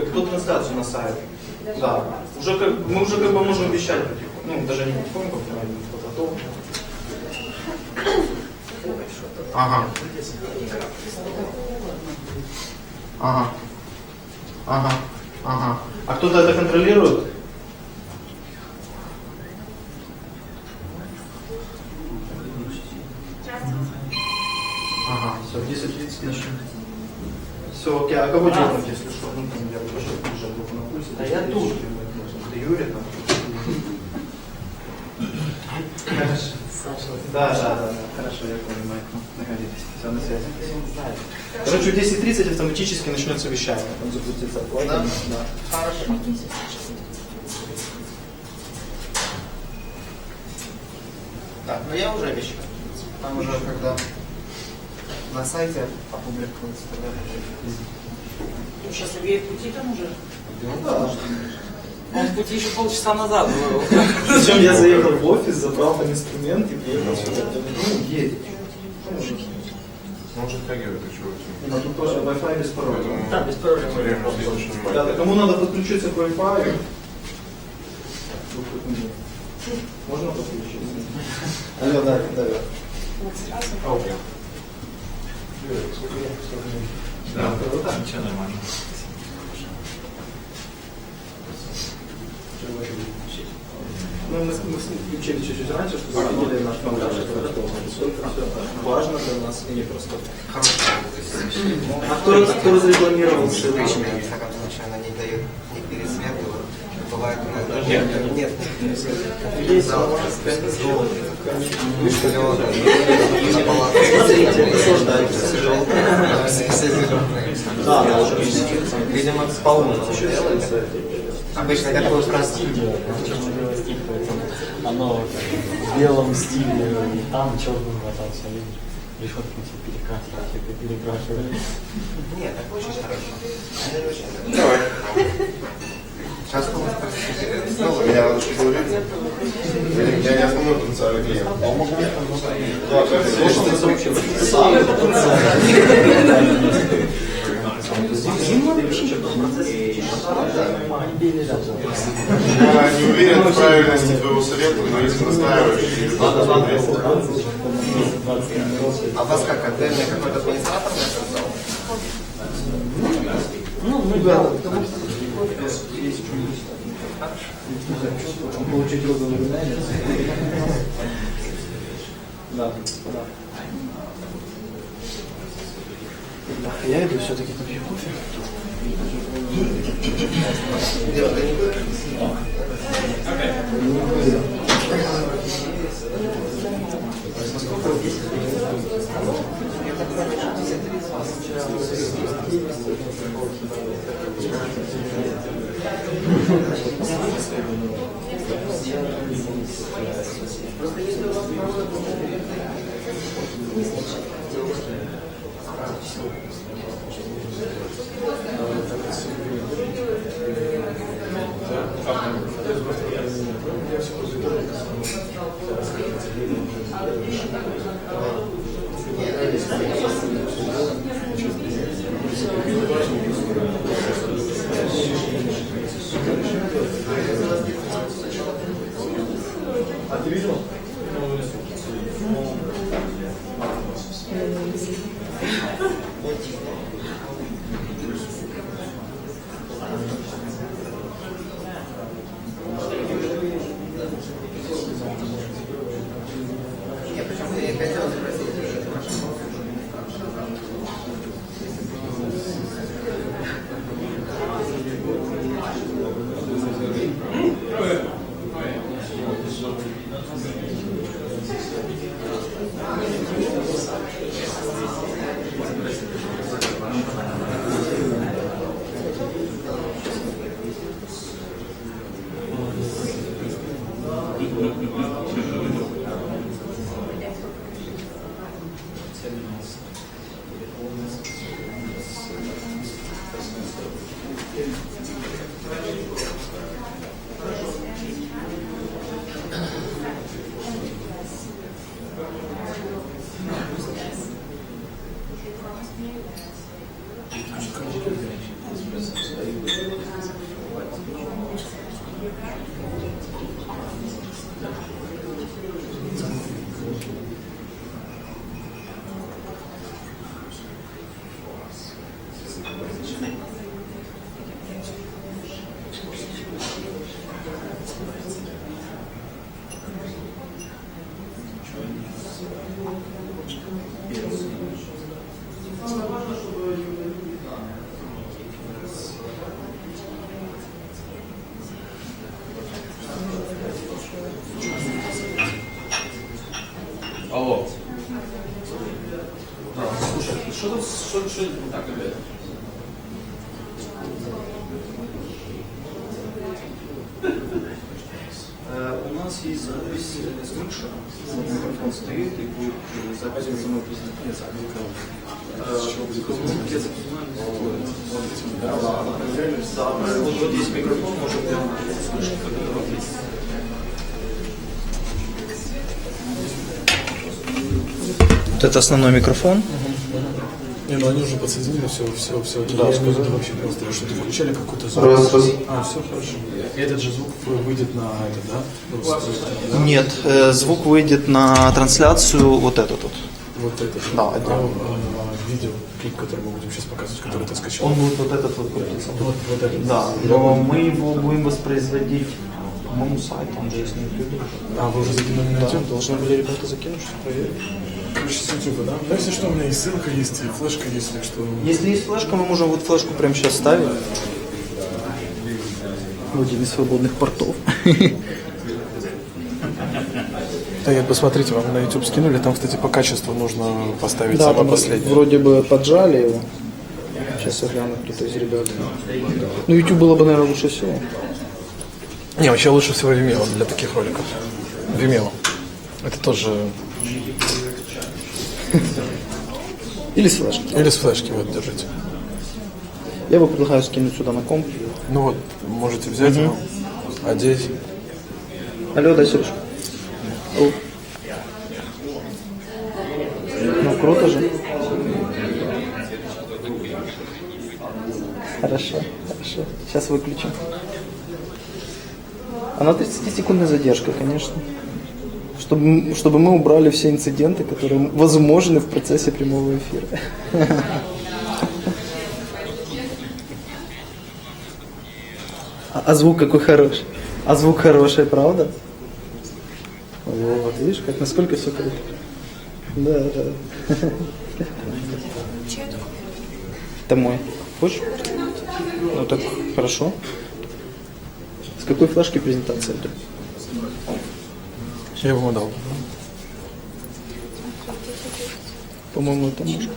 Кто трансляцию на сайт. Да. Мы уже как бы можем вещать потихоньку. Ну, даже не потихоньку, а потом. Ага. Ага. Ага. Ага. А кто-то это контролирует? Ага, все, в 10:30 начнем. Все, окей, а кого делать, если что? Ну, там я тоже уже группу на пульсе. Да я тут. Ты Юрий там. Саша. Да. Хорошо, я понимаю. Находитесь. Все, на связи. Короче, в 10:30 автоматически начнется вещание. Там запустится платформа. Да. Хорошо. Так, ну я уже вещаю. Там уже когда на сайте опубликуется, тогда Ну, сейчас Сергей в пути там уже? ну да. Он в пути еще полчаса назад был. Причем я заехал в офис, забрал там инструмент и приехал сюда. Ну, едет. Может реагирует, еще Но тут тоже Wi-Fi без пароля. Да, без пароля. Да, кому надо подключиться к Wi-Fi? Можно подключиться? Алло, да. Окей. Да, круто. Ничего, нормально. Ну, мы включили чуть-чуть раньше, чтобы видели наш монтаж. Важно для нас и не просто. А кто разрекламировал ссылку? В всяком случае, она не дает ни пересвету. Бывает, нет. Есть На палатке. Да, уже. Видимо, с полуном делается. Обычно такое простое. Оно в белом стиле, там черным мотался, видишь, решетки все перекатывать, перекрашивали. Нет, так очень хорошо. Давай. Сейчас Ну, я вот что говорю. Я не основной потенциальный клиент. Да, как Самый потенциальный. Я не уверен в правильности твоего совета, но если настаиваешь, А вас как отдельный какой-то администратор создал? Получить розовый румянец. Да. Я иду все-таки попью кофе. А ты видел? О. Слушай, что так, ребята? У нас есть запись слыша, микрофон стоит и будет запись самой презентации. Вот здесь микрофон, может быть, слышно, вот это основной микрофон. Не, ну они уже подсоединили все. Да, я не вообще просто что-то включали какой-то звук. Раз. А, все хорошо. И этот же звук выйдет на это, да? Нет, звук выйдет на трансляцию вот этот вот. Вот это. Да, это. Видео, клип, который мы будем сейчас показывать, который ты скачал. Он будет вот этот вот крутиться. Вот этот. Да, но мы его будем воспроизводить по моему сайту, он же есть на YouTube. А, вы уже закинули на Да, YouTube? должны были ребята закинуть, что проверить. Короче, с YouTube, да? Ну, если что, у меня и ссылка есть, и флешка есть, так что... Если есть флешка, мы можем вот флешку прямо сейчас ставить. Вот один из свободных портов. Да, нет, посмотрите, вам на YouTube скинули, там, кстати, по качеству нужно поставить Да, самое там последнее. вроде бы поджали его. Сейчас я гляну, кто-то из ребят. Ну, YouTube было бы, наверное, лучше всего. Не, вообще лучше всего Vimeo для таких роликов. Vimeo. Это тоже... Или с флешки. Или с флешки, вот, держите. Я бы предлагаю скинуть сюда на комп. Ну вот, можете взять его, одеть. Алло, да, Сережка. О. Ну, круто же. Хорошо. Сейчас выключим. Она 30-секундная задержка, конечно. Чтобы мы убрали все инциденты, которые возможны в процессе прямого эфира. А звук какой хороший. А звук хороший, правда? Вот, видишь, как насколько все круто. Да. Это мой. Хочешь? Ну так, хорошо. С какой флешки презентация идет? Я бы ему дал. По-моему, это мышка.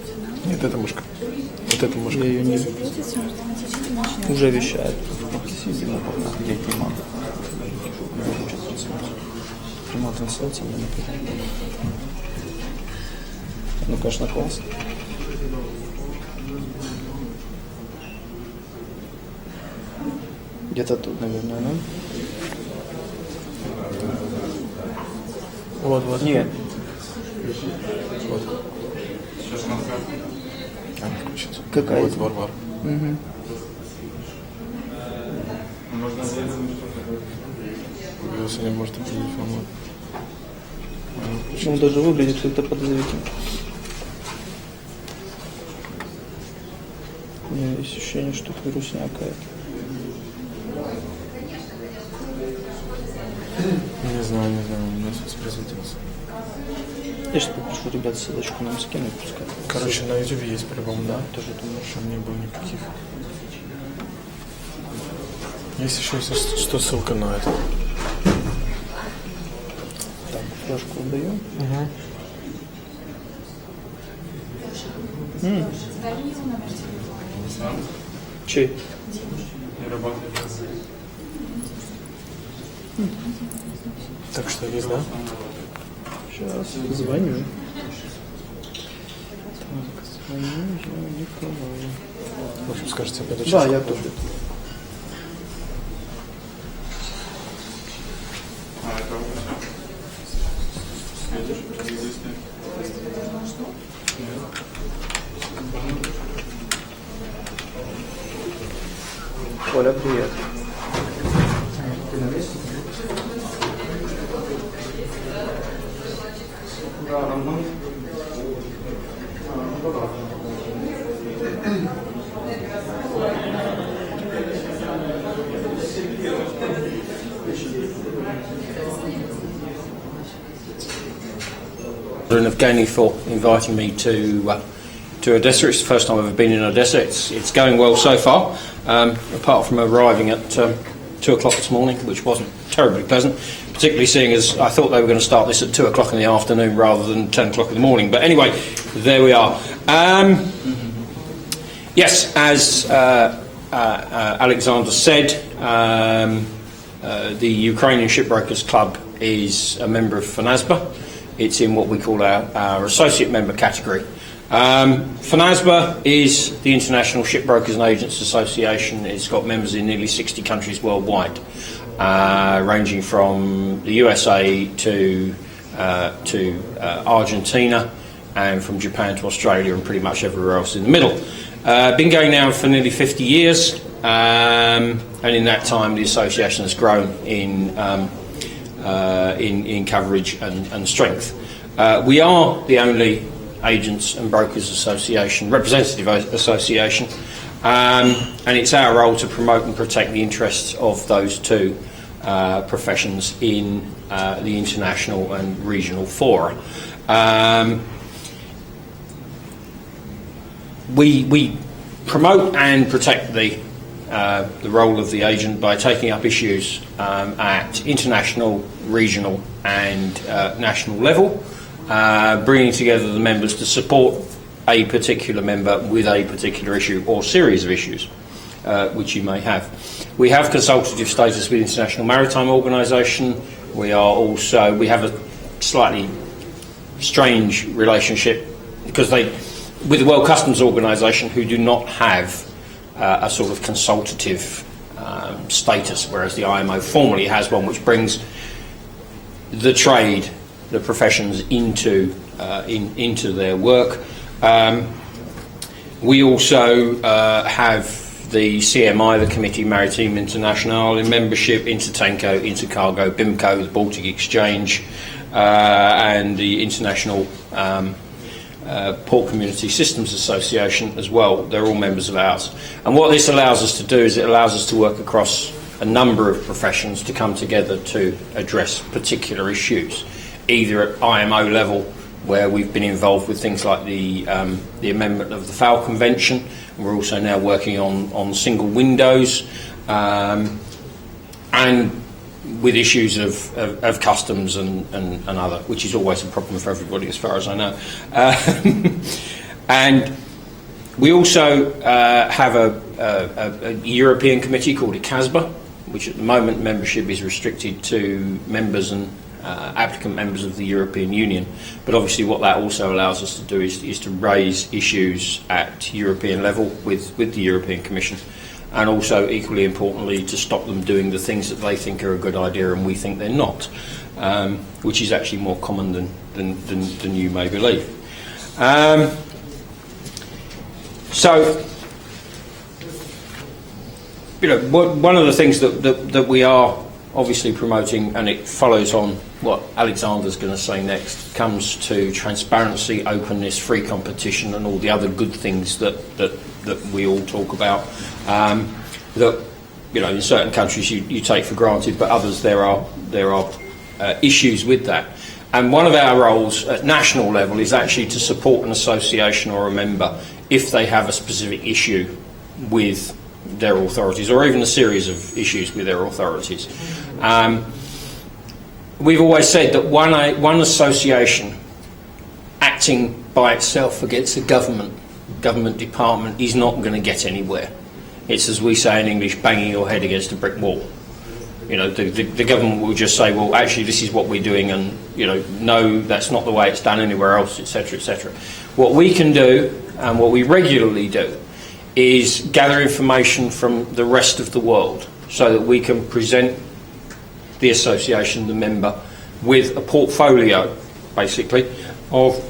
Нет, это мышка. Вот эта мышка. Я ее не... Уже вещает. Прямая трансляция. Ну, конечно, классно. Где-то тут, наверное, да? Вот. Нет. Вот. А, не включится. Какая? Вот Варвар. Угу. Если не может определить формат. Ну, даже выглядит как-то подозрительно. У меня есть ощущение, что это вирусня какая-то. Не знаю, у меня воспроизводился. Я сейчас попрошу ребят ссылочку нам скинуть, пускай. Короче, на YouTube есть по-любому, да? Тоже думаю, Что не было никаких. Есть еще, если что, ссылка на это. так, флешку отдаю. Чей? Так что есть, да? Сейчас звоню. Так, звоню я Николаю. В общем, скажете, опять Да, я тоже. Оля, привет. Ты на месте? Да, мы... And Evgeny for inviting me to Odessa. It's the first time I've ever been in Odessa. It's going well so far, apart from arriving at 2 o'clock this morning, which wasn't terribly pleasant. particularly seeing as I thought they were going to start this at 2 o'clock in the afternoon rather than 10 o'clock in the morning. But anyway, there we are. Yes, as Alexander said, the Ukrainian Shipbrokers Club is a member of FNASBA. It's in what we call our associate member category. FNASBA is the International Shipbrokers and Agents Association. It's got members in nearly 60 countries worldwide, ranging from the USA to Argentina, and from Japan to Australia, and pretty much everywhere else in the middle. Been going now for nearly 50 years, and in that time the association has grown in coverage and strength. We are the only Agents and Brokers Association, representative association, and it's our role to promote and protect the interests of those two professions in the international and regional fora. We promote and protect the role of the agent by taking up issues at international, regional and national level, bringing together the members to support a particular member with a particular issue or series of issues which you may have. We have consultative status with the International Maritime Organisation. We have a slightly strange relationship because with the World Customs Organisation, who do not have a sort of consultative status, whereas the IMO formally has one, which brings the trade, the professions into their work. We also have the CMI, the Committee Maritime Internationale, in membership, Intertanko, Intercargo, BIMCO, the Baltic Exchange, and the International Port Community Systems Association as well. They're all members of ours. And what this allows us to do is it allows us to work across a number of professions to come together to address particular issues, either at IMO level, where we've been involved with things like the amendment of the FOUL Convention. We're also now working on single windows, and with issues of customs and other, which is always a problem for everybody as far as I know. And we also have a European committee called ICASBA, which at the moment membership is restricted to members and applicant members of the European Union. But obviously what that also allows us to do is to raise issues at European level with the European Commission, and also equally importantly to stop them doing the things that they think are a good idea and we think they're not, which is actually more common than you may believe. So, you know, one of the things that we are obviously promoting, and it follows on what Alexander's going to say next, comes to transparency, openness, free competition, and all the other good things that we all talk about. That, you know, in certain countries you take for granted, but others there are issues with that. And one of our roles at national level is actually to support an association or a member if they have a specific issue with their authorities, or even a series of issues with their authorities. We've always said that one association acting by itself against a government department is not going to get anywhere. It's, as we say in English, banging your head against a brick wall. You know, the government will just say, well, actually this is what we're doing, and, you know, no, that's not the way it's done anywhere else, etc., etc. What we can do, and what we regularly do, is gather information from the rest of the world so that we can present the association, the member, with a portfolio, basically, of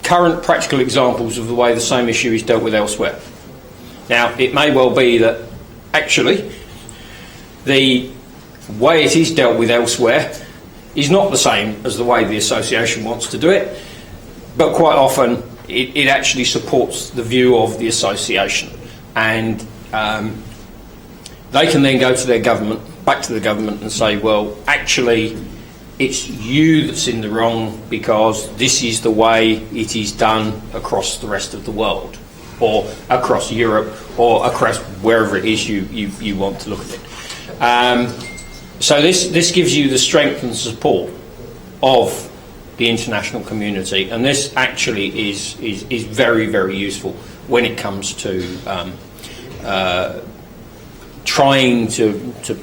current practical examples of the way the same issue is dealt with elsewhere. Now, it may well be that actually the way it is dealt with elsewhere is not the same as the way the association wants to do it, but quite often it actually supports the view of the association, and they can then go to their government, back to the government, and say, well, actually it's you that's in the wrong because this is the way it is done across the rest of the world, or across Europe, or across wherever it is you want to look at it. So this gives you the strength and support of the international community, and this actually is very, very useful when it comes to trying to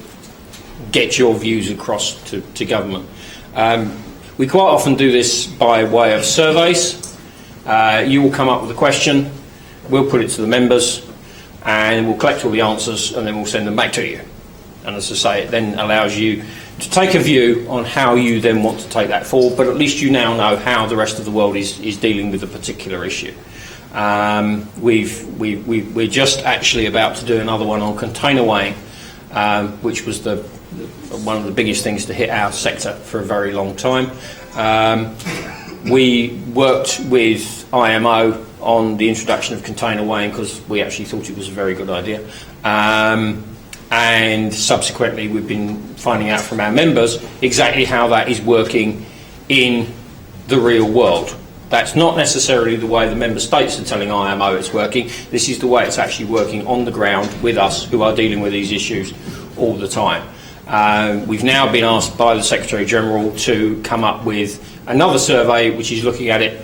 get your views across to government. We quite often do this by way of surveys. You will come up with a question, we'll put it to the members, and we'll collect all the answers, and then we'll send them back to you. And as I say, it then allows you to take a view on how you then want to take that forward, but at least you now know how the rest of the world is dealing with a particular issue. We're just actually about to do another one on container weighing, which was one of the biggest things to hit our sector for a very long time. We worked with IMO on the introduction of container weighing because we actually thought it was a very good idea. And subsequently we've been finding out from our members exactly how that is working in the real world. That's not necessarily the way the member states are telling IMO it's working. This is the way it's actually working on the ground with us who are dealing with these issues all the time. We've now been asked by the Secretary General to come up with another survey which is looking at it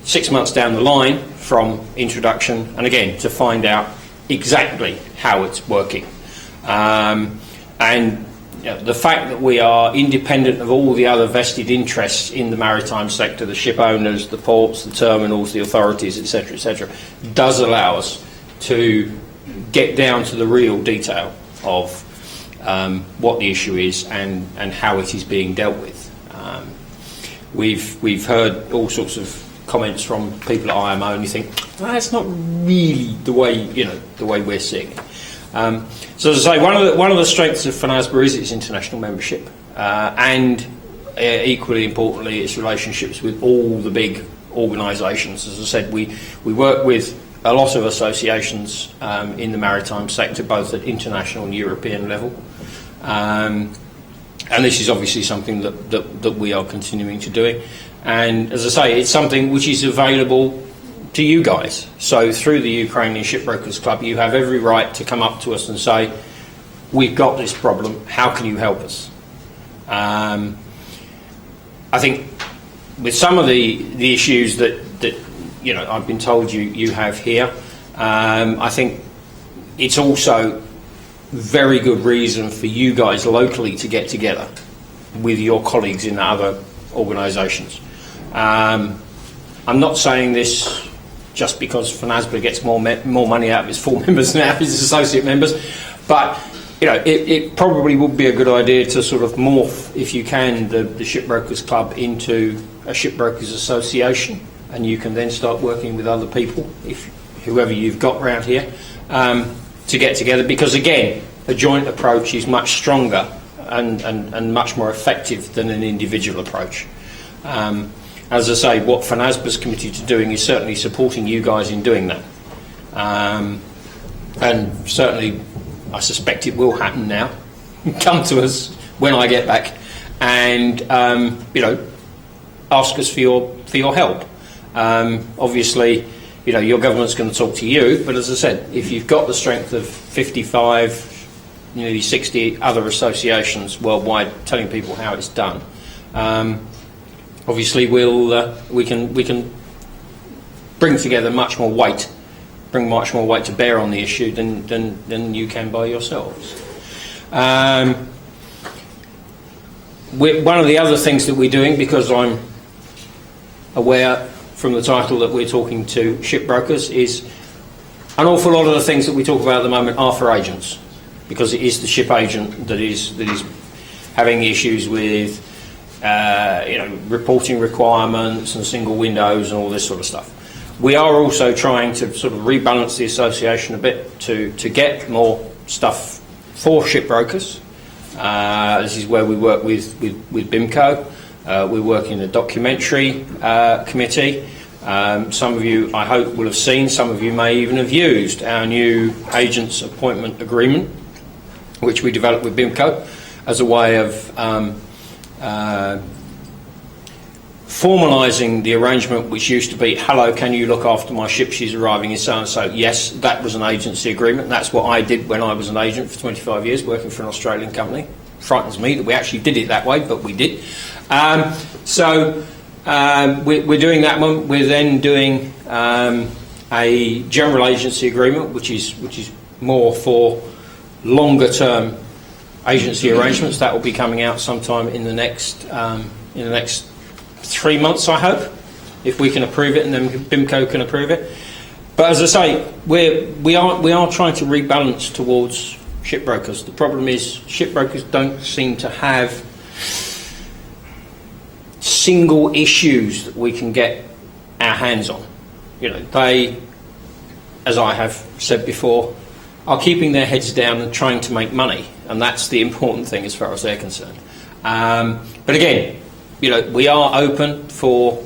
6 months down the line from introduction, and again to find out exactly how it's working. And the fact that we are independent of all the other vested interests in the maritime sector, the ship owners, the ports, the terminals, the authorities, etc., does allow us to get down to the real detail of what the issue is and how it is being dealt with. We've heard all sorts of comments from people at IMO, and you think that's not really the way we're seeing it. So as I say, one of the strengths of FNASBA is its international membership, and equally importantly, its relationships with all the big organisations. As I said, we work with a lot of associations in the maritime sector, both at international and European level. And this is obviously something that we are continuing to do. And as I say, it's something which is available to you guys. So through the Ukrainian Shipbrokers Club, you have every right to come up to us and say, we've got this problem, how can you help us? I think with some of the issues that I've been told you have here, I think it's also very good reason for you guys locally to get together with your colleagues in other organisations. I'm not saying this just because FNASBA gets more money out of its full members than out of its associate members, but it probably would be a good idea to sort of morph, if you can, the Shipbrokers Club into a Shipbrokers Association, and you can then start working with other people, whoever you've got around here, to get together, because again, a joint approach is much stronger and much more effective than an individual approach. As I say, what FNASBA's committed to doing is certainly supporting you guys in doing that. And certainly, I suspect it will happen now. Come to us when I get back and, ask us for your help. Obviously, your government's going to talk to you, but as I said, if you've got the strength of 55, nearly 60 other associations worldwide telling people how it's done, obviously we can bring together much more weight to bear on the issue than you can by yourselves. One of the other things that we're doing, because I'm aware from the title that we're talking to shipbrokers, is an awful lot of the things that we talk about at the moment are for agents, because it is the ship agent that is having issues with reporting requirements and single windows and all this sort of stuff. We are also trying to sort of rebalance the association a bit to get more stuff for shipbrokers. This is where we work with BIMCO. We work in a documentary committee. Some of you, I hope, will have seen, some of you may even have used our new agents appointment agreement, which we developed with BIMCO as a way of formalising the arrangement which used to be, hello, can you look after my ship, she's arriving in so-and-so. Yes, that was an agency agreement. That's what I did when I was an agent for 25 years, working for an Australian company. Frightens me that we actually did it that way, but we did. We're doing that one. We're then doing a general agency agreement, which is more for longer-term agency arrangements. That will be coming out sometime in the next 3 months, I hope, if we can approve it and then BIMCO can approve it. But as I say, we are trying to rebalance towards shipbrokers. The problem is shipbrokers don't seem to have single issues that we can get our hands on. You know, they, as I have said before, are keeping their heads down and trying to make money, and that's the important thing as far as they're concerned. But again, you know, we are open for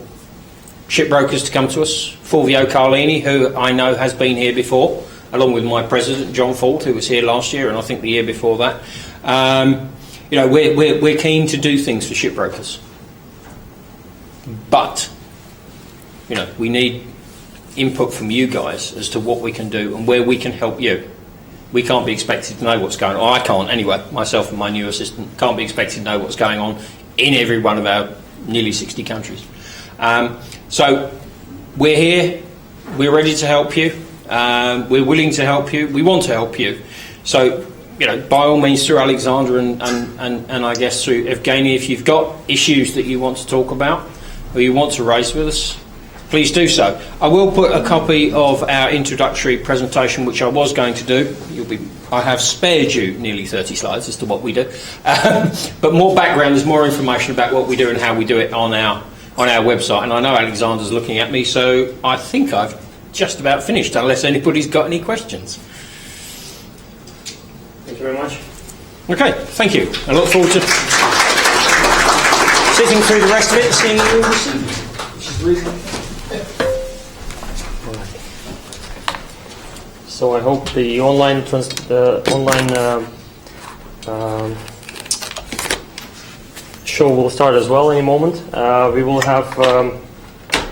shipbrokers to come to us. Fulvio Carlini, who I know has been here before, along with my president, John Ford, who was here last year and I think the year before that. You know, we're keen to do things for shipbrokers. But, you know, we need input from you guys as to what we can do and where we can help you. We can't be expected to know what's going on. I can't anyway, myself and my new assistant can't be expected to know what's going on in every one of our nearly 60 countries. So we're here, we're ready to help you, we're willing to help you, we want to help you. So, you know, by all means, through Alexander and I guess through Evgeny, if you've got issues that you want to talk about or you want to raise with us, please do so. I will put a copy of our introductory presentation, which I was going to do. I have spared you nearly 30 slides as to what we do. But more background, there's more information about what we do and how we do it on our website. And I know Alexander's looking at me, so I think I've just about finished, unless anybody's got any questions. Thank you very much. Okay, thank you. I look forward to sitting through the rest of it and seeing you all this evening. So I hope the online show will start as well any moment. We will have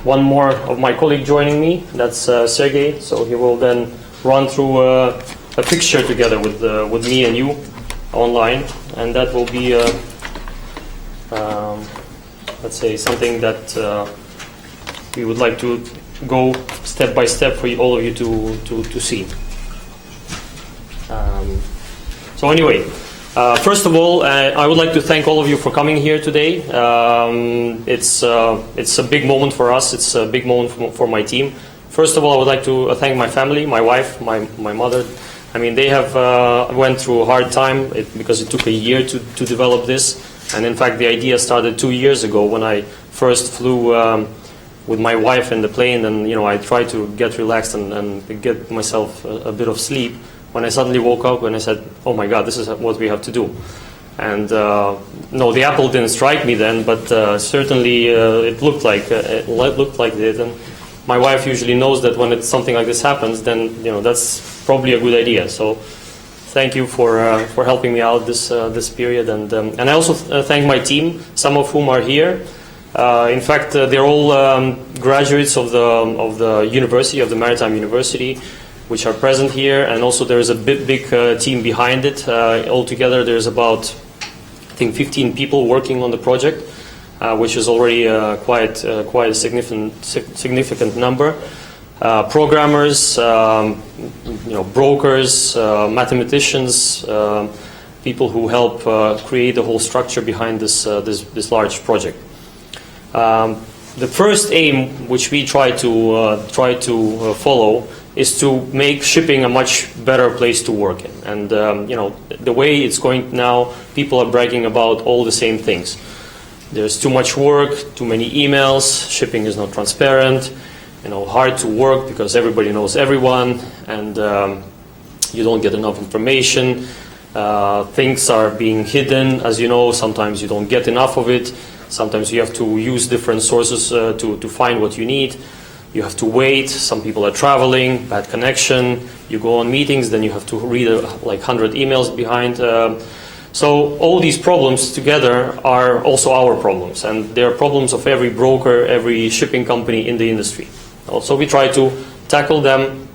one more of my colleague joining me. That's Sergey. So he will then run through a picture together with me and you online, and that will be let's say something that we would like to go step by step for all of you to see. So anyway, first of all, I would like to thank all of you for coming here today. It's a big moment for us. It's a big moment for my team. First of all, I would like to thank my family, my wife, my mother. I mean, they have went through a hard time because it took a year to develop this. And in fact, the idea started 2 years ago when I first flew with my wife in the plane, and I tried to get relaxed and get myself a bit of sleep. When I suddenly woke up and I said, "Oh my God, this is what we have to do." And no, the apple didn't strike me then, but certainly it looked like it. And my wife usually knows that when something like this happens, then that's probably a good idea. So thank you for helping me out this period, and I also thank my team, some of whom are here. In fact, they're all graduates of the university, of the Maritime University, which are present here, and also there is a big team behind it. Altogether, there's about, I think, 15 people working on the project, which is already quite a significant number. Programmers, brokers, mathematicians, people who help create the whole structure behind this large project. The first aim, which we try to follow, is to make shipping a much better place to work in. And the way it's going now, people are bragging about all the same things. There's too much work, too many emails, shipping is not transparent, hard to work because everybody knows everyone, and you don't get enough information. Things are being hidden, as you know. Sometimes you don't get enough of it. Sometimes you have to use different sources to find what you need. You have to wait. Some people are traveling, bad connection. You go on meetings, then you have to read like 100 emails behind. So all these problems together are also our problems, and they are problems of every broker, every shipping company in the industry. Also, we try to tackle them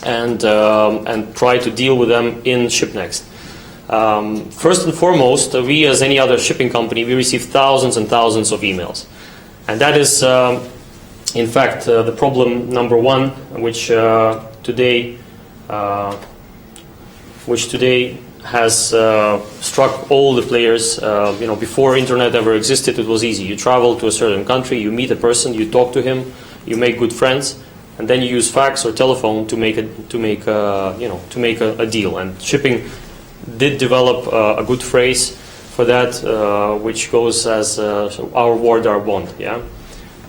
and try to deal with them in ShipNEXT. First and foremost, we as any other shipping company, we receive thousands and thousands of emails. And that is, in fact, the problem number one, which today has struck all the players. Before internet ever existed, it was easy. You travel to a certain country, you meet a person, you talk to him, you make good friends, and then you use fax or telephone to make a deal. And shipping did develop a good phrase for that, which goes as our word, our bond. Yeah,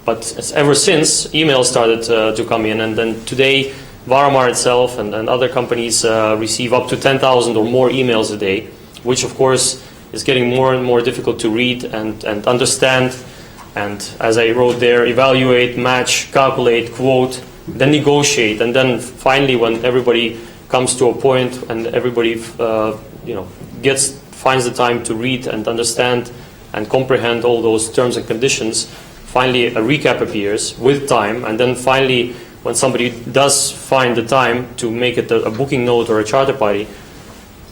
but ever since, email started to come in, and then today, Varamar itself and other companies receive up to 10,000 or more emails a day, which of course is getting more and more difficult to read and understand. And as I wrote there, evaluate, match, calculate, quote, then negotiate, and then finally, when everybody comes to a point and everybody finds the time to read and understand and comprehend all those terms and conditions, finally a recap appears with time, and then finally, when somebody does find the time to make it a booking note or a charter party,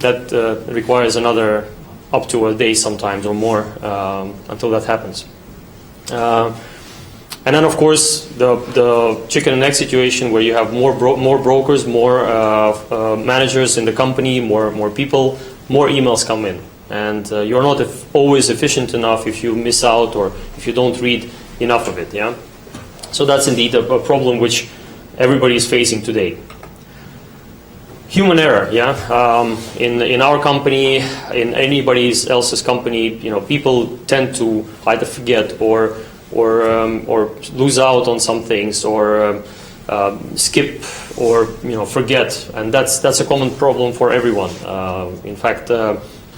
that requires another up to a day sometimes or more until that happens. And then, of course, the chicken and egg situation, where you have more brokers, more managers in the company, more people, more emails come in. And you're not always efficient enough if you miss out or if you don't read enough of it. Yeah. So that's indeed a problem which everybody is facing today. Human error, yeah. In our company, in anybody else's company, people tend to either forget or lose out on some things, or skip, or forget, and that's a common problem for everyone. In fact,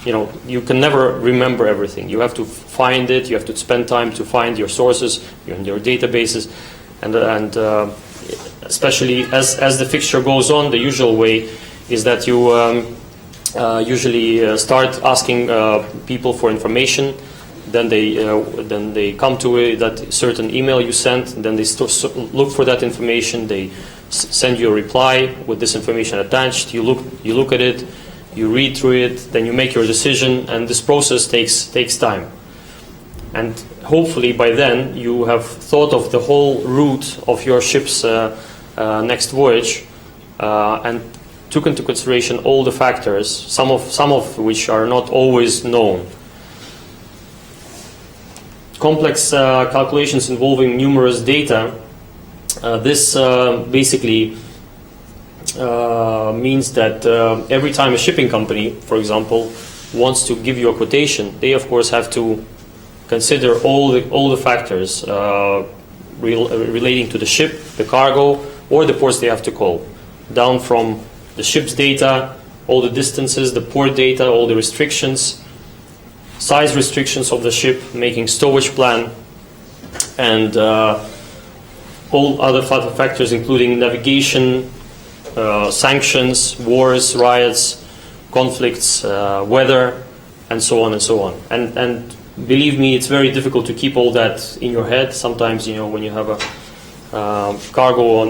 you can never remember everything. You have to find it. You have to spend time to find your sources, your databases, and especially as the fixture goes on, the usual way is that you usually start asking people for information. Then they come to that certain email you sent. Then they look for that information. They send you a reply with this information attached. You look at it, you read through it, then you make your decision, and this process takes time. And hopefully by then you have thought of the whole route of your ship's next voyage, and took into consideration all the factors, some of which are not always known. Complex calculations involving numerous data. This basically means that every time a shipping company, for example, wants to give you a quotation, they of course have to consider all the factors relating to the ship, the cargo, or the ports they have to call, down from the ship's data, all the distances, the port data, all the restrictions, size restrictions of the ship, making stowage plan, and all other factors including navigation, sanctions, wars, riots, conflicts, weather, and so on and so on. And believe me, it's very difficult to keep all that in your head. Sometimes, when you have a cargo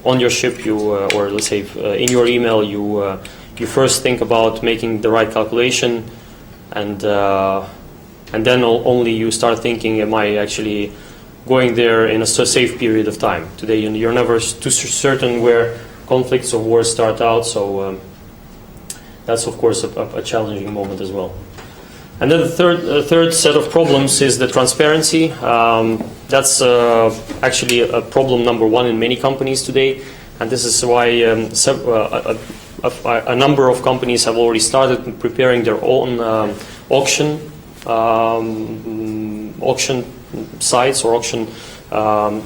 on your ship, or let's say in your email, you first think about making the right calculation, and then only you start thinking, am I actually going there in a safe period of time? Today, you're never too certain where conflicts or wars start out, so that's of course a challenging moment as well. And then the third set of problems is the transparency. That's actually a problem number one in many companies today, and this is why a number of companies have already started preparing their own auction sites or auction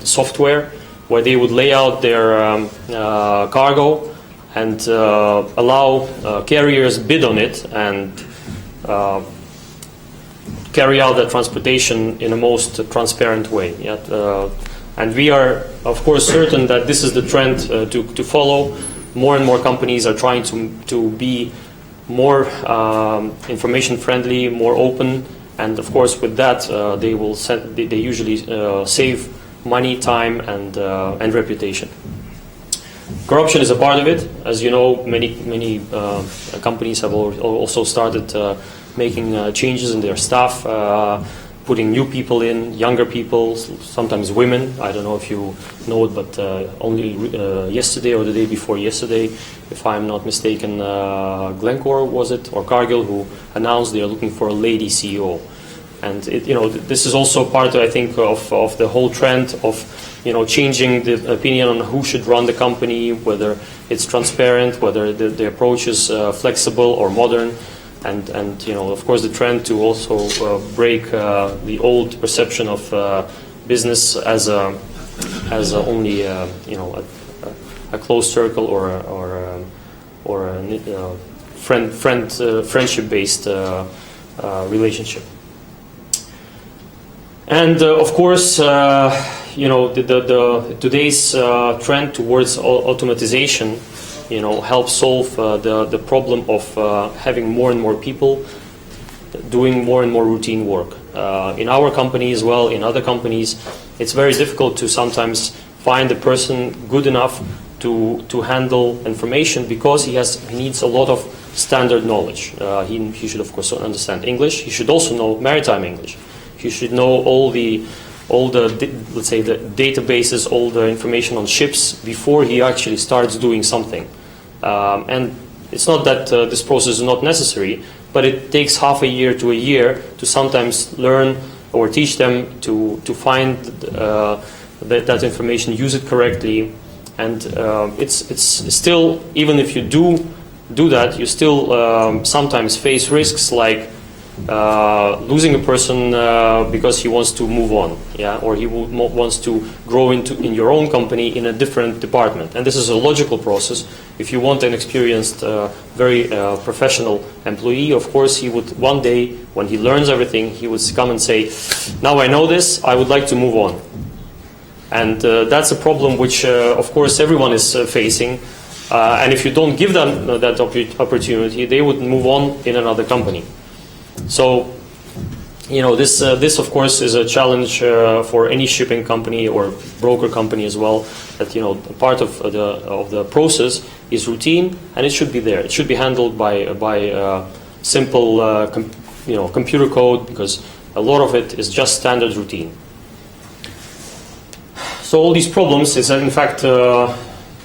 software, where they would lay out their cargo and allow carriers bid on it and carry out the transportation in a most transparent way. And we are, of course, certain that this is the trend to follow. More and more companies are trying to be more information friendly, more open, and of course with that they usually save money, time, and reputation. Corruption is a part of it. As you know, many companies have also started making changes in their staff, putting new people in, younger people, sometimes women. I don't know if you know it, but only yesterday or the day before yesterday, if I'm not mistaken, Glencore was it, or Cargill, who announced they are looking for a lady CEO. And this is also part, I think, of the whole trend of changing the opinion on who should run the company, whether it's transparent, whether the approach is flexible or modern, and of course the trend to also break the old perception of business as only a closed circle or a friendship based relationship. And of course, today's trend towards automatization, helps solve the problem of having more and more people doing more and more routine work. In our company as well, in other companies, it's very difficult to sometimes find a person good enough to handle information because he needs a lot of standard knowledge. He should of course understand English. He should also know maritime English. You should know all the let's say the databases, all the information on ships before he actually starts doing something. And it's not that this process is not necessary, but it takes half a year to a year to sometimes learn or teach them to find that information, use it correctly, and it's still, even if you do that, you still sometimes face risks like losing a person because he wants to move on, or he wants to grow in your own company in a different department. And this is a logical process. If you want an experienced, very professional employee, of course he would one day, when he learns everything, he would come and say, now I know this, I would like to move on. And that's a problem which of course everyone is facing. And if you don't give them that opportunity, they would move on in another company. So, this of course is a challenge for any shipping company or broker company as well. That part of the process is routine, and it should be there. It should be handled by simple computer code, because a lot of it is just standard routine. So all these problems is in fact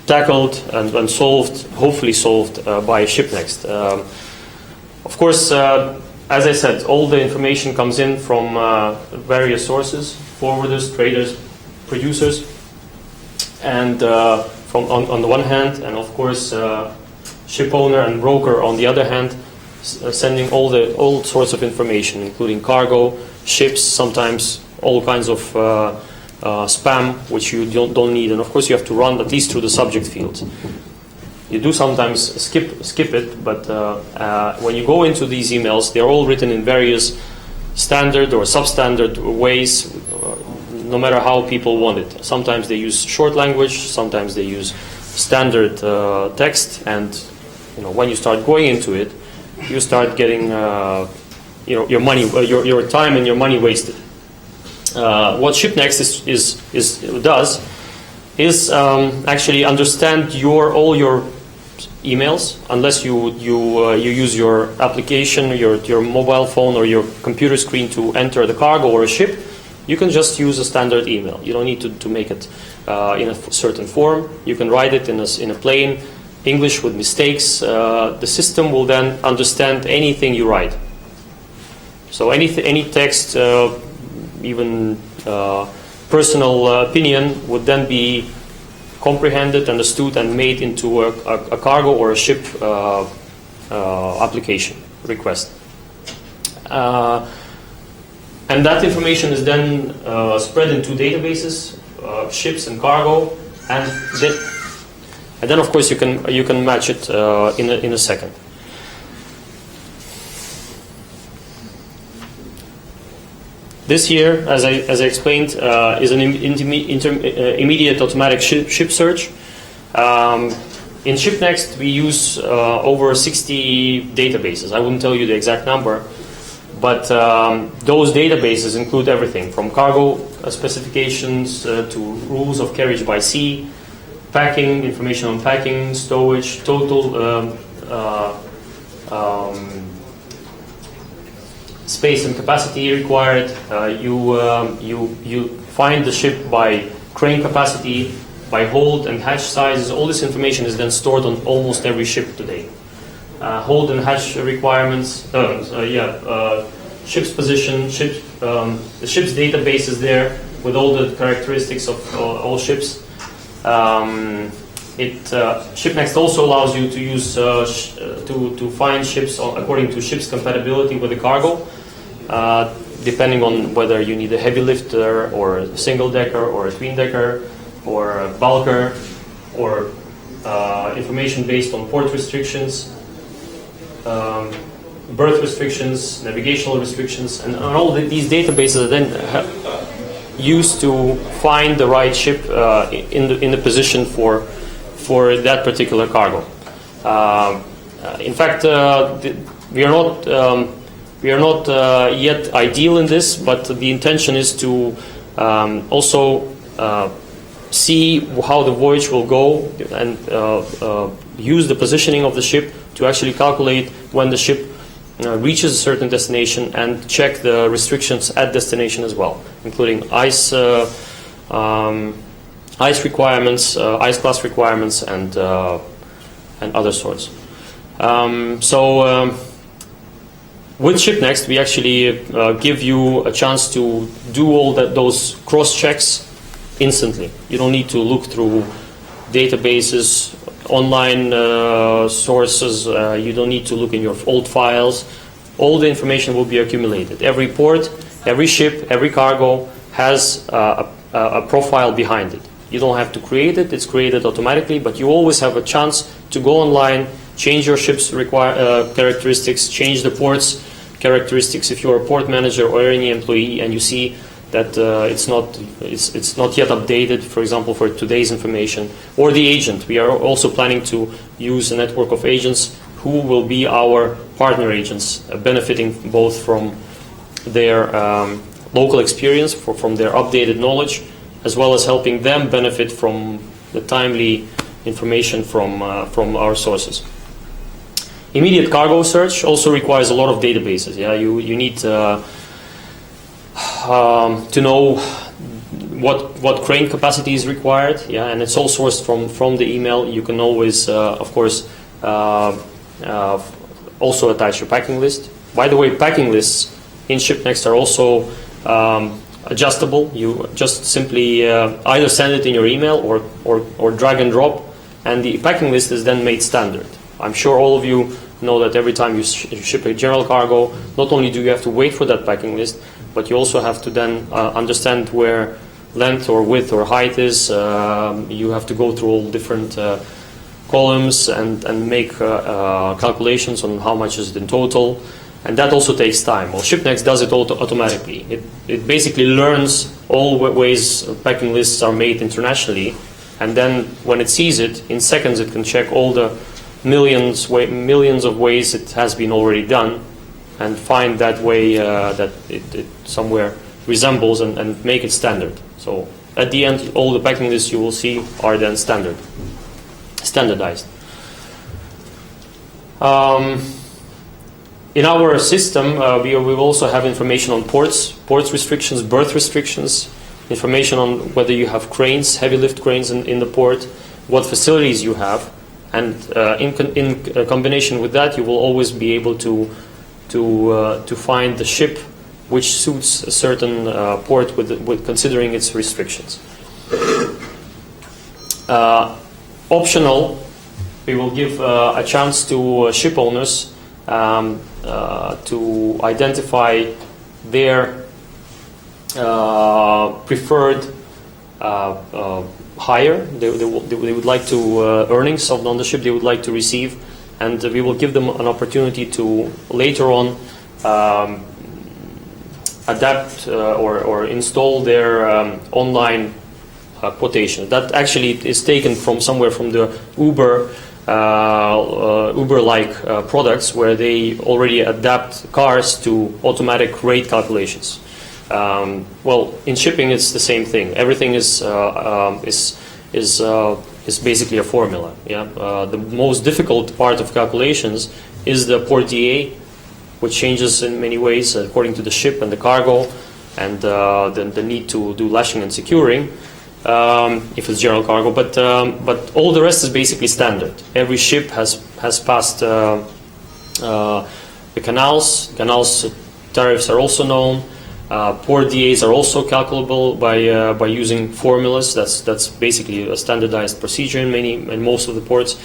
tackled and solved, hopefully solved by ShipNEXT. Of course. As I said, all the information comes in from various sources: forwarders, traders, producers, and on the one hand, and of course ship owner and broker on the other hand, sending all sorts of information, including cargo, ships, sometimes all kinds of spam which you don't need, and of course you have to run at least through the subject fields. You do sometimes skip it, but when you go into these emails, they're all written in various standard or substandard ways, no matter how people want it. Sometimes they use short language, sometimes they use standard text, and when you start going into it, you start getting your money, your time and your money wasted. What ShipNEXT does is actually understand all your emails, unless you use your application, your mobile phone or your computer screen to enter the cargo or a ship. You can just use a standard email. You don't need to make it in a certain form. You can write it in a plain English with mistakes. The system will then understand anything you write. So any text, even personal opinion, would then be comprehended, understood, and made into a cargo or a ship application request. And that information is then spread into databases, ships and cargo, and then of course you can match it in a second. This here, as I explained, is an immediate automatic ship search. In ShipNext, we use over 60 databases. I wouldn't tell you the exact number, but those databases include everything from cargo specifications to rules of carriage by sea, packing, information on packing, stowage, total space and capacity required. You find the ship by crane capacity, by hold and hatch sizes. All this information is then stored on almost every ship today. Hold and hatch requirements, ship's position, the ship's database is there with all the characteristics of all ships. ShipNext also allows you to use to find ships according to ship's compatibility with the cargo, depending on whether you need a heavy lifter or a single decker or a twin decker or a bulker, or information based on port restrictions, berth restrictions, navigational restrictions, and all these databases are then used to find the right ship in the position for that particular cargo. In fact, we are not yet ideal in this, but the intention is to also see how the voyage will go and use the positioning of the ship to actually calculate when the ship reaches a certain destination and check the restrictions at destination as well, including ice requirements, ice class requirements, and other sorts. With ShipNext, we actually give you a chance to do all those cross checks instantly. You don't need to look through databases, online sources. You don't need to look in your old files. All the information will be accumulated. Every port, every ship, every cargo has a profile behind it. You don't have to create it. It's created automatically, but you always have a chance to go online, change your ship's characteristics, change the port's characteristics if you're a port manager or any employee, and you see that it's not yet updated, for example, for today's information, or the agent. We are also planning to use a network of agents who will be our partner agents, benefiting both from their local experience, from their updated knowledge, as well as helping them benefit from the timely information from our sources. Immediate cargo search also requires a lot of databases. Yeah, you need to know what crane capacity is required. Yeah, and it's all sourced from the email. You can always, of course, also attach your packing list. By the way, packing lists in ShipNext are also adjustable. You just simply either send it in your email or drag and drop, and the packing list is then made standard. I'm sure all of you know that every time you ship a general cargo, not only do you have to wait for that packing list, but you also have to then understand where length or width or height is. You have to go through all different columns and make calculations on how much is it in total, and that also takes time. Well, ShipNext does it automatically. It basically learns all ways packing lists are made internationally, and then when it sees it, in seconds it can check all the millions of ways it has been already done, and find that way that it somewhere resembles and make it standard. So at the end, all the packing lists you will see are then standardized. In our system, we will also have information on ports restrictions, berth restrictions, information on whether you have cranes, heavy lift cranes in the port, what facilities you have, and in combination with that, you will always be able to find the ship which suits a certain port with considering its restrictions. Optional, we will give a chance to ship owners to identify their preferred hire. They would like to earnings on the ship they would like to receive, and we will give them an opportunity to later on adapt or install their online quotation. That actually is taken from somewhere from the Uber Uber-like products where they already adapt cars to automatic rate calculations. Well, in shipping, it's the same thing. Everything is basically a formula. Yeah, the most difficult part of calculations is the port DA, which changes in many ways according to the ship and the cargo, and the need to do lashing and securing. If it's general cargo, but all the rest is basically standard. Every ship has passed the canals. Canals tariffs are also known. Port DAs are also calculable by using formulas. That's basically a standardized procedure in most of the ports.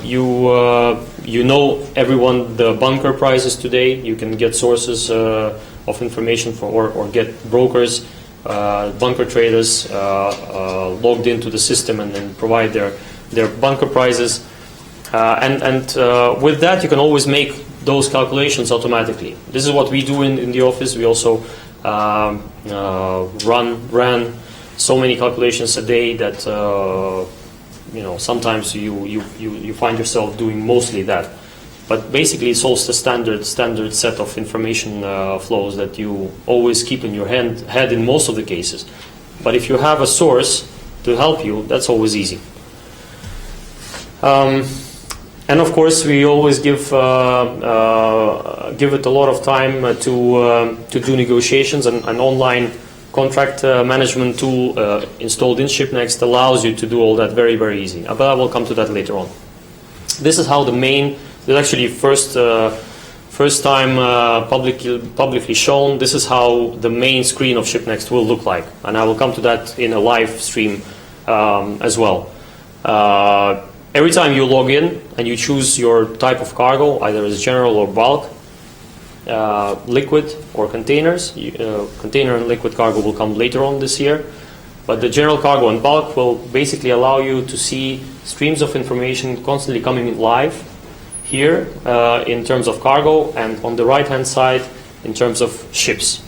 You know everyone the bunker prices today. You can get sources of information or get brokers. Bunker traders logged into the system and then provide their bunker prices, and with that you can always make those calculations automatically. This is what we do in the office. We also ran so many calculations a day that sometimes you find yourself doing mostly that. But basically, it's also the standard set of information flows that you always keep in your head in most of the cases. But if you have a source to help you, that's always easy. And of course, we always give it a lot of time to do negotiations. And an online contract management tool installed in ShipNEXT allows you to do all that very, very easy. But I will come to that later on. This is how the main. It's actually first time publicly shown. This is how the main screen of ShipNEXT will look like, and I will come to that in a live stream as well. Every time you log in and you choose your type of cargo, either as general or bulk, liquid or containers. Container and liquid cargo will come later on this year, but the general cargo and bulk will basically allow you to see streams of information constantly coming in live. Here in terms of cargo, and on the right hand side in terms of ships.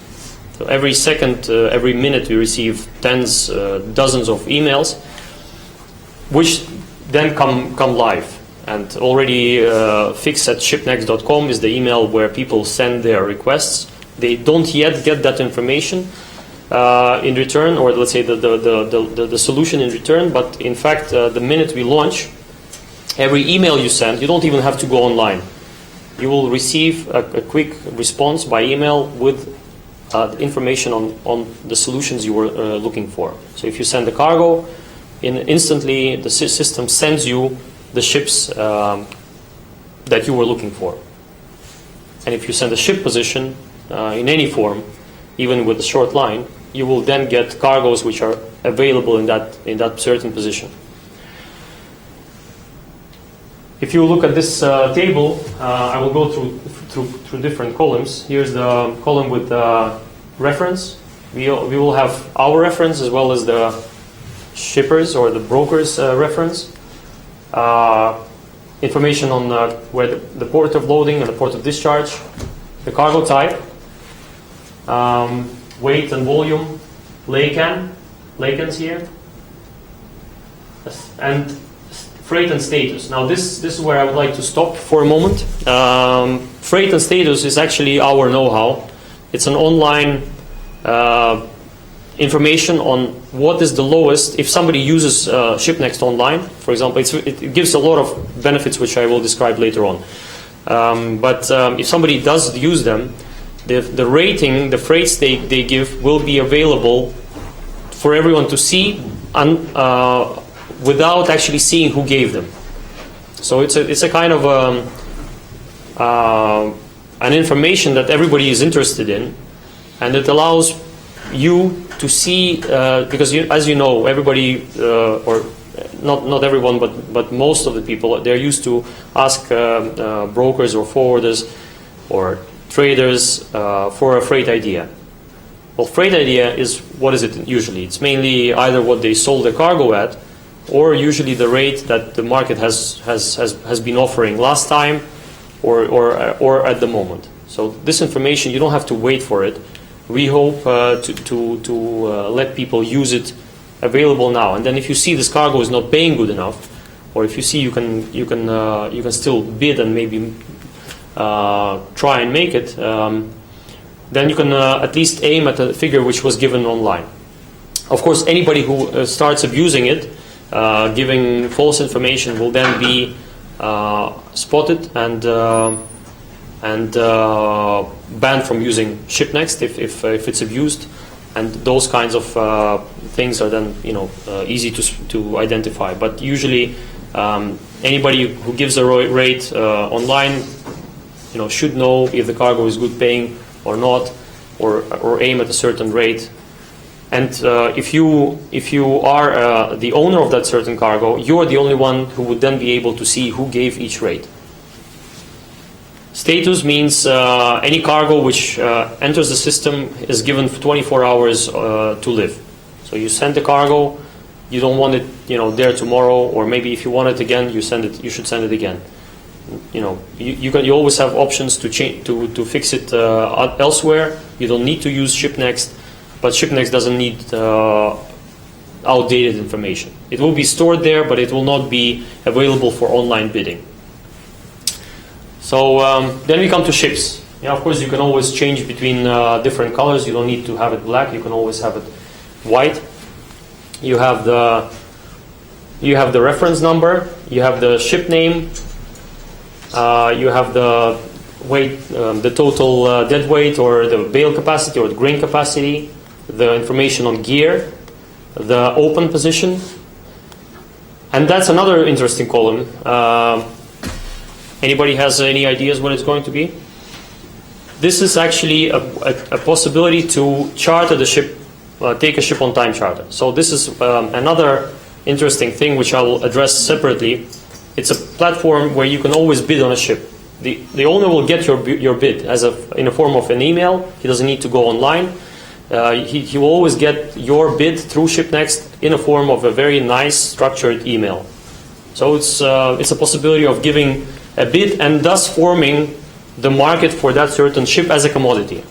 So every second, every minute we receive tens, dozens of emails which then come live, and already fixed at shipnext.com is the email where people send their requests. They don't yet get that information in return, or let's say the solution in return, but in fact the minute we launch, every email you send, you don't even have to go online. You will receive a quick response by email with information on the solutions you were looking for. So if you send a cargo, instantly the system sends you the ships that you were looking for. And if you send a ship position in any form, even with a short line, you will then get cargoes which are available in that certain position. If you look at this table, I will go through different columns. Here's the column with the reference. We will have our reference as well as the shippers or the brokers' reference. Information on where the port of loading and the port of discharge, the cargo type, weight and volume, laycans here, and freight and status. Now this is where I would like to stop for a moment. Freight and status is actually our know-how. It's an online information on what is the lowest. If somebody uses ShipNEXT online, for example, it gives a lot of benefits which I will describe later on. But if somebody does use them, the rating, the freights they give will be available for everyone to see without actually seeing who gave them. So it's a kind of an information that everybody is interested in, and it allows you to see, because as you know, everybody, or not everyone, but most of the people, they're used to ask brokers or forwarders or traders for a freight idea. Well, freight idea is, what is it usually? It's mainly either what they sold the cargo at, or usually the rate that the market has been offering last time, or at the moment. So this information, you don't have to wait for it. We hope to let people use it available now. And then if you see this cargo is not paying good enough, or if you see you can still bid and maybe try and make it, then you can at least aim at a figure which was given online. Of course, anybody who starts abusing it, giving false information, will then be spotted and banned from using ShipNEXT if it's abused, and those kinds of things are then easy to identify. But usually, anybody who gives a rate online, should know if the cargo is good paying or not, or aim at a certain rate. And if you are the owner of that certain cargo, you are the only one who would then be able to see who gave each rate. Status means any cargo which enters the system is given for 24 hours to live. So you send the cargo, you don't want it there tomorrow, or maybe if you want it again, you should send it again. You always have options to change to fix it elsewhere. You don't need to use ShipNEXT, but ShipNEXT doesn't need outdated information. It will be stored there, but it will not be available for online bidding. So then we come to ships. Of course, you can always change between different colors. You don't need to have it black. You can always have it white. You have the reference number. You have the ship name. You have the weight, the total dead weight, or the bale capacity, or the grain capacity. The information on gear, the open position, and that's another interesting column. Anybody has any ideas what it's going to be? This is actually a possibility to charter the ship, take a ship on time charter. So this is another interesting thing which I will address separately. It's a platform where you can always bid on a ship. The owner will get your bid in a form of an email. He doesn't need to go online. He will always get your bid through ShipNEXT in a form of a very nice structured email. So it's a possibility of giving a bid and thus forming the market for that certain ship as a commodity.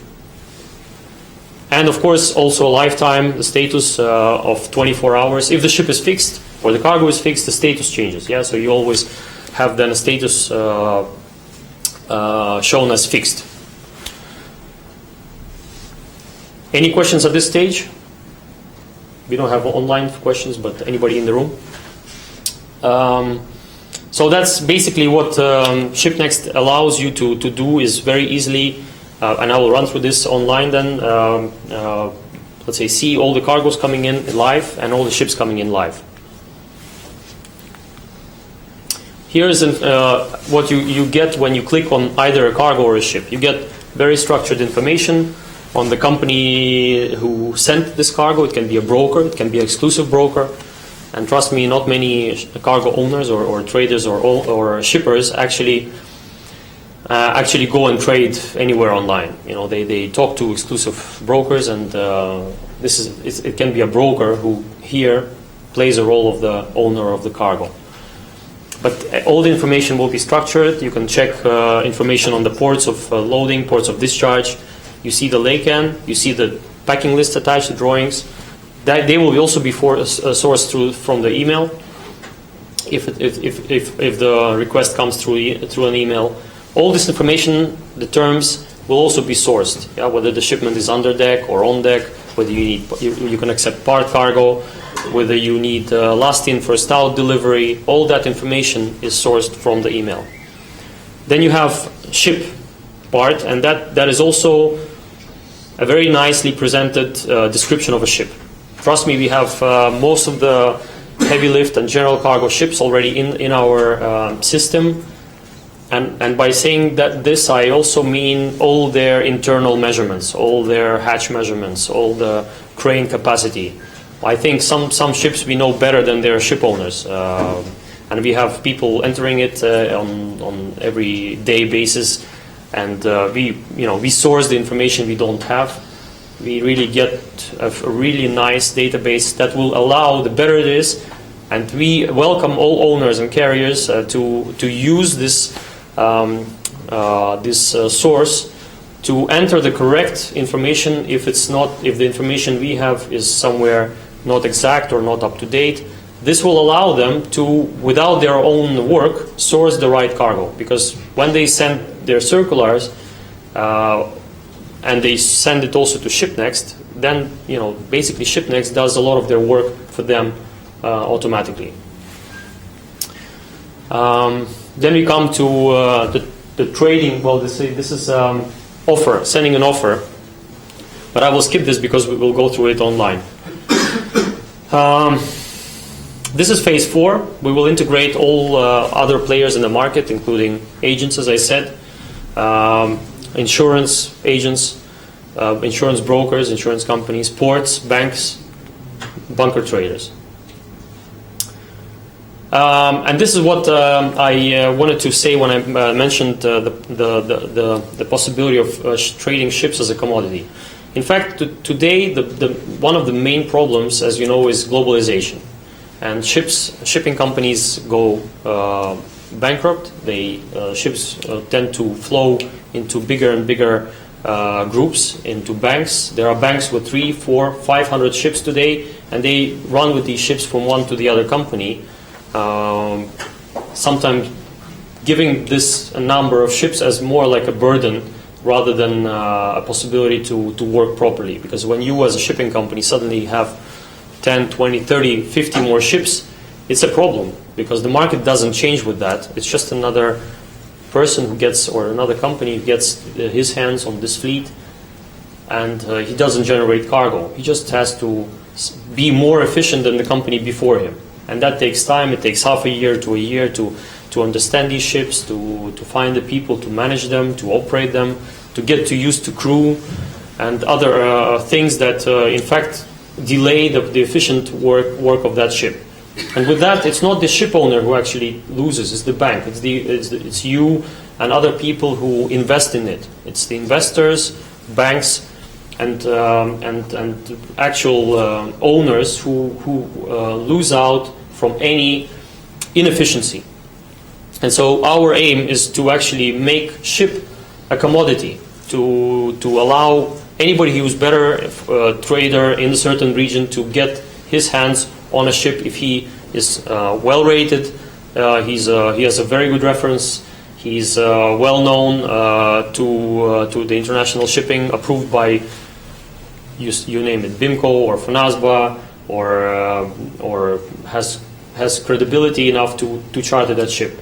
And of course also a lifetime, the status of 24 hours. If the ship is fixed or the cargo is fixed, the status changes. Yeah, so you always have then a status shown as fixed. Any questions at this stage? We don't have online questions, but anybody in the room? So that's basically what ShipNEXT allows you to do, is very easily, and I will run through this online then, let's say see all the cargoes coming in live and all the ships coming in live. Here's what you get when you click on either a cargo or a ship. You get very structured information on the company who sent this cargo. It can be a broker, it can be an exclusive broker, and trust me, not many cargo owners or traders or shippers actually go and trade anywhere online. They talk to exclusive brokers, and it can be a broker who here plays a role of the owner of the cargo. But all the information will be structured. You can check information on the ports of loading, ports of discharge. You see the laycan, you see the packing list attached to drawings. They will also be sourced from the email. If the request comes through an email, all this information, the terms, will also be sourced. Yeah, whether the shipment is under deck or on deck, whether you can accept part cargo, whether you need last in first out delivery. All that information is sourced from the email. Then you have ship part, and that is also a very nicely presented description of a ship. Trust me, we have most of the heavy lift and general cargo ships already in our system. And by saying that this, I also mean all their internal measurements, all their hatch measurements, all the crane capacity. I think some ships we know better than their ship owners. And we have people entering it on every day basis. And we source the information we don't have. We really get a really nice database that will allow, the better it is, and we welcome all owners and carriers to use this source to enter the correct information if the information we have is somewhere not exact or not up to date, This will allow them to, without their own work, source the right cargo. Because when they send their circulars and they send it also to ShipNEXT, then basically ShipNEXT does a lot of their work for them automatically. Then we come to the trading. Well, this is offer, sending an offer. But I will skip this because we will go through it online. This is phase 4. We will integrate all other players in the market, including agents, as I said, insurance agents, insurance brokers, insurance companies, ports, banks, bunker traders. And this is what I wanted to say when I mentioned the possibility of trading ships as a commodity. In fact, today, one of the main problems, as you know, is globalization. And shipping companies go bankrupt. Ships tend to flow into bigger and bigger groups, into banks. There are banks with 300, 400, 500 ships today, and they run with these ships from one to the other company. Sometimes giving this a number of ships as more like a burden rather than a possibility to work properly. Because when you as a shipping company suddenly have 10, 20, 30, 50 more ships, it's a problem because the market doesn't change with that. It's just another person who gets, or another company who gets his hands on this fleet, and he doesn't generate cargo. He just has to be more efficient than the company before him. And that takes time. It takes half a year to understand these ships, to find the people, to manage them, to operate them, to get used to crew and other things that, in fact, delay the efficient work of that ship. And with that, it's not the ship owner who actually loses, it's the bank. It's you and other people who invest in it. It's the investors, banks, and actual owners who lose out from any inefficiency. And so our aim is to actually make ship a commodity, to allow anybody who's better trader in a certain region to get his hands on a ship if he is well rated, he has a very good reference, he's well known to the international shipping, approved by you name it, BIMCO or FNASBA, or has credibility enough to charter that ship.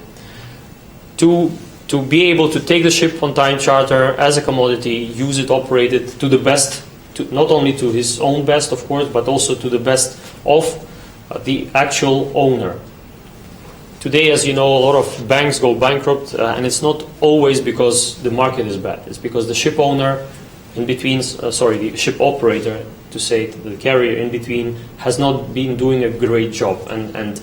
To be able to take the ship on time charter as a commodity, use it, operate it to the best, not only to his own best, of course, but also to the best of the actual owner. Today, as you know, a lot of banks go bankrupt, and it's not always because the market is bad. It's because the ship owner in between, the ship operator, to say it, the carrier in between, has not been doing a great job. And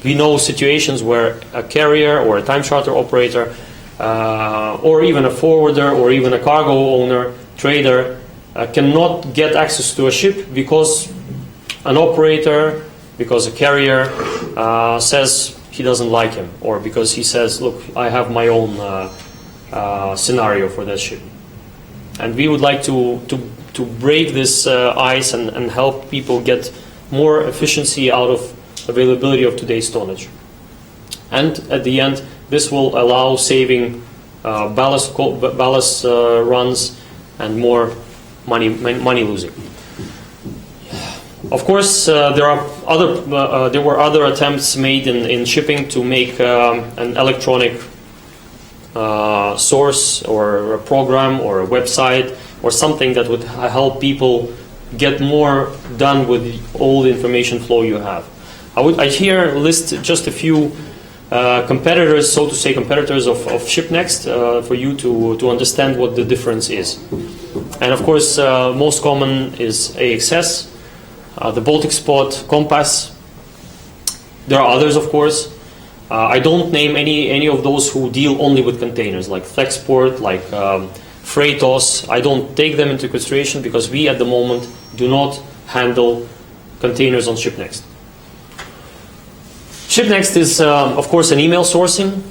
we know situations where a carrier or a time charter operator or even a forwarder or even a cargo owner, trader, cannot get access to a ship because an operator, because a carrier says he doesn't like him, or because he says, look, I have my own scenario for that ship. And we would like to break this ice and help people get more efficiency out of availability of today's tonnage. And at the end, this will allow saving ballast runs and more money losing. Of course, there were other attempts made in shipping to make an electronic source or a program or a website or something that would help people get more done with all the information flow you have. I here list just a few competitors, so to say, competitors of ShipNEXT for you to understand what the difference is. And of course, most common is AXS, the Baltic Spot, Compass. There are others, of course. I don't name any of those who deal only with containers, like Flexport, like Freightos. I don't take them into consideration because we at the moment do not handle containers on ShipNEXT. ShipNEXT is, of course, an email sourcing,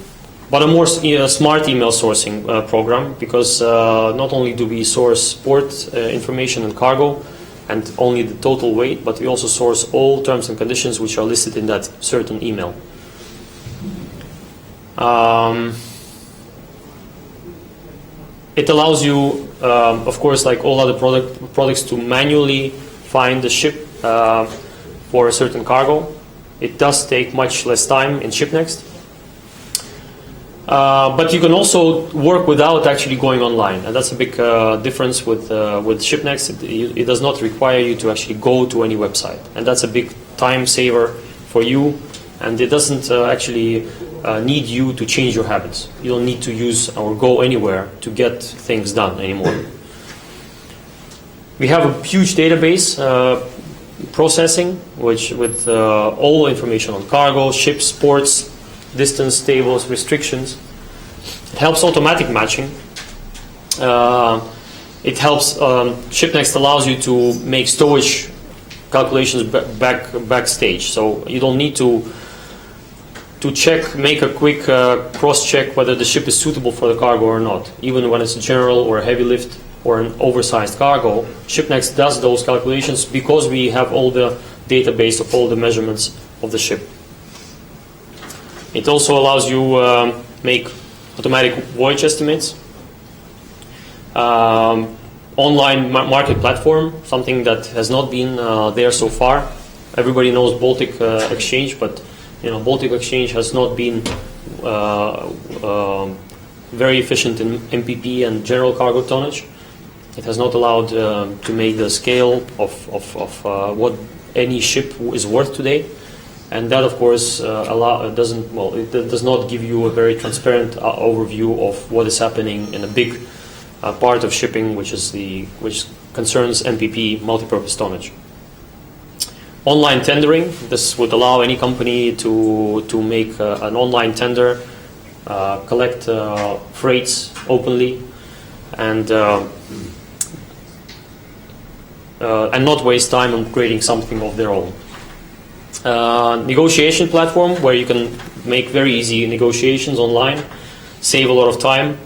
but a more smart email sourcing program, because not only do we source port information and cargo, and only the total weight, but we also source all terms and conditions which are listed in that certain email. It allows you, of course, like all other products, to manually find the ship for a certain cargo. It does take much less time in ShipNEXT. But you can also work without actually going online, and that's a big difference with ShipNEXT. It does not require you to actually go to any website, and that's a big time saver for you. And it doesn't actually need you to change your habits. You don't need to use or go anywhere to get things done anymore. We have a huge database processing, with all information on cargo, ships, ports, distance, tables, restrictions. It helps automatic matching. It helps, ShipNEXT allows you to make stowage calculations backstage, so you don't need to make a quick cross-check whether the ship is suitable for the cargo or not. Even when it's a general or a heavy lift or an oversized cargo, ShipNEXT does those calculations because we have all the database of all the measurements of the ship. It also allows you make automatic voyage estimates. Online market platform, something that has not been there so far. Everybody knows Baltic Exchange, but Baltic Exchange has not been very efficient in MPP and general cargo tonnage. It has not allowed to make the scale of what any ship is worth today, and that, of course, it does not give you a very transparent overview of what is happening in a big part of shipping, which concerns MPP, multi-purpose tonnage. Online tendering. This would allow any company to make an online tender, collect freights openly, and not waste time on creating something of their own. Negotiation platform, where you can make very easy negotiations online, save a lot of time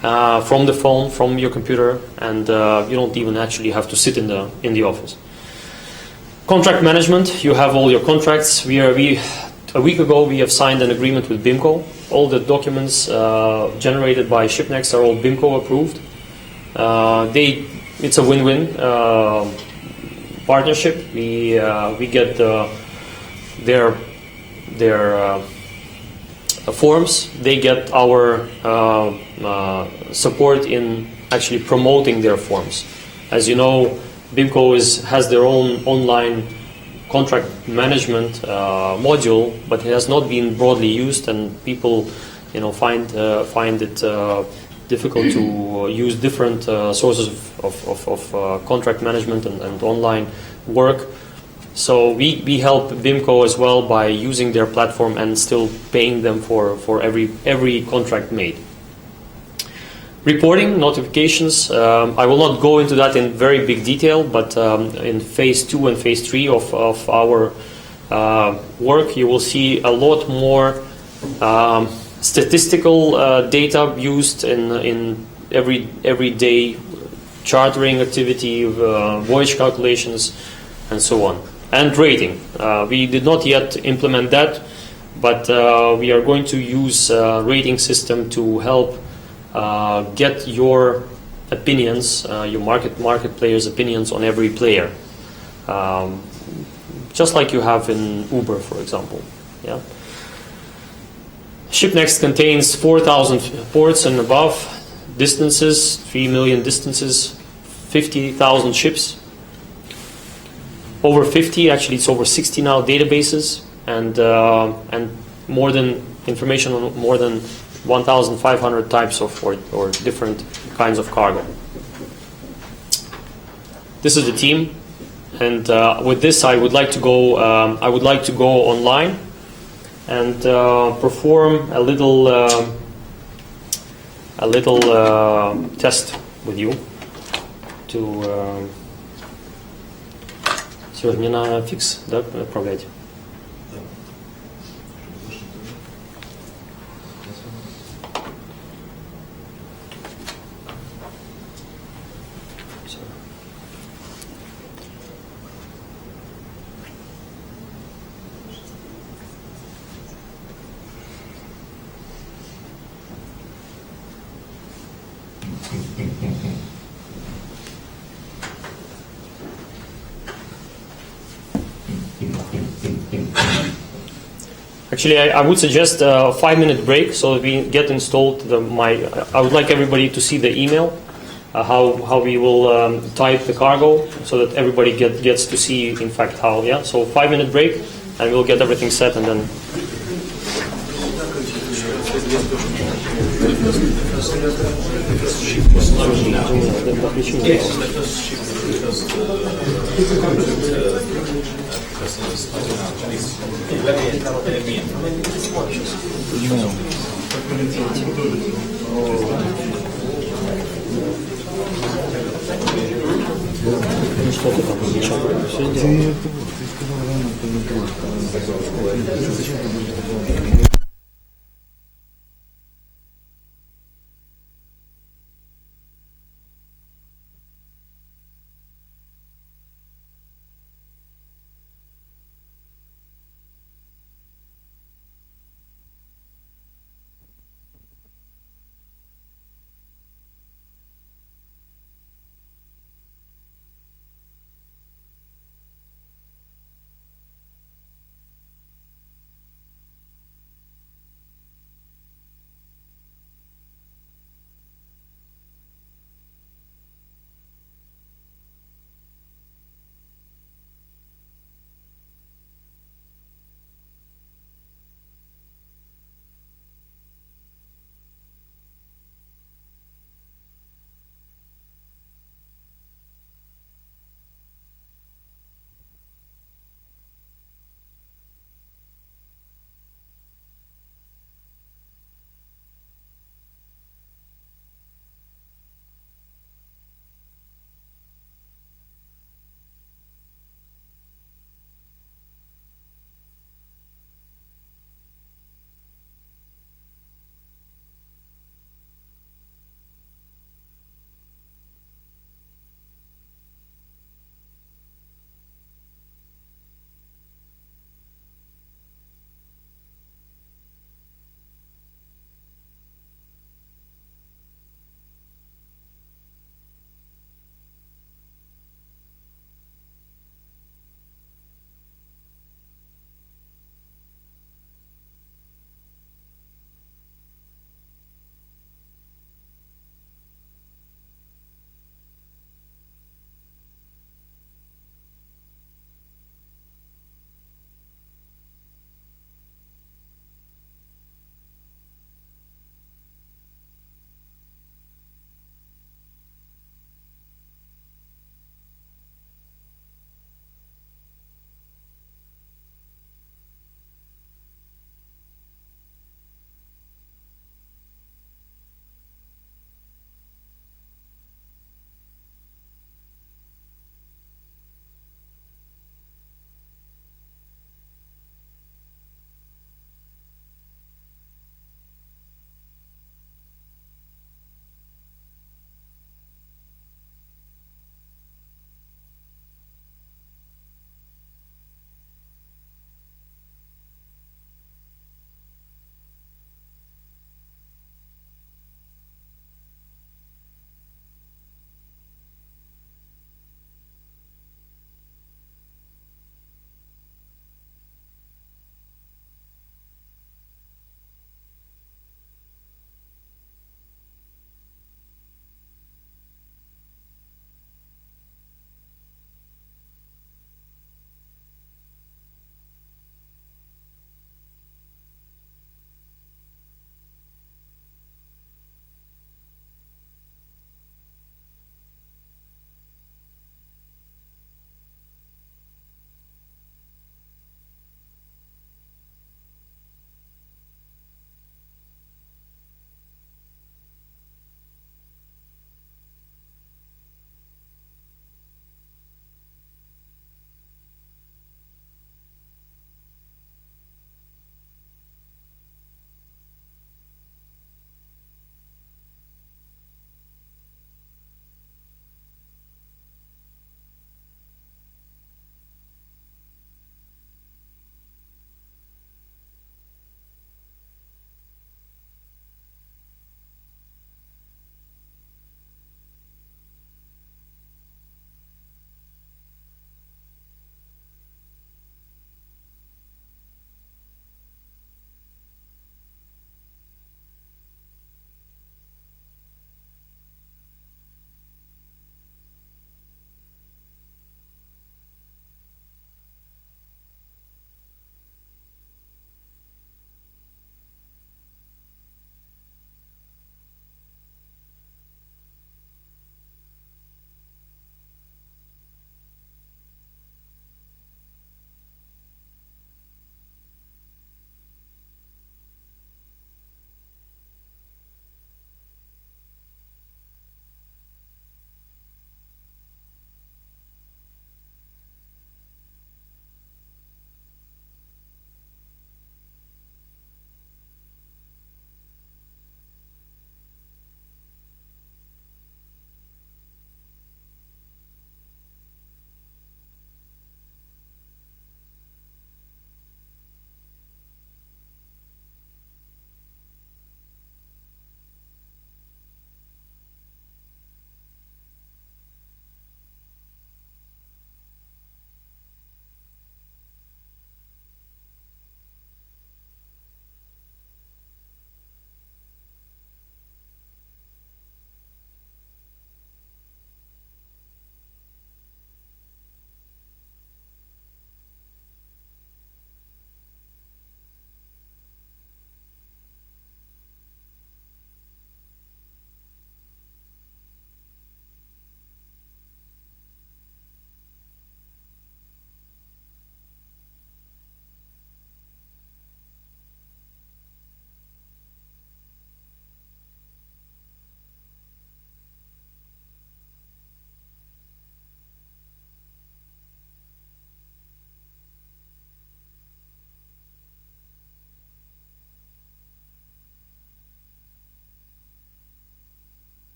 from the phone, from your computer, and you don't even actually have to sit in the office. Contract management, you have all your contracts. A week ago we have signed an agreement with BIMCO. All the documents generated by ShipNEXT are all BIMCO approved. It's a win-win partnership. We get their forms. They get our support in actually promoting their forms. As you know, BIMCO has their own online contract management module, but it has not been broadly used, and people, find it difficult to use different sources of contract management and online work. So we help BIMCO as well by using their platform and still paying them for every contract made. Reporting, notifications, I will not go into that in very big detail, but in phase 2 and phase 3 of our work, you will see a lot more statistical data used in everyday chartering activity, voyage calculations, and so on. And rating. We did not yet implement that, but we are going to use a rating system to help get your opinions, your market players' opinions on every player, just like you have in Uber, for example. Yeah. ShipNEXT contains 4,000 ports and above, distances, 3 million distances, 50,000 ships, over 50, actually it's over 60 now, databases, and more than information on more than 1,500 types of or different kinds of cargo. This is the team, and with this I would like to go. Online and perform a little test with you. Сегодня на фикс, да, отправлять? Actually, I would suggest a 5-minute break so that we get installed I would like everybody to see the email, how we will type the cargo so that everybody gets to see, in fact, how, yeah? So 5-minute break and we'll get everything set and then...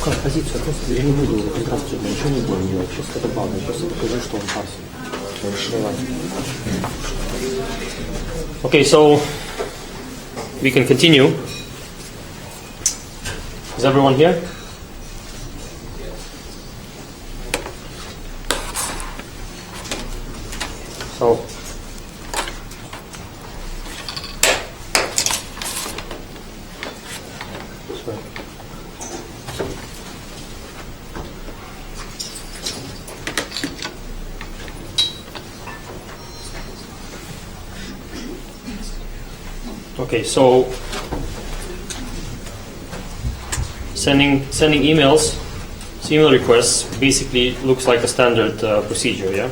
как позиция? Просто я не буду контрастировать, ничего не будем делать. Просто добавлю, просто покажу, что он парсит. Давай. Okay, so we can continue. Is everyone here? So sorry. Okay, so sending emails, email requests basically looks like a standard procedure, yeah?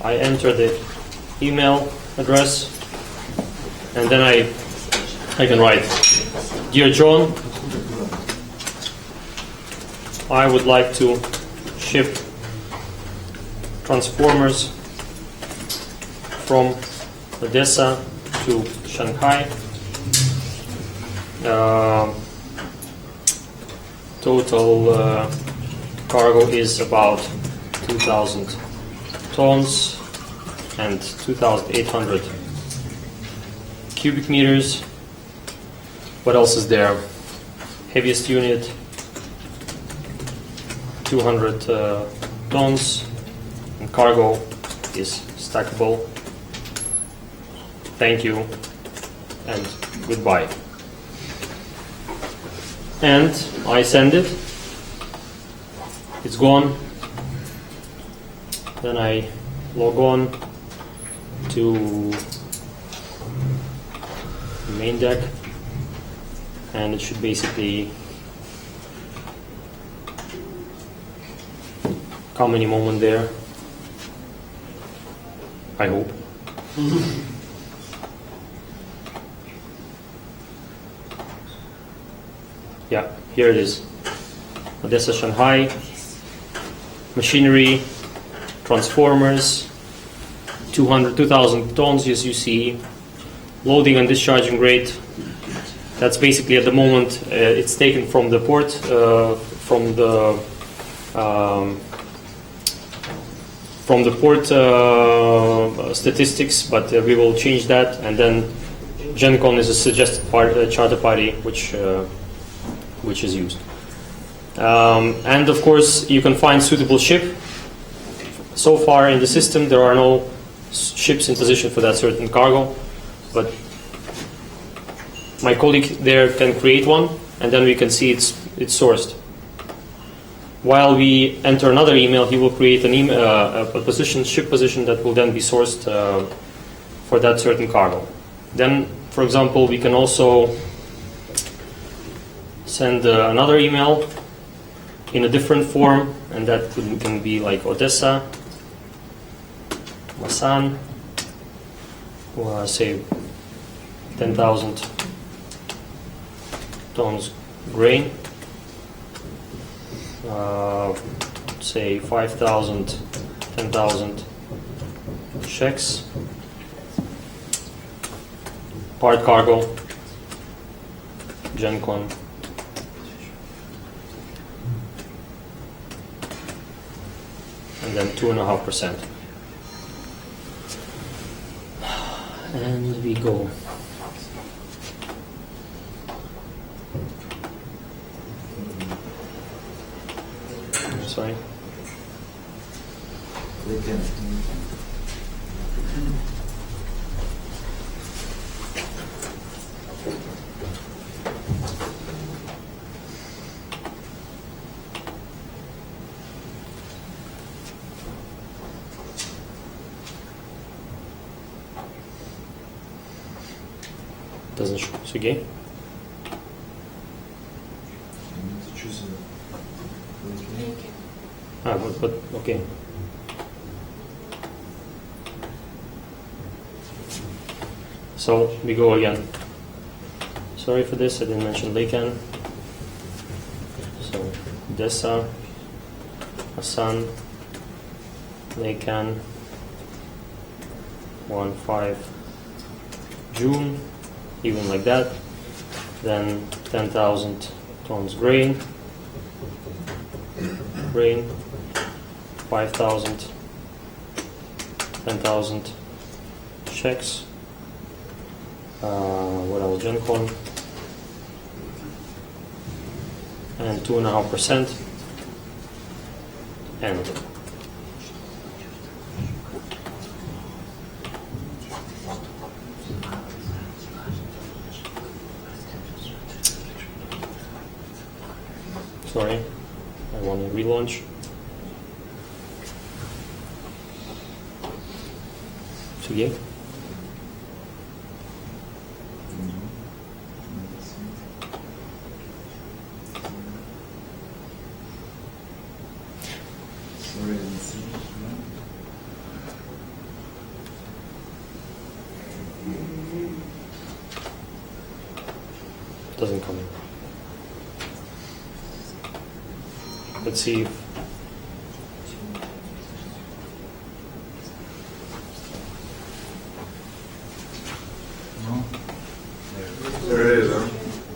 I enter the email address and then I can write, Dear John, I would like to ship transformers from Odessa to Shanghai. Total cargo is about 2,000 tons and 2,800 cubic meters. What else is there? Heaviest unit 200 tons, and cargo is stackable. Thank you and goodbye. And I send it. It's gone. Then I log on to the main deck, and it should basically come any moment there. I hope. Yeah, here it is. Odessa, Shanghai. Machinery, transformers, 2,000 tons, as you see. Loading and discharging rate. That's basically at the moment it's taken from the port, from the port statistics, but we will change that. And then GenCon is a suggested charter party, which is used. And of course, you can find suitable ship. So far in the system, there are no ships in position for that certain cargo, but my colleague there can create one, and then we can see it's sourced. While we enter another email, he will create an email, a ship position that will then be sourced for that certain cargo. Then, for example, we can also send another email in a different form, and that can be like Odessa, Masan, or say 10,000 tons grain, say 5,000, 10,000 checks, part cargo, GenCon. And then 2.5%. And we go. Sorry. Doesn't show. Сергей? But okay. So we go again. Sorry for this, I didn't mention Lakan. So Odessa, Hassan, Lakan, 1-5 June, even like that. Then 10,000 tons grain, 5,000, 10,000 checks. What else? GenCon, and 2.5%, and sorry, I want to relaunch. So yeah. Doesn't come in. Let's see if There it is, huh?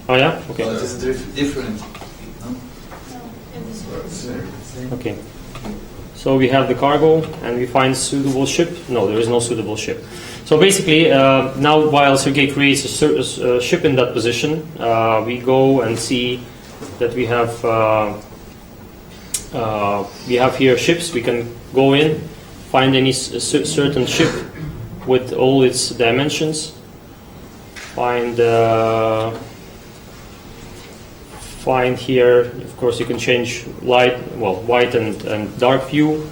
oh yeah, okay. But it's different. Okay. So we have the cargo and we find suitable ship. No, there is no suitable ship. So basically, now while Sergey creates a ship in that position, we go and see that we have here ships. We can go in, find any certain ship with all its dimensions. Find here, of course, you can change white and dark view.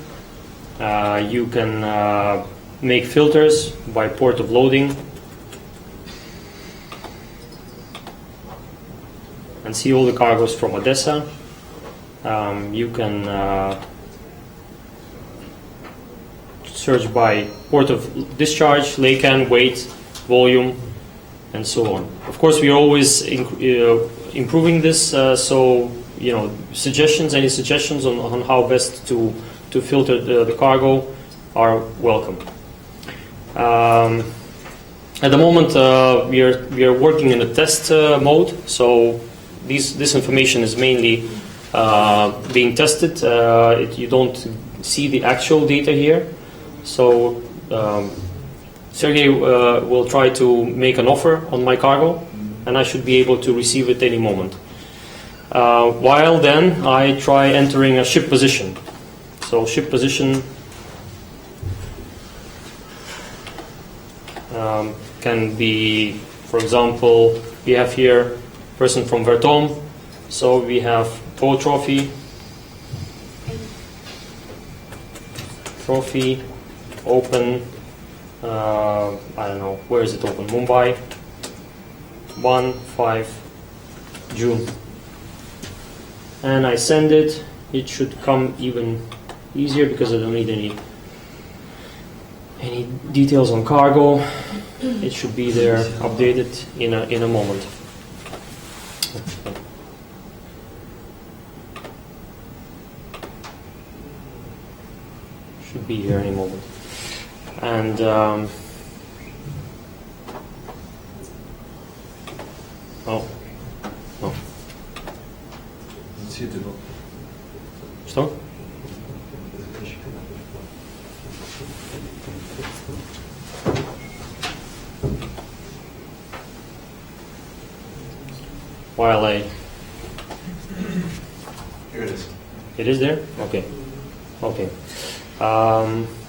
You can make filters by port of loading and see all the cargoes from Odessa. You can search by port of discharge, laycan, weight, volume, and so on. Of course, we are always improving this, so any suggestions on how best to filter the cargo are welcome. At the moment, we are working in a test mode, so this information is mainly being tested. You don't see the actual data here, so Sergey will try to make an offer on my cargo, and I should be able to receive it any moment. While then, I try entering a ship position. So ship position can be, for example, we have here person from Vertom, so we have boat trophy, open, I don't know, where is it open? Mumbai, 1/5 June. And I send it. It should come even easier because I don't need any details on cargo. It should be there, updated in a moment. Should be here any moment. And oh, no. Что? While I... Here it is. It is there? Okay. Okay.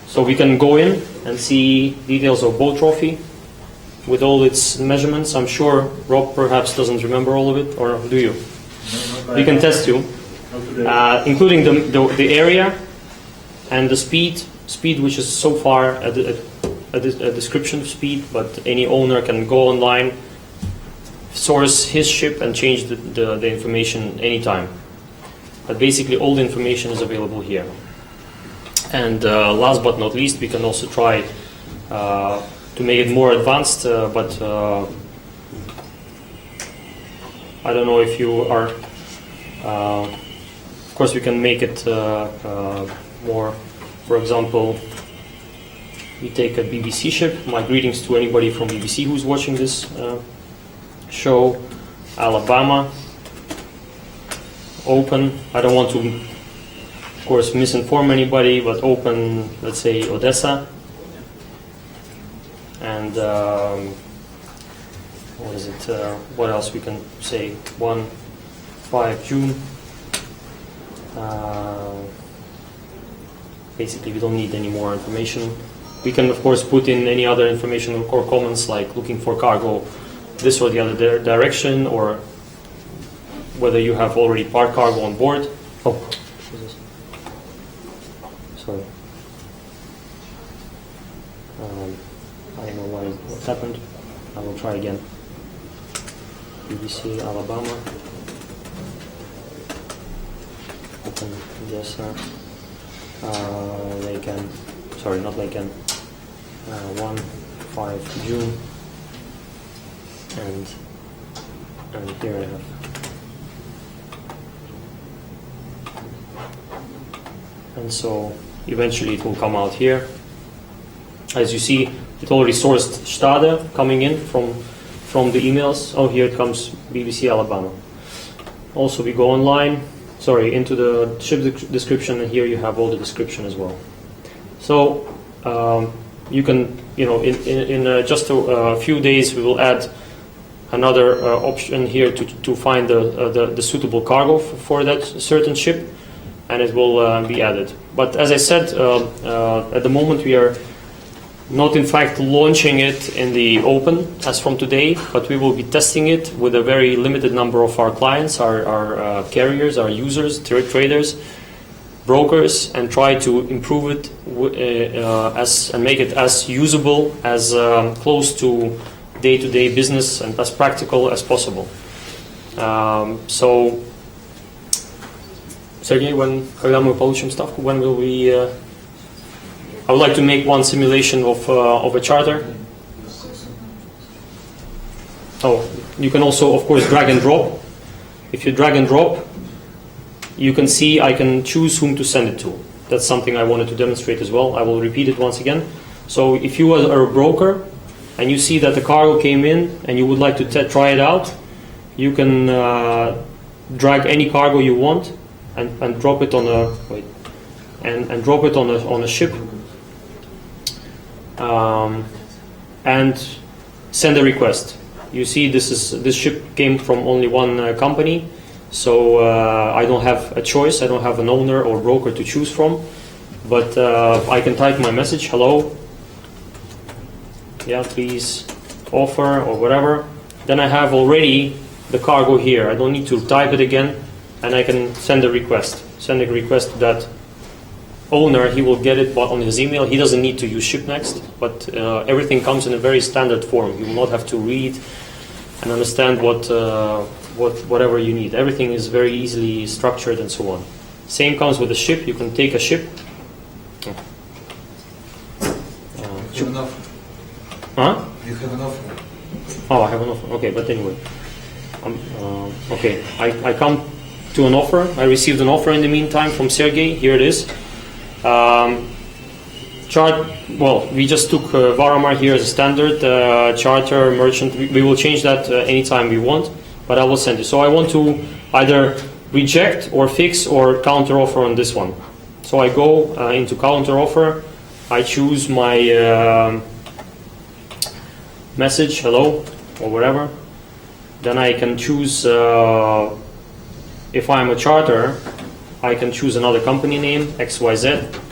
So we can go in and see details of boat trophy with all its measurements. I'm sure Rob perhaps doesn't remember all of it, or do you? We can test you, including the area and the speed which is so far a description of speed, but any owner can go online, source his ship and change the information anytime. But basically all the information is available here. And last but not least, we can also try to make it more advanced, but I don't know if you are, of course we can make it more, for example, we take a BBC ship. My greetings to anybody from BBC who's watching this show. Alabama. open. I don't want to, of course, misinform anybody, but open, let's say, Odessa. And what is it? What else we can say? 1-5 June. Basically, we don't need any more information. We can, of course, put in any other information or comments like looking for cargo this or the other direction, or whether you have already parked cargo on board. Oh, sorry. I don't know what happened. I will try again. BBC Alabama. Open Odessa. Laken. Sorry, not Laken. 1-5 June. And here I have. And so eventually it will come out here. As you see, it already sourced Stade coming in from the emails. Oh, here it comes, BBC Alabama. Also, we go online, into the ship description, and here you have all the description as well. So you can, in just a few days, we will add another option here to find the suitable cargo for that certain ship, and it will be added. But as I said, at the moment we are not in fact launching it in the open as from today, but we will be testing it with a very limited number of our clients, our carriers, our users, traders, brokers, and try to improve it and make it as usable, as close to day-to-day business and as practical as possible. So, Sergey, когда мы получим ставку, when will we? I would like to make one simulation of a charter. Oh, you can also, of course, drag and drop. If you drag and drop, you can see I can choose whom to send it to. That's something I wanted to demonstrate as well. I will repeat it once again. So if you are a broker and you see that the cargo came in and you would like to try it out, you can drag any cargo you want and drop it on a and drop it on a ship. And send a request. You see, this ship came from only one company, so I don't have a choice. I don't have an owner or broker to choose from. But I can type my message, hello, yeah, please offer or whatever. Then I have already the cargo here. I don't need to type it again, and I can send a request. Send a request to that owner. He will get it on his email. He doesn't need to use ShipNEXT, but everything comes in a very standard form. You will not have to read and understand whatever you need. Everything is very easily structured and so on. Same comes with the ship. You can take a ship. You have an offer. Huh? You have an offer. Oh, I have an offer. Okay, but anyway. Okay, I come to an offer. I received an offer in the meantime from Sergey. Here it is. We just took Varamar here as a standard charter merchant. We will change that anytime we want, but I will send it. So I want to either reject or fix or counter offer on this one. So I go into counter offer. I choose my message, hello, or whatever. Then I can choose, if I'm a charter, I can choose another company name, XYZ.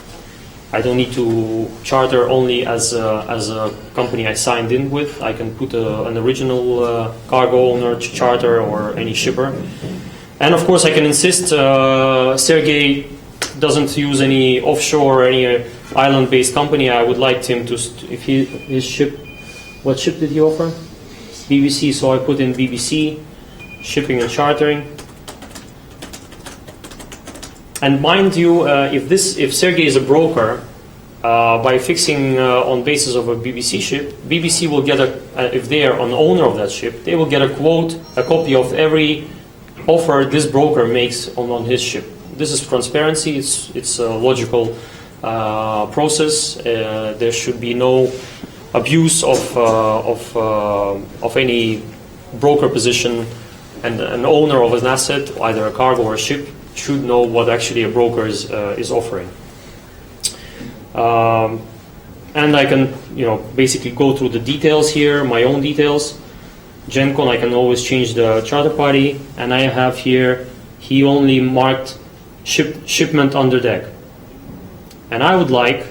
I don't need to charter only as a company I signed in with. I can put an original cargo owner, charter, or any shipper. And of course I can insist Sergey doesn't use any offshore or any island-based company. I would like him to, his ship, what ship did he offer? BBC, so I put in BBC, shipping and chartering. And mind you, if Sergey is a broker, by fixing on basis of a BBC ship, BBC will get if they are an owner of that ship, they will get a copy of every offer this broker makes on his ship. This is transparency. It's a logical process. There should be no abuse of any broker position and an owner of an asset, either a cargo or a ship, should know what actually a broker is offering. And I can, basically go through the details here, my own details. GenCon, I can always change the charter party, and I have here, he only marked shipment under deck. And I would like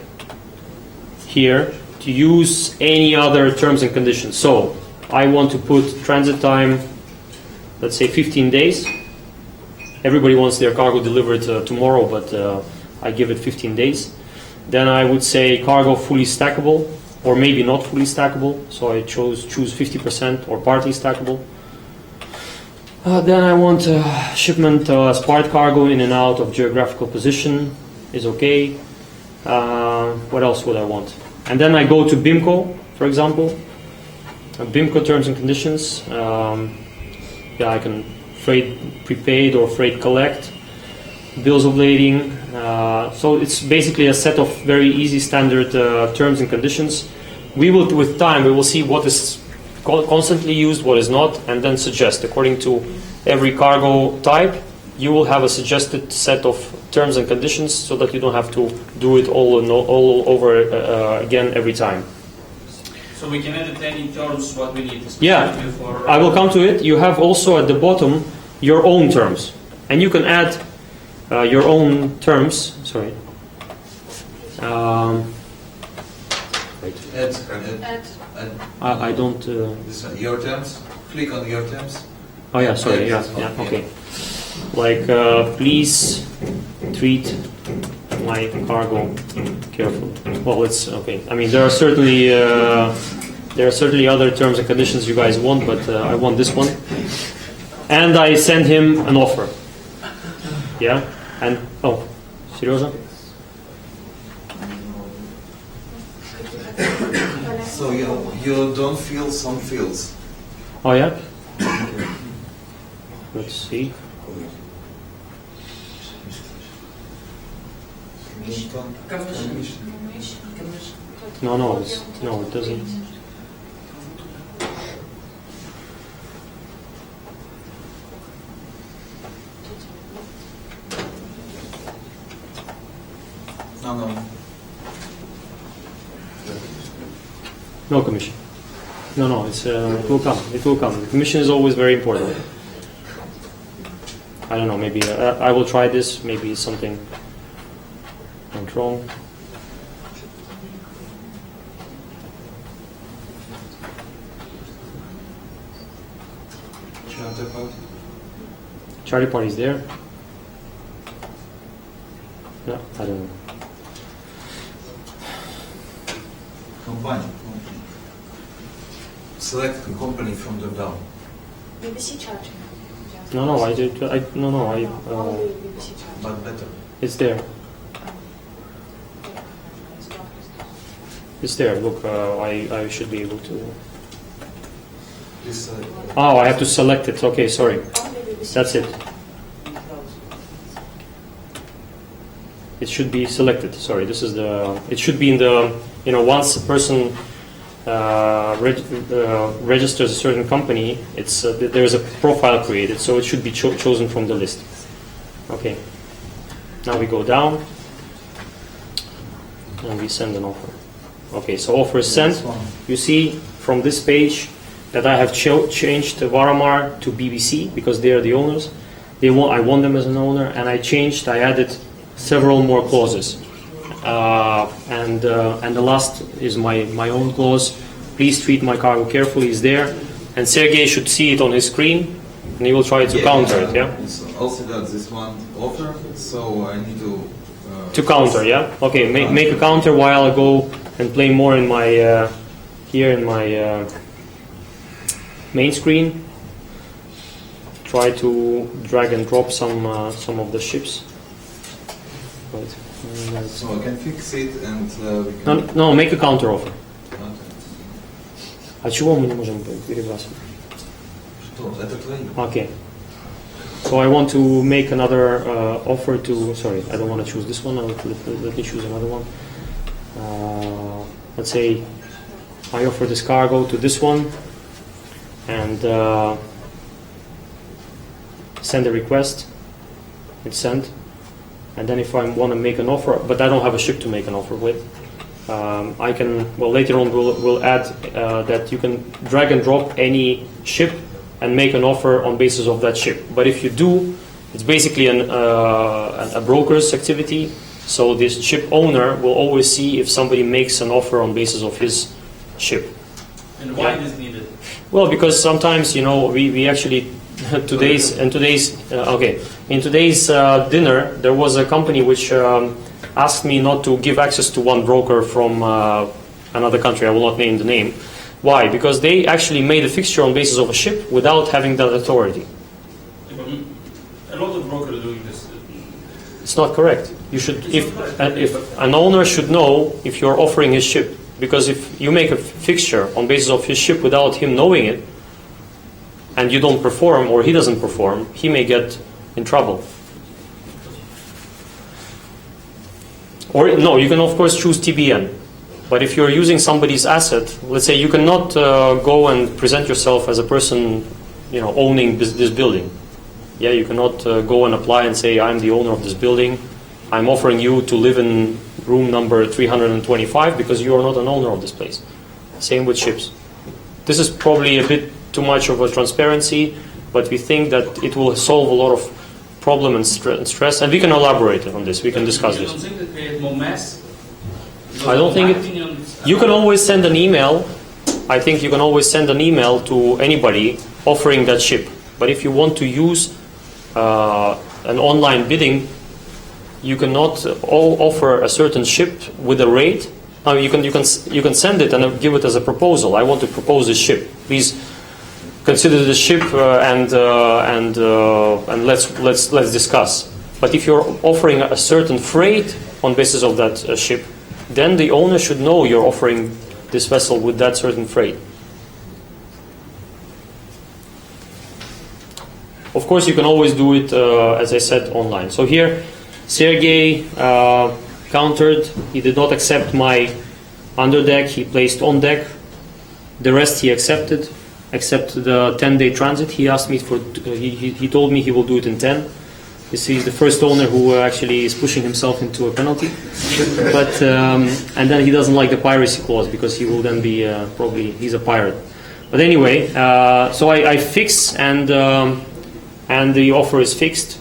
here to use any other terms and conditions. So I want to put transit time, let's say 15 days. Everybody wants their cargo delivered tomorrow, but I give it 15 days. Then I would say cargo fully stackable, or maybe not fully stackable. So I choose 50% or partly stackable. Then I want shipment smart cargo in and out of geographical position is okay. What else would I want? And then I go to BIMCO, for example. BIMCO terms and conditions. I can freight prepaid or freight collect, bills of lading. So it's basically a set of very easy standard terms and conditions. With time, we will see what is constantly used, what is not, and then suggest according to every cargo type. You will have a suggested set of terms and conditions, so that you don't have to do it all over again every time. So we can edit any terms what we need. Yeah, for, I will come to it. You have also at the bottom your own terms, and you can add your own terms. Sorry. Wait. Add. I don't. This one, your terms. Click on your terms. Oh yeah, sorry. Yeah, okay. Like, please treat my cargo carefully. Well, it's okay. I mean, there are certainly other terms and conditions you guys want, but I want this one. And I send him an offer. Yeah. And Serioza? So you don't fill some fields. Oh yeah. Okay. Let's see. No, it doesn't. No. No commission. No, it's it will come. It will come. The commission is always very important. I don't know. Maybe I will try this. Maybe it's something went wrong. Charlie party is there. No, I don't know. Company. Select a company from the down. BBC charge. No, I did. No. Only BBC charge. But better. It's there. It's there. Look, I should be able to. This, Oh, I have to select it. Okay, sorry. That's it. It should be selected. Sorry, this is the. It should be in the. Once a person registers a certain company, it's there is a profile created, so it should be chosen from the list. Okay. Now we go down and we send an offer. Okay, so offer is sent. You see from this page that I have changed Varamar to BBC because they are the owners. I want them as an owner, and I added several more clauses. And the last is my own clause. Please treat my cargo carefully is there, and Sergey should see it on his screen, and he will try to counter it. Yeah. So also got this one offer, so I need to counter. Yeah. Okay. Make a counter while I go and play more in my here in my main screen. Try to drag and drop some of the ships. Right. So I can fix it and we can... No, make a counter offer. Okay. А чего мы не можем перебрасывать? Что? Это твои? Okay. So I want to make another offer to. Sorry, I don't want to choose this one. Let me choose another one. Let's say I offer this cargo to this one, and send a request, it's sent, and then if I want to make an offer, but I don't have a ship to make an offer with, I can, well, later on we'll add that you can drag and drop any ship and make an offer on basis of that ship. But if you do, it's basically a broker's activity, so this ship owner will always see if somebody makes an offer on basis of his ship. And why is needed? Well, because sometimes, you know, we actually in today's dinner there was a company which asked me not to give access to one broker from another country. I will not name the name. Why? Because they actually made a fixture on basis of a ship without having that authority. A lot of brokers are doing this. It's not correct. You should, if an owner should know if you're offering his ship, because if you make a fixture on basis of his ship without him knowing it, and you don't perform or he doesn't perform, he may get in trouble. Or no, you can of course choose TBN. But if you're using somebody's asset, let's say you cannot go and present yourself as a person, you know, owning this building. Yeah, you cannot go and apply and say, I'm the owner of this building. I'm offering you to live in room number 325 because you are not an owner of this place. Same with ships. This is probably a bit too much of a transparency, but we think that it will solve a lot of problem and stress, and we can elaborate on this. We can discuss this. You don't think that create more mess? I don't think it. You can always send an email. I think you can always send an email to anybody offering that ship. But if you want to use an online bidding, you cannot offer a certain ship with a rate. You can send it and give it as a proposal. I want to propose this ship. Please consider the ship and let's discuss. But if you're offering a certain freight on basis of that ship, then the owner should know you're offering this vessel with that certain freight. Of course, you can always do it, as I said, online. So here, Sergey countered. He did not accept my underdeck. He placed on deck. The rest he accepted, except the 10-day transit. He asked me for. He told me he will do it in 10. He's the first owner who actually is pushing himself into a penalty. But and then he doesn't like the piracy clause because he will then be probably he's a pirate. But anyway, so I fix and the offer is fixed.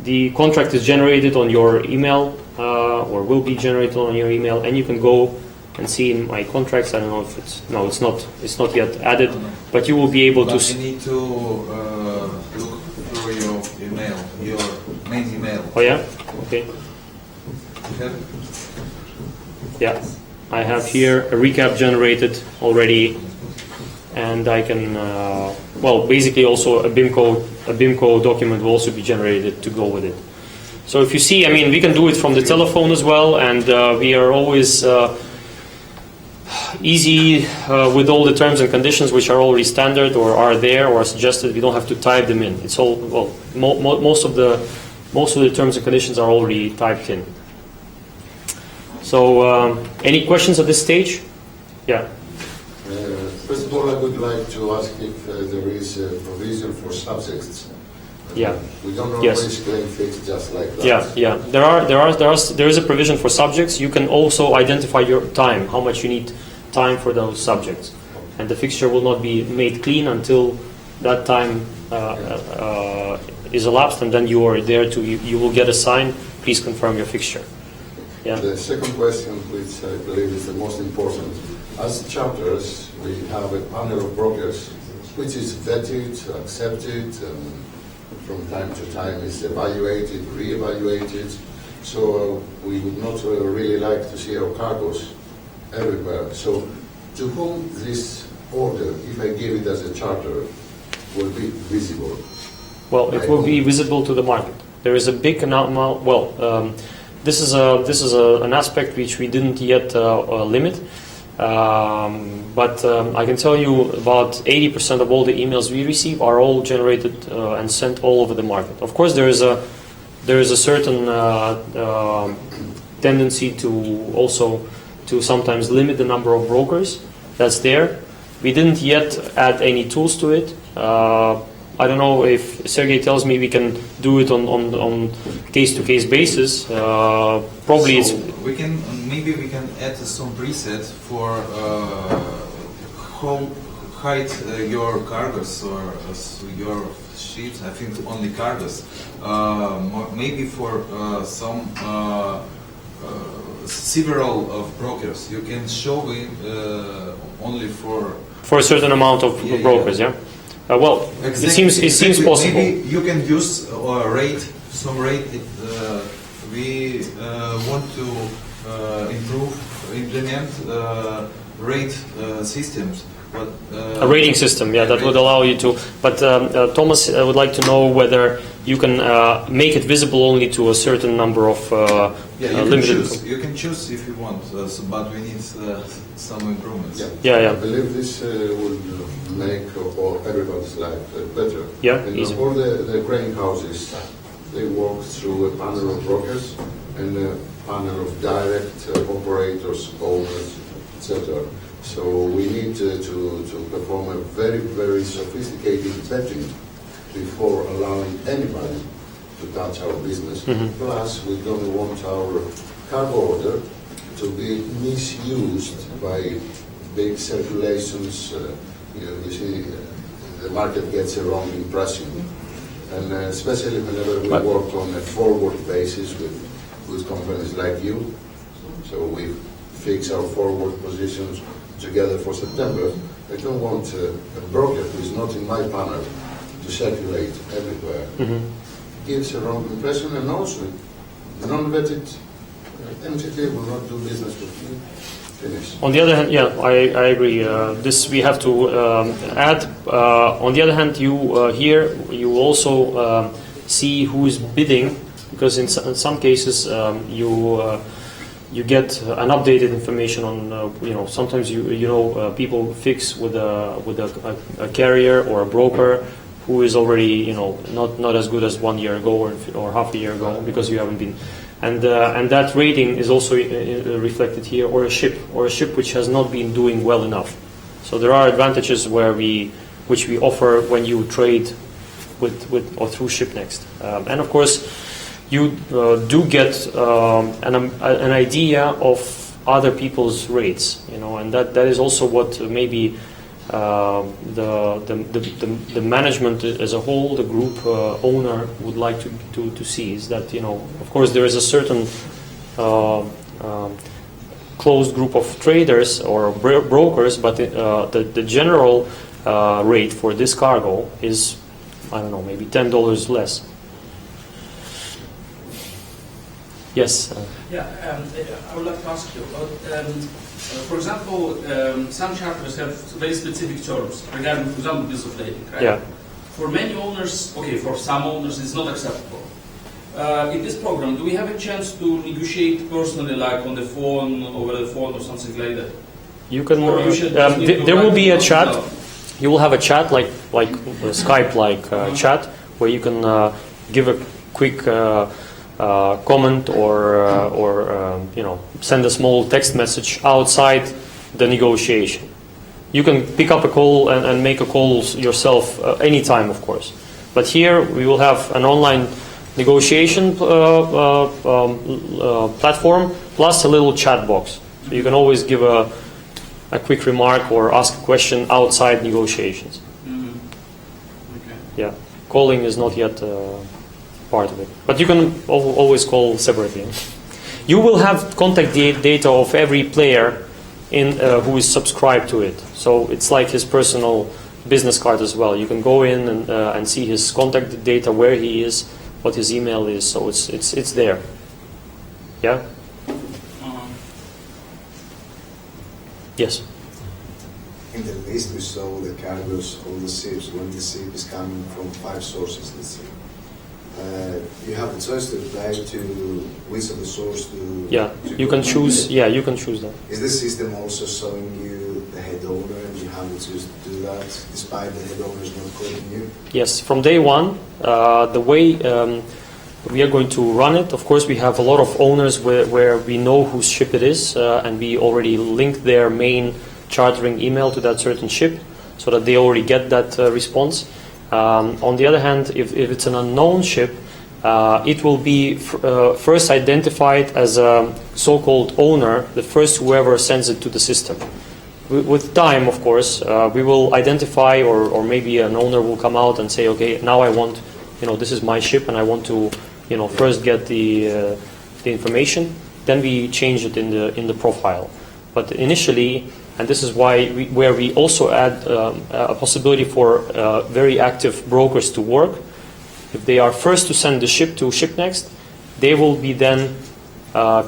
The contract is generated on your email or will be generated on your email, and you can go and see in my contracts. I don't know if it's it's not yet added, but you will be able to. You need to look through your email, your main email. Oh yeah, okay. Okay. Yeah, I have here a recap generated already, and I can well, basically also a BIMCO document will also be generated to go with it. So if you see, I mean, we can do it from the telephone as well, and we are always easy with all the terms and conditions which are already standard or are there or are suggested. We don't have to type them in. It's all, well, most of the terms and conditions are already typed in. So any questions at this stage? Yeah. First of all, I would like to ask if there is a provision for subjects. Yeah. We don't always claim fixed just like that. Yeah. There is a provision for subjects. You can also identify your time, how much you need time for those subjects, and the fixture will not be made clean until that time is elapsed, and then you are there to you will get a sign. Please confirm your fixture. Yeah. The second question, which I believe is the most important, as charters, we have a panel of brokers, which is vetted, accepted, and from time to time is evaluated, re-evaluated. So we would not really like to see our cargoes everywhere. So to whom this order, if I give it as a charter, will be visible? Well, it will be visible to the market. There is a big amount. Well, this is an aspect which we didn't yet limit. But I can tell you about 80% of all the emails we receive are all generated and sent all over the market. Of course, there is a certain tendency to also to sometimes limit the number of brokers that's there. We didn't yet add any tools to it. I don't know if Sergey tells me we can do it on case-to-case basis. Probably So it's we can maybe we can add some preset for how hide your cargoes or your ships. I think only cargoes. Maybe for some several of brokers, you can show it only for a certain amount of brokers. Yeah. Well, exactly, it seems possible. Maybe you can use rate some rate. We want to implement rate systems. But, a rating system, yeah, that would allow you to. But Thomas would like to know whether you can make it visible only to a certain number of yeah, you can limited. choose. You can choose if you want, but we need some improvements. Yeah. I believe this will make everybody's life better. Yeah, and easy. all the crane houses, they work through a panel of brokers and a panel of direct operators, owners, etc. So we need to perform a very, very sophisticated vetting before allowing anybody to touch our business. Plus, we don't want our cargo order to be misused by big circulations. You see, the market gets a wrong impression. And especially whenever we work on a forward basis with companies like you, so we fix our forward positions together for September. I don't want a broker who is not in my panel to circulate everywhere. Gives a wrong impression, and also non-vetted entity will not do business with you. Finish. On the other hand, yeah, I agree. This we have to add. On the other hand, you here you also see who is bidding, because in some cases you get an updated information on sometimes people fix with a carrier or a broker who is already not as good as 1 year ago or half a year ago, because you haven't been, and that rating is also reflected here, or a ship which has not been doing well enough. So there are advantages which we offer when you trade with or through ShipNEXT, and of course you do get an idea of other people's rates, and that is also what maybe the management as a whole, the group owner would like to see, is that of course there is a certain closed group of traders or brokers, but the general rate for this cargo is, I don't know, maybe $10 less. Yes. Yeah, I would like to ask you about, for example, some charters have very specific terms regarding, for example, bills of lading, right? Yeah. For many owners, okay, for some owners it's not acceptable. In this program, do we have a chance to negotiate personally, like on the phone, over the phone, or something like that? You can. Or you should just need to There will write be a it chat. down? You will have a chat like Skype chat, where you can give a quick comment or send a small text message outside the negotiation. You can pick up a call and make a call yourself anytime, of course. But here we will have an online negotiation platform plus a little chat box. So you can always give a quick remark or ask a question outside negotiations. Okay. Yeah, calling is not yet part of it, but you can always call separately. You will have contact data of every player who is subscribed to it. So it's like his personal business card as well. You can go in and see his contact data, where he is, what his email is. So it's there. Yeah. Yes. In the list we saw the cargoes of the ships when the ship is coming from 5 sources, let's say. You have the choice to apply to which of the source to... Yeah, you can choose. Yeah, you can choose that. Is the system also showing you the head owner, and you have the choice to do that despite the head owner is not calling you? Yes, from day one, the way we are going to run it, of course we have a lot of owners where we know whose ship it is, and we already link their main chartering email to that certain ship, so that they already get that response. On the other hand, if it's an unknown ship, it will be first identified as a so-called owner, the first whoever sends it to the system. With time, of course, we will identify, or maybe an owner will come out and say, okay, now I want, this is my ship and I want to, first get the information. Then we change it in the profile. But initially, and this is where we also add a possibility for very active brokers to work. If they are first to send the ship to ShipNEXT, they will be then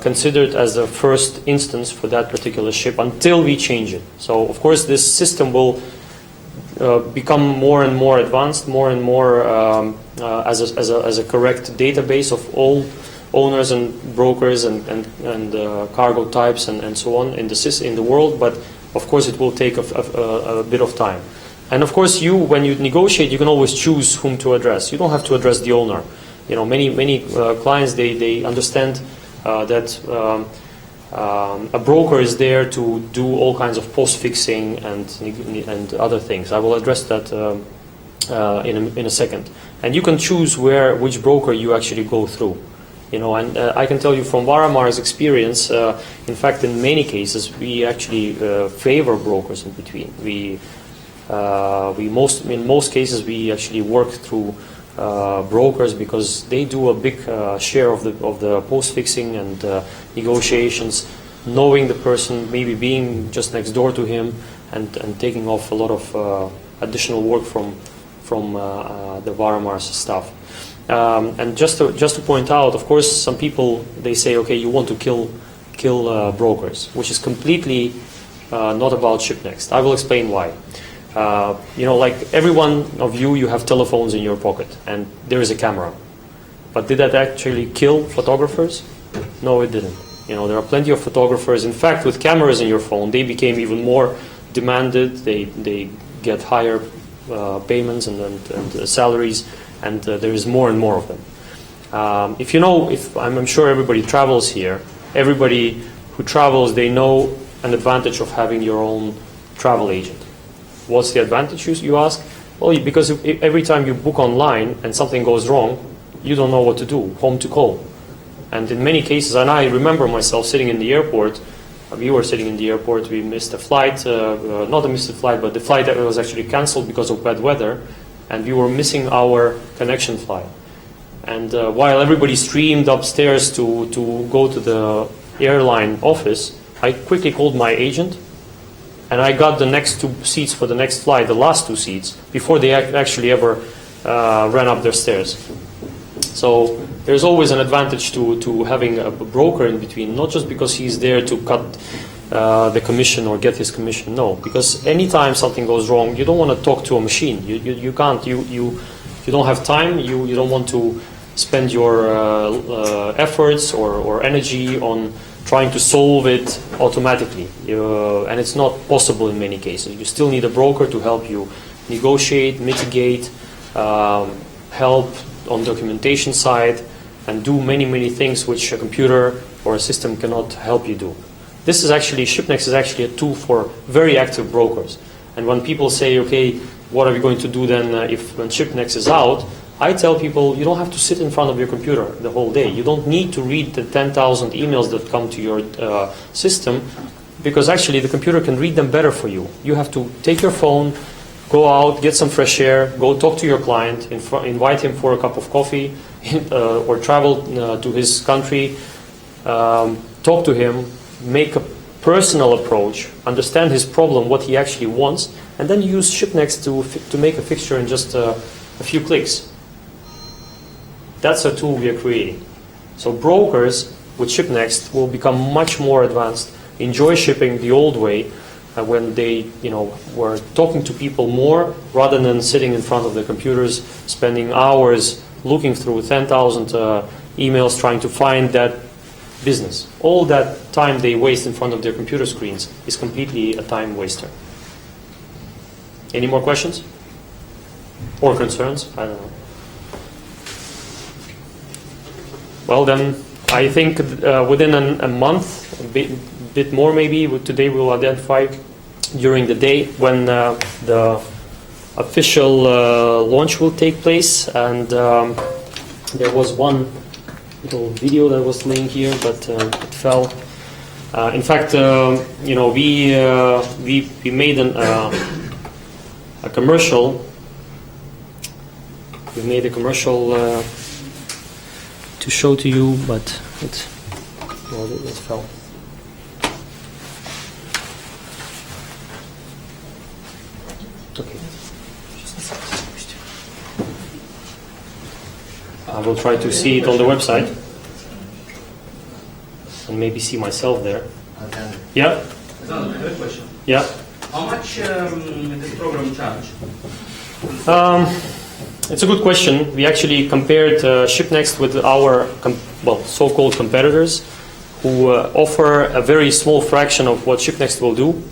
considered as the first instance for that particular ship until we change it. So, of course, this system will become more and more advanced, more and more as a correct database of all owners and brokers and cargo types and so on in the world. But of course, it will take a bit of time. And of course, when you negotiate, you can always choose whom to address. You don't have to address the owner. Many clients they understand that a broker is there to do all kinds of post-fixing and other things. I will address that in a second. And you can choose which broker you actually go through. And I can tell you from Varamar's experience, in fact, in many cases, we actually favor brokers in between. In most cases, we actually work through brokers because they do a big share of the post-fixing and negotiations, knowing the person, maybe being just next door to him, and taking off a lot of additional work from the Varamar's staff. And just to point out, of course, some people, they say, okay, you want to kill brokers, which is completely not about ShipNEXT. I will explain why. Like every one of you have telephones in your pocket, and there is a camera. But did that actually kill photographers? No, it didn't. There are plenty of photographers. In fact, with cameras in your phone, they became even more demanded. They get higher payments and salaries, and there is more and more of them. I'm sure everybody travels here. Everybody who travels, they know an advantage of having your own travel agent. What's the advantage, you ask? Well, because every time you book online and something goes wrong, you don't know what to do, whom to call. And in many cases, and I remember myself sitting in the airport, we were sitting in the airport, we missed a flight, not a missed flight, but the flight that was actually cancelled because of bad weather, and we were missing our connection flight. And while everybody streamed upstairs to go to the airline office, I quickly called my agent, and I got the next 2 seats for the next flight, the last 2 seats, before they actually ever ran up their stairs. So there's always an advantage to having a broker in between, not just because he's there to cut the commission or get his commission. No, because anytime something goes wrong, you don't want to talk to a machine. You can't. You don't have time. You don't want to spend your efforts or energy on trying to solve it automatically, and it's not possible in many cases. You still need a broker to help you negotiate, mitigate, help on documentation side, and do many things which a computer or a system cannot help you do. This is actually, ShipNEXT is actually a tool for very active brokers. And when people say, okay, what are we going to do then when ShipNEXT is out? I tell people, you don't have to sit in front of your computer the whole day. You don't need to read the 10,000 emails that come to your system, because actually the computer can read them better for you. You have to take your phone, go out, get some fresh air, go talk to your client, invite him for a cup of coffee, or travel to his country, talk to him, make a personal approach, understand his problem, what he actually wants, and then use ShipNEXT to make a fixture in just a few clicks. That's a tool we are creating. So brokers with ShipNEXT will become much more advanced, enjoy shipping the old way, when they were talking to people more rather than sitting in front of the computers, spending hours looking through 10,000 emails trying to find that business. All that time they waste in front of their computer screens is completely a time waster. Any more questions? Or concerns? I don't know. Well then, I think within a month, a bit more maybe, today we'll identify during the day when the official launch will take place, and there was one little video that was laying here, but it fell. In fact, we made a commercial. We made a commercial to show to you, but it fell. Okay. I will try to see it on the website and maybe see myself there. Yeah? Another quick question. Yeah. How much this program charge? It's a good question. We actually compared ShipNEXT with our so-called competitors who offer a very small fraction of what ShipNEXT will do.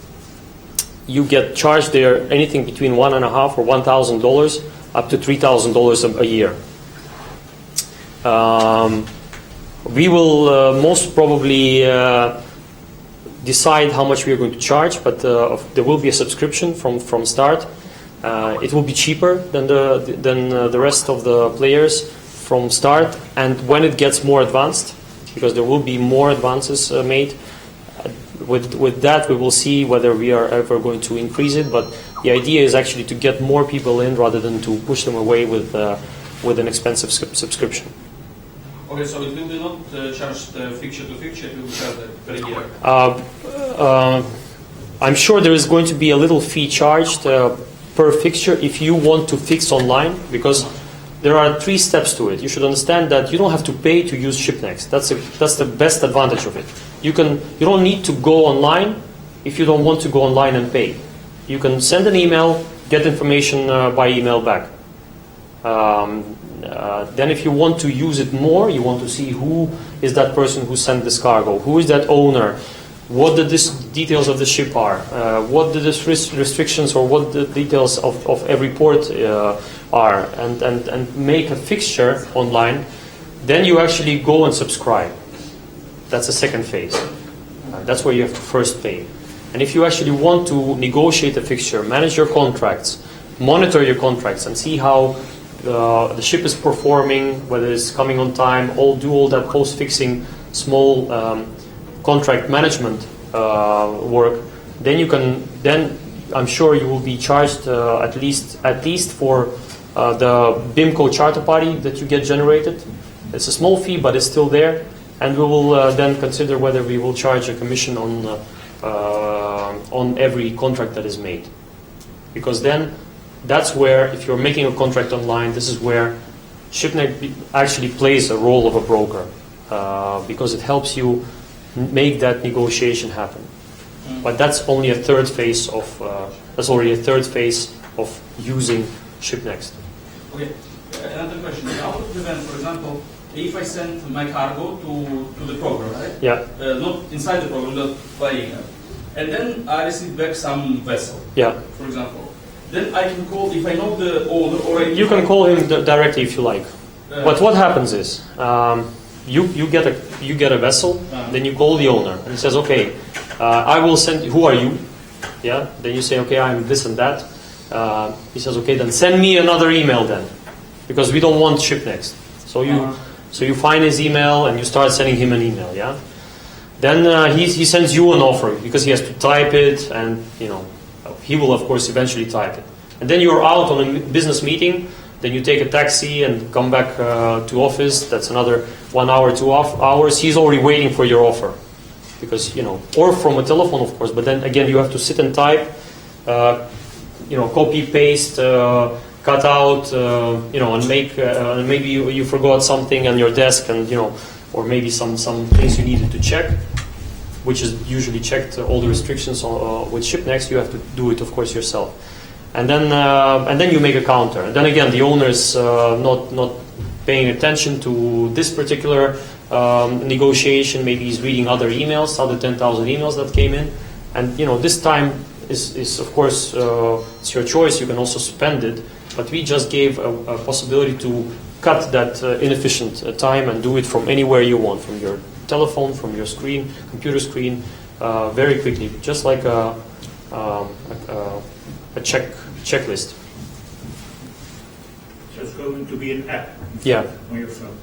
You get charged there anything between $1,500 or $1,000 up to $3,000 a year. We will most probably decide how much we are going to charge, but there will be a subscription from start. It will be cheaper than the rest of the players from start, and when it gets more advanced, because there will be more advances made, with that we will see whether we are ever going to increase it. But the idea is actually to get more people in rather than to push them away with an expensive subscription. Okay, so it will be not charged fixture to fixture, it will be charged per year? I'm sure there is going to be a little fee charged per fixture if you want to fix online, because there are 3 steps to it. You should understand that you don't have to pay to use ShipNEXT. That's the best advantage of it. You don't need to go online if you don't want to go online and pay. You can send an email, get information by email back. Then if you want to use it more, you want to see who is that person who sent this cargo, who is that owner, what the details of the ship are, what the restrictions or what the details of every port are, and make a fixture online. Then you actually go and subscribe. That's the second phase. That's where you have to first pay. And if you actually want to negotiate a fixture, manage your contracts, monitor your contracts, and see how the ship is performing, whether it's coming on time, do all that post-fixing small contract management work, then I'm sure you will be charged at least for the BIMCO charter party that you get generated. It's a small fee, but it's still there, and we will then consider whether we will charge a commission on every contract that is made, because then that's where, if you're making a contract online, this is where ShipNEXT actually plays a role of a broker, because it helps you make that negotiation happen. But that's only a third phase of using ShipNEXT. Okay, another question. How to prevent, for example, if I send my cargo to the program, right? Yeah. Not inside the program, but by email, and then I receive back some vessel. Yeah. For example. Then I can call, if I know the owner, or you can call him directly if you like. But what happens is, you get a vessel, then you call the owner, and he says, okay, I will send. Who are you? Yeah. Then you say, okay, I'm this and that. He says, okay, then send me another email then, because we don't want ShipNEXT. So you find his email and you start sending him an email. Yeah. Then he sends you an offer because he has to type it, and he will, of course, eventually type it. And then you're out on a business meeting, then you take a taxi and come back to office. That's another 1 hour, 2 hours. He's already waiting for your offer. Because, or from a telephone, of course, but then again, you have to sit and type, copy, paste, cut out, and make, maybe you forgot something on your desk, and, or maybe some things you needed to check, which is usually checked, all the restrictions with ShipNEXT. You have to do it, of course, yourself. And then you make a counter. And then again, the owner is not paying attention to this particular negotiation. Maybe he's reading other emails, other 10,000 emails that came in. And this time is of course, it's your choice. You can also spend it. But we just gave a possibility to cut that inefficient time and do it from anywhere you want, from your telephone, from your screen, computer screen, very quickly, just like a checklist. going to be an app Yeah. on your phone.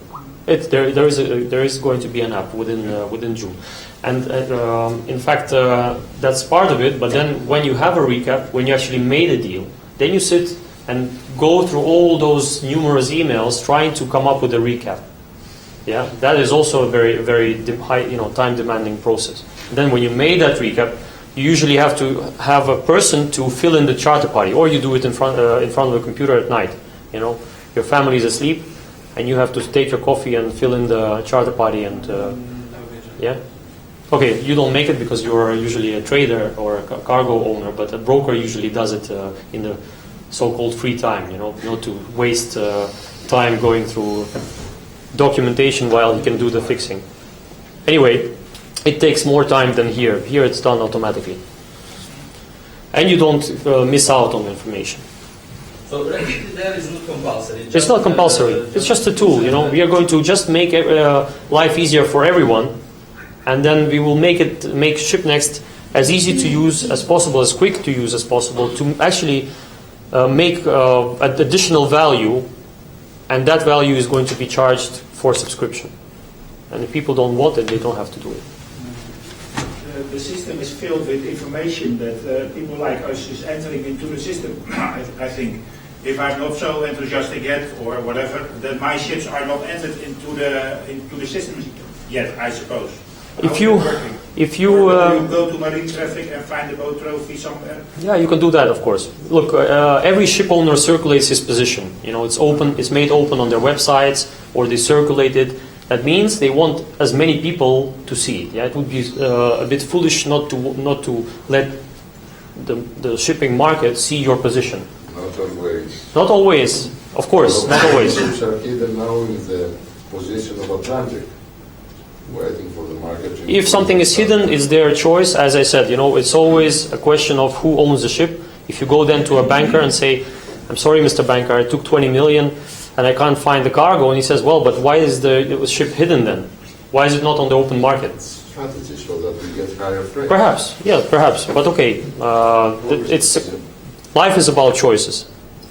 There is going to be an app within June, and in fact that's part of it. But then when you have a recap, when you actually made a deal, then you sit and go through all those numerous emails trying to come up with a recap. Yeah, that is also a very high, time demanding process. And then when you made that recap, you usually have to have a person to fill in the charter party, or you do it in front of a computer at night. Your family is asleep, and you have to take your coffee and fill in the charter party. And yeah, okay, you don't make it because you are usually a trader or a cargo owner, but a broker usually does it in the so-called free time. Not to waste time going through documentation while he can do the fixing. Anyway, it takes more time than here. Here it's done automatically. And you don't miss out on information. So there is not compulsory. It's not compulsory. It's just a tool. We are going to just make life easier for everyone, and then we will make ShipNEXT as easy to use as possible, as quick to use as possible, to actually make an additional value, and that value is going to be charged for subscription. And if people don't want it, they don't have to do it. The system is filled with information that people like us is entering into the system. I think if I'm not so enthusiastic yet or whatever, that my ships are not entered into the system yet, I suppose. If you go to marine traffic and find a boat trophy somewhere. Yeah, you can do that, of course. Look, every ship owner circulates his position. It's open. It's made open on their websites, or they circulate it. That means they want as many people to see it. Yeah, it would be a bit foolish not to let the shipping market see your position. Not always. Not always, of course, not always. Ships are hidden now in the position of Atlantic, waiting for the market. If something is hidden, it's their choice. As I said, it's always a question of who owns the ship. If you go then to a banker and say, "I'm sorry, Mr. Banker, I took 20 million. And I can't find the cargo," and he says, "Well, but why is the ship hidden then? Why is it not on the open market?" Strategy so that we get higher freight. Perhaps, yeah, perhaps. But okay, life is about choices.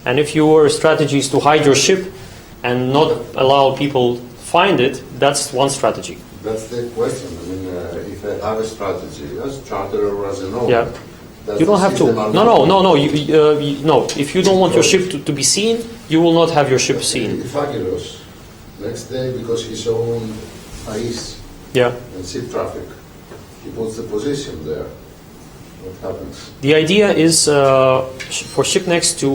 And if your strategy is to hide your ship and not allow people find it, that's one strategy. That's the question. I mean, if I have a strategy as charterer or as an owner, yeah. You don't have to. No. No. If you don't want your ship to be seen, you will not have your ship seen. Fagiros, next day, because he's own ice and ship traffic, he puts the position there. What happens? The idea is for ShipNEXT to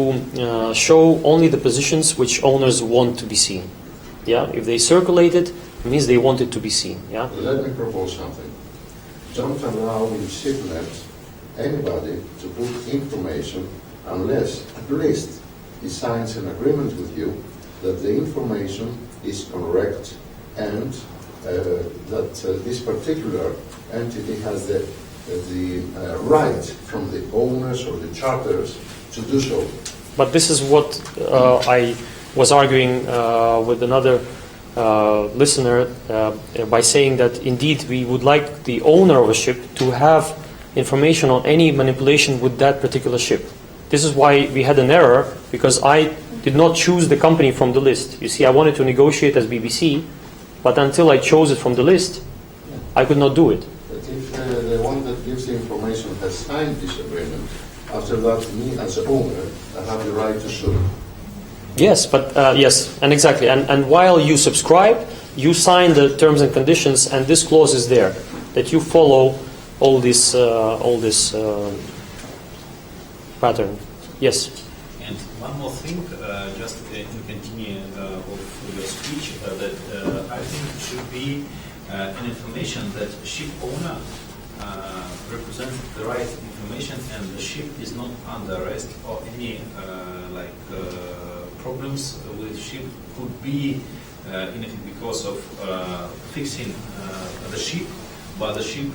show only the positions which owners want to be seen. Yeah. If they circulate it, it means they want it to be seen. Yeah. Let me propose something. Don't allow in ShipNEXT anybody to put information unless at least he signs an agreement with you that the information is correct and that this particular entity has the right from the owners or the charters to do so. But this is what I was arguing with another listener by saying that indeed we would like the owner of a ship to have information on any manipulation with that particular ship. This is why we had an error, because I did not choose the company from the list. You see, I wanted to negotiate as BBC, but until I chose it from the list, I could not do it. But if the one that gives the information has signed this agreement, after that, me as an owner, I have the right to sue. Yes, but yes, and exactly. And while you subscribe, you sign the terms and conditions, and this clause is there, that you follow all this pattern. Yes. And one more thing, just in continue of your speech, that I think it should be an information that ship owner represents the right information, and the ship is not under arrest, or any problems with ship could be anything because of fixing the ship, but the ship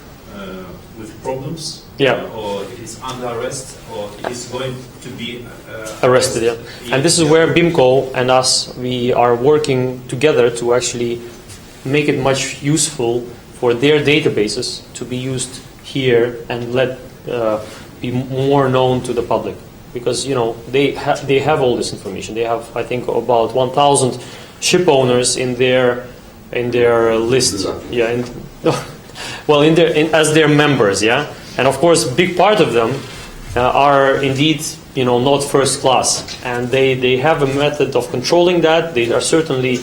with problems, or it is under arrest, or it is going to be arrested. Yeah. And this is where BIMCO and us, we are working together to actually make it much useful for their databases to be used here and let be more known to the public. because they have all this information. They have, I think, about 1,000 ship owners in their list. Yeah, well, as their members. Yeah, and of course, a big part of them are indeed not first class, and they have a method of controlling that. They are certainly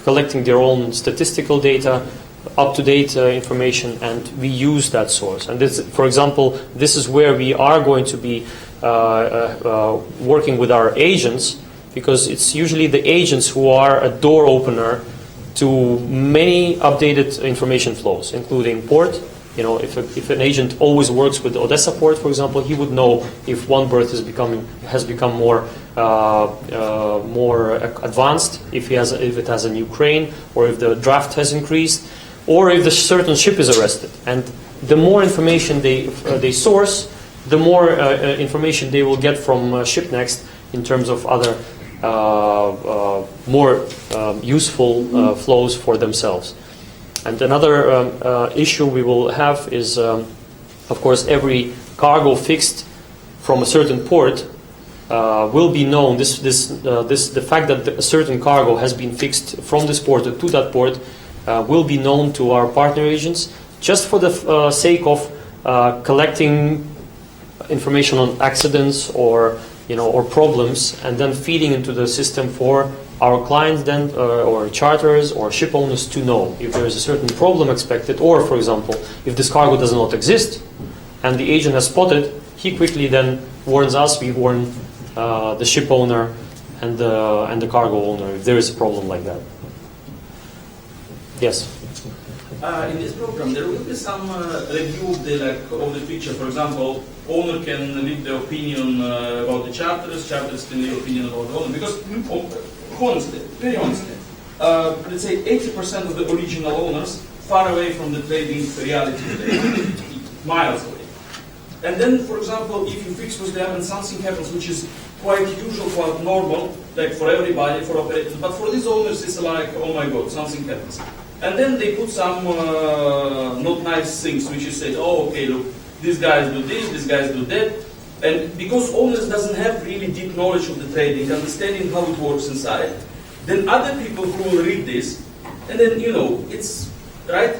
collecting their own statistical data, up-to-date information, and we use that source. And this, for example, this is where we are going to be working with our agents, because it's usually the agents who are a door opener to many updated information flows, including port. If an agent always works with Odessa port, for example, he would know if one berth has become more advanced, if it has a new crane, or if the draft has increased, or if the certain ship is arrested. And the more information they source, the more information they will get from ShipNEXT in terms of other more useful flows for themselves. And another issue we will have is, of course, every cargo fixed from a certain port will be known. The fact that a certain cargo has been fixed from this port to that port will be known to our partner agents, just for the sake of collecting information on accidents or problems, and then feeding into the system for our clients then, or charters or ship owners, to know if there is a certain problem expected, or, for example, if this cargo does not exist and the agent has spotted, he quickly then warns us, we warn the ship owner and the cargo owner if there is a problem like that. Yes? In this program, there will be some review of the picture. For example, owner can leave the opinion about the charters can leave opinion about the owner. Because, honestly, very honestly, let's say 80% of the original owners far away from the trading reality today, miles away. And then, for example, if you fix with them and something happens, which is quite usual, quite normal, like for everybody, for operators, but for these owners, it's like, oh my God, something happens. And then they put some not nice things, which you say, oh, okay, look, these guys do this, these guys do that. And because owners doesn't have really deep knowledge of the trading, understanding how it works inside, then other people who will read this, and then, it's, right?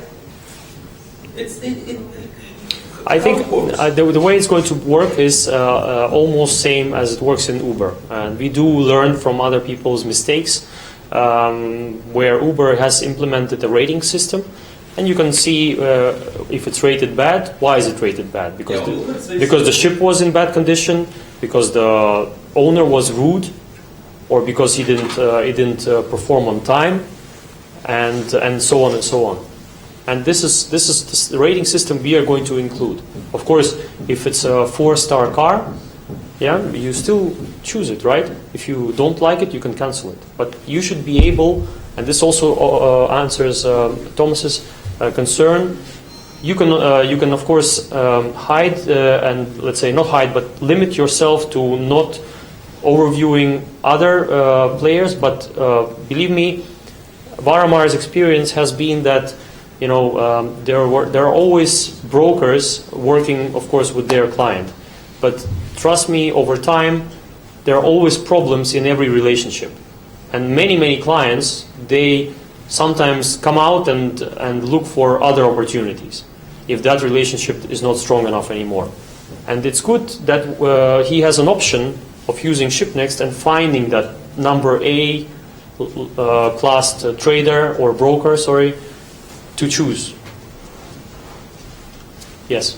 I think the way it's going to work is almost same as it works in Uber. And we do learn from other people's mistakes, where Uber has implemented a rating system. And you can see if it's rated bad. Why is it rated bad? Because the ship was in bad condition, because the owner was rude, or because he didn't perform on time, and so on and so on. And this is the rating system we are going to include. Of course, if it's a 4-star car, yeah, you still choose it, right? If you don't like it, you can cancel it. But you should be able, and this also answers Thomas's concern. You can of course hide and let's say not hide, but limit yourself to not overviewing other players. But believe me, Varamar's experience has been that there are always brokers working, of course, with their client. But trust me, over time, there are always problems in every relationship. And many clients, they sometimes come out and look for other opportunities if that relationship is not strong enough anymore. And it's good that he has an option of using ShipNEXT and finding that number A class trader or broker, to choose. Yes?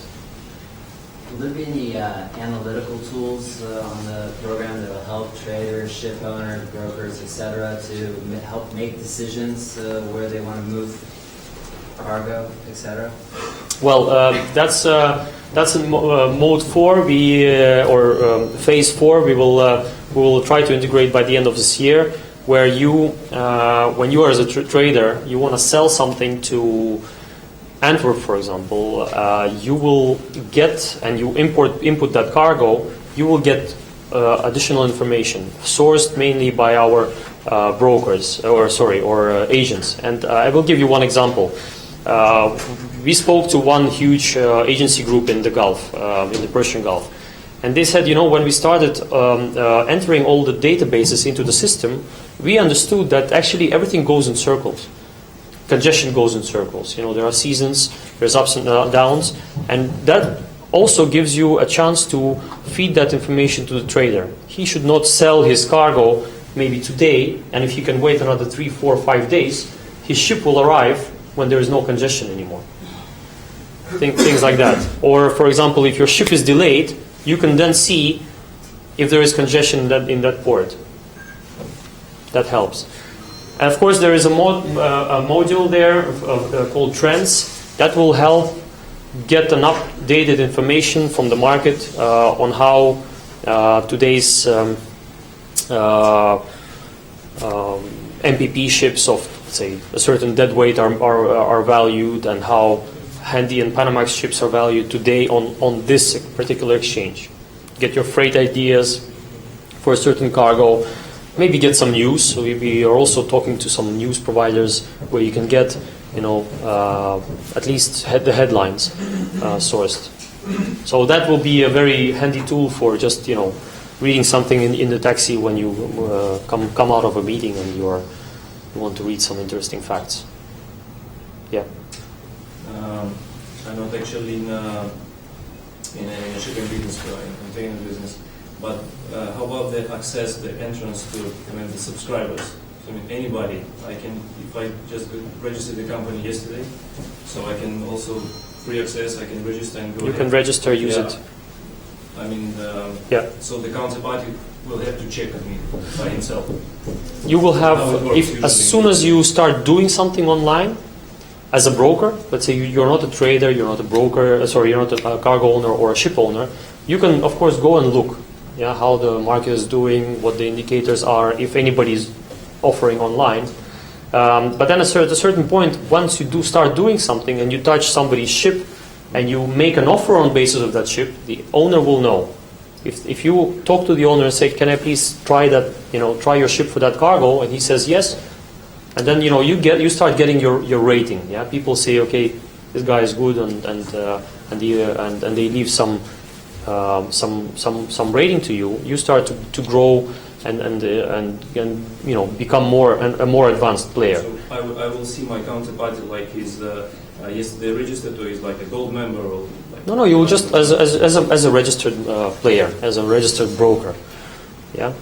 Will there be any analytical tools on the program that will help traders, ship owners, brokers, etc., to help make decisions where they want to move cargo, etc.? Well, that's in mode 4, or phase 4. We will try to integrate by the end of this year, where you, when you are as a trader, you want to sell something to Antwerp, for example, you will get, and you input that cargo, you will get additional information sourced mainly by our brokers, or agents. And I will give you one example. We spoke to one huge agency group in the Gulf, in the Persian Gulf, And they said, when we started entering all the databases into the system, we understood that actually everything goes in circles. Congestion goes in circles. There are seasons, there's ups and downs, and that also gives you a chance to feed that information to the trader. He should not sell his cargo maybe today, and if he can wait another 3, 4, 5 days, his ship will arrive when there is no congestion anymore. Things like that. Or, for example, if your ship is delayed, you can then see if there is congestion in that port. That helps. And of course, there is a module there called Trends that will help get an updated information from the market on how today's MPP ships of, say, a certain deadweight are valued, and how Handy and Panamax ships are valued today on this particular exchange. Get your freight ideas for a certain cargo. Maybe get some news. So we are also talking to some news providers where you can get, at least the headlines sourced. So that will be a very handy tool for just, reading something in the taxi when you come out of a meeting and you want to read some interesting facts. Yeah. I'm not actually in a shipping business, in container business, but how about the access, the entrance to the subscribers? So, anybody, if I just registered the company yesterday, so I can also free access, I can register and go You ahead. can register, use it. So the counterparty will have to check on me by himself. You will have, usually. as soon as you start doing something online, as a broker, let's say you're not a trader, you're not a broker, you're not a cargo owner or a ship owner, you can of course go and look, how the market is doing, what the indicators are, if anybody's offering online. But then at a certain point, once you do start doing something and you touch somebody's ship and you make an offer on basis of that ship, the owner will know. If you talk to the owner and say, can I please try that, try your ship for that cargo, and he says yes, and then you start getting your rating. Yeah, people say, okay, this guy is good, and they leave some rating to you. You start to grow and become a more advanced player. So I will see my counterparty like he's yesterday registered, or he's like a gold member, or like No, you will just as a registered player, as a registered broker. Yeah.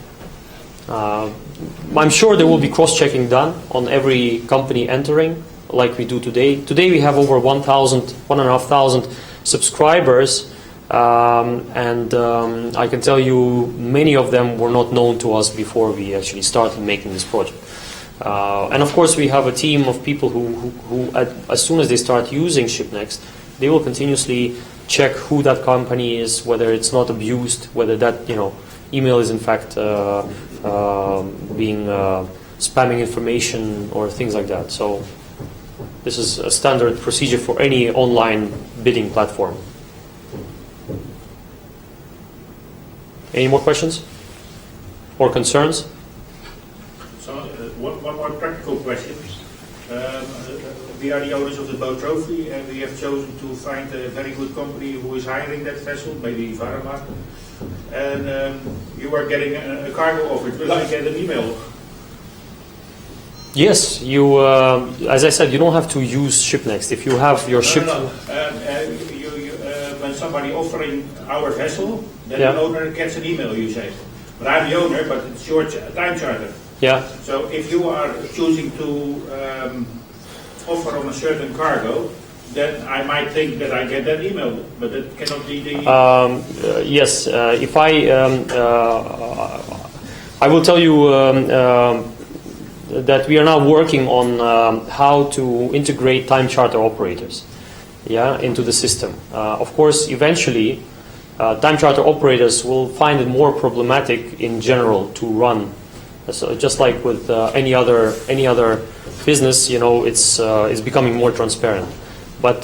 I'm sure there will be cross-checking done on every company entering, like we do today. Today we have over 1,500 subscribers, and I can tell you many of them were not known to us before we actually started making this project. And of course we have a team of people who as soon as they start using ShipNEXT, they will continuously check who that company is, whether it's not abused, whether that email is in fact being spamming information or things like that. So this is a standard procedure for any online bidding platform. Any more questions or concerns? So one more practical question. We are the owners of the boat Trophy, and we have chosen to find a very good company who is hiring that vessel, maybe Varama. And you are getting a cargo offer. Will I get an email? Yes, you. As I said, you don't have to use ShipNEXT. If you have your ship. When somebody offering our vessel, then Yeah. the owner gets an email, you say. But I'm the owner, but it's your time charter. Yeah. So if you are choosing to offer on a certain cargo, then I might think that I get that email, but it cannot be the... Yes, if I will tell you that we are now working on how to integrate time charter operators into the system. Of course, eventually, time charter operators will find it more problematic in general to run. So just like with any other business, it's becoming more transparent. But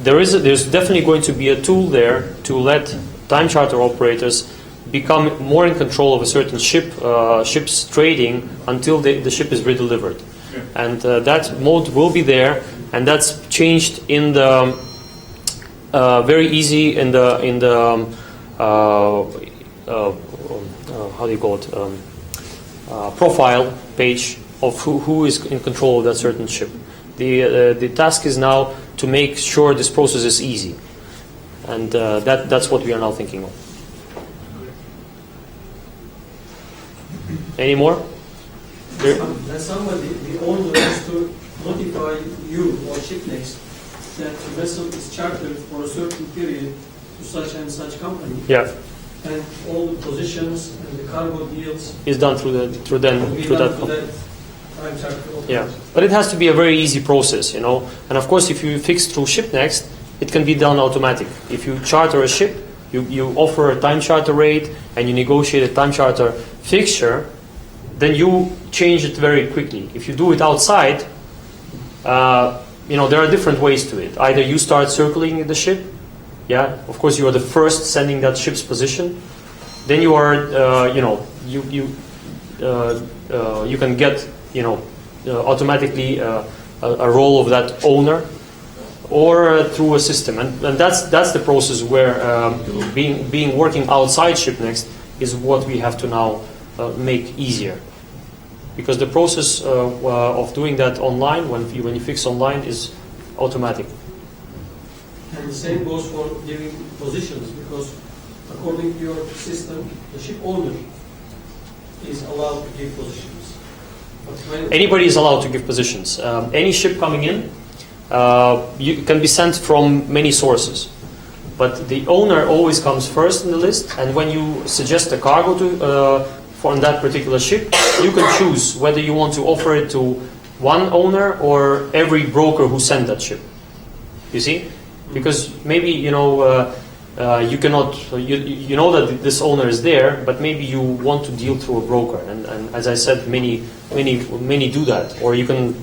there's definitely going to be a tool there to let time charter operators become more in control of a certain ship's trading until the ship is redelivered. Yeah. And that mode will be there, and that's changed in the very easy in the how do you call it, profile page of who is in control of that certain ship. The task is now to make sure this process is easy, and that's what we are now thinking of. Any more? Then somebody, the owner, has to notify you or ShipNEXT that the vessel is chartered for a certain period to such and such company. Yeah. And all the positions and the cargo deals Is done through that company. time charter. Yeah, but it has to be a very easy process, you know. And of course, if you fix through ShipNEXT, it can be done automatic. If you charter a ship, you offer a time charter rate and you negotiate a time charter fixture, then you change it very quickly. If you do it outside, you know, there are different ways to it. Either you start circling the ship, yeah, of course you are the first sending that ship's position. Then you are, you know, you can get, you know, automatically a role of that owner, or through a system, and that's the process where being working outside ShipNEXT is what we have to now make easier, because the process of doing that online when you fix online is automatic. And the same goes for giving positions, because according to your system, the ship owner is allowed to give positions. Anybody is allowed to give positions. Any ship coming in you can be sent from many sources, but the owner always comes first in the list. And when you suggest a cargo for that particular ship, you can choose whether you want to offer it to one owner or every broker who sent that ship. You see, because maybe you know you cannot. You know that this owner is there, but maybe you want to deal through a broker, and as I said, many do that. Or you can,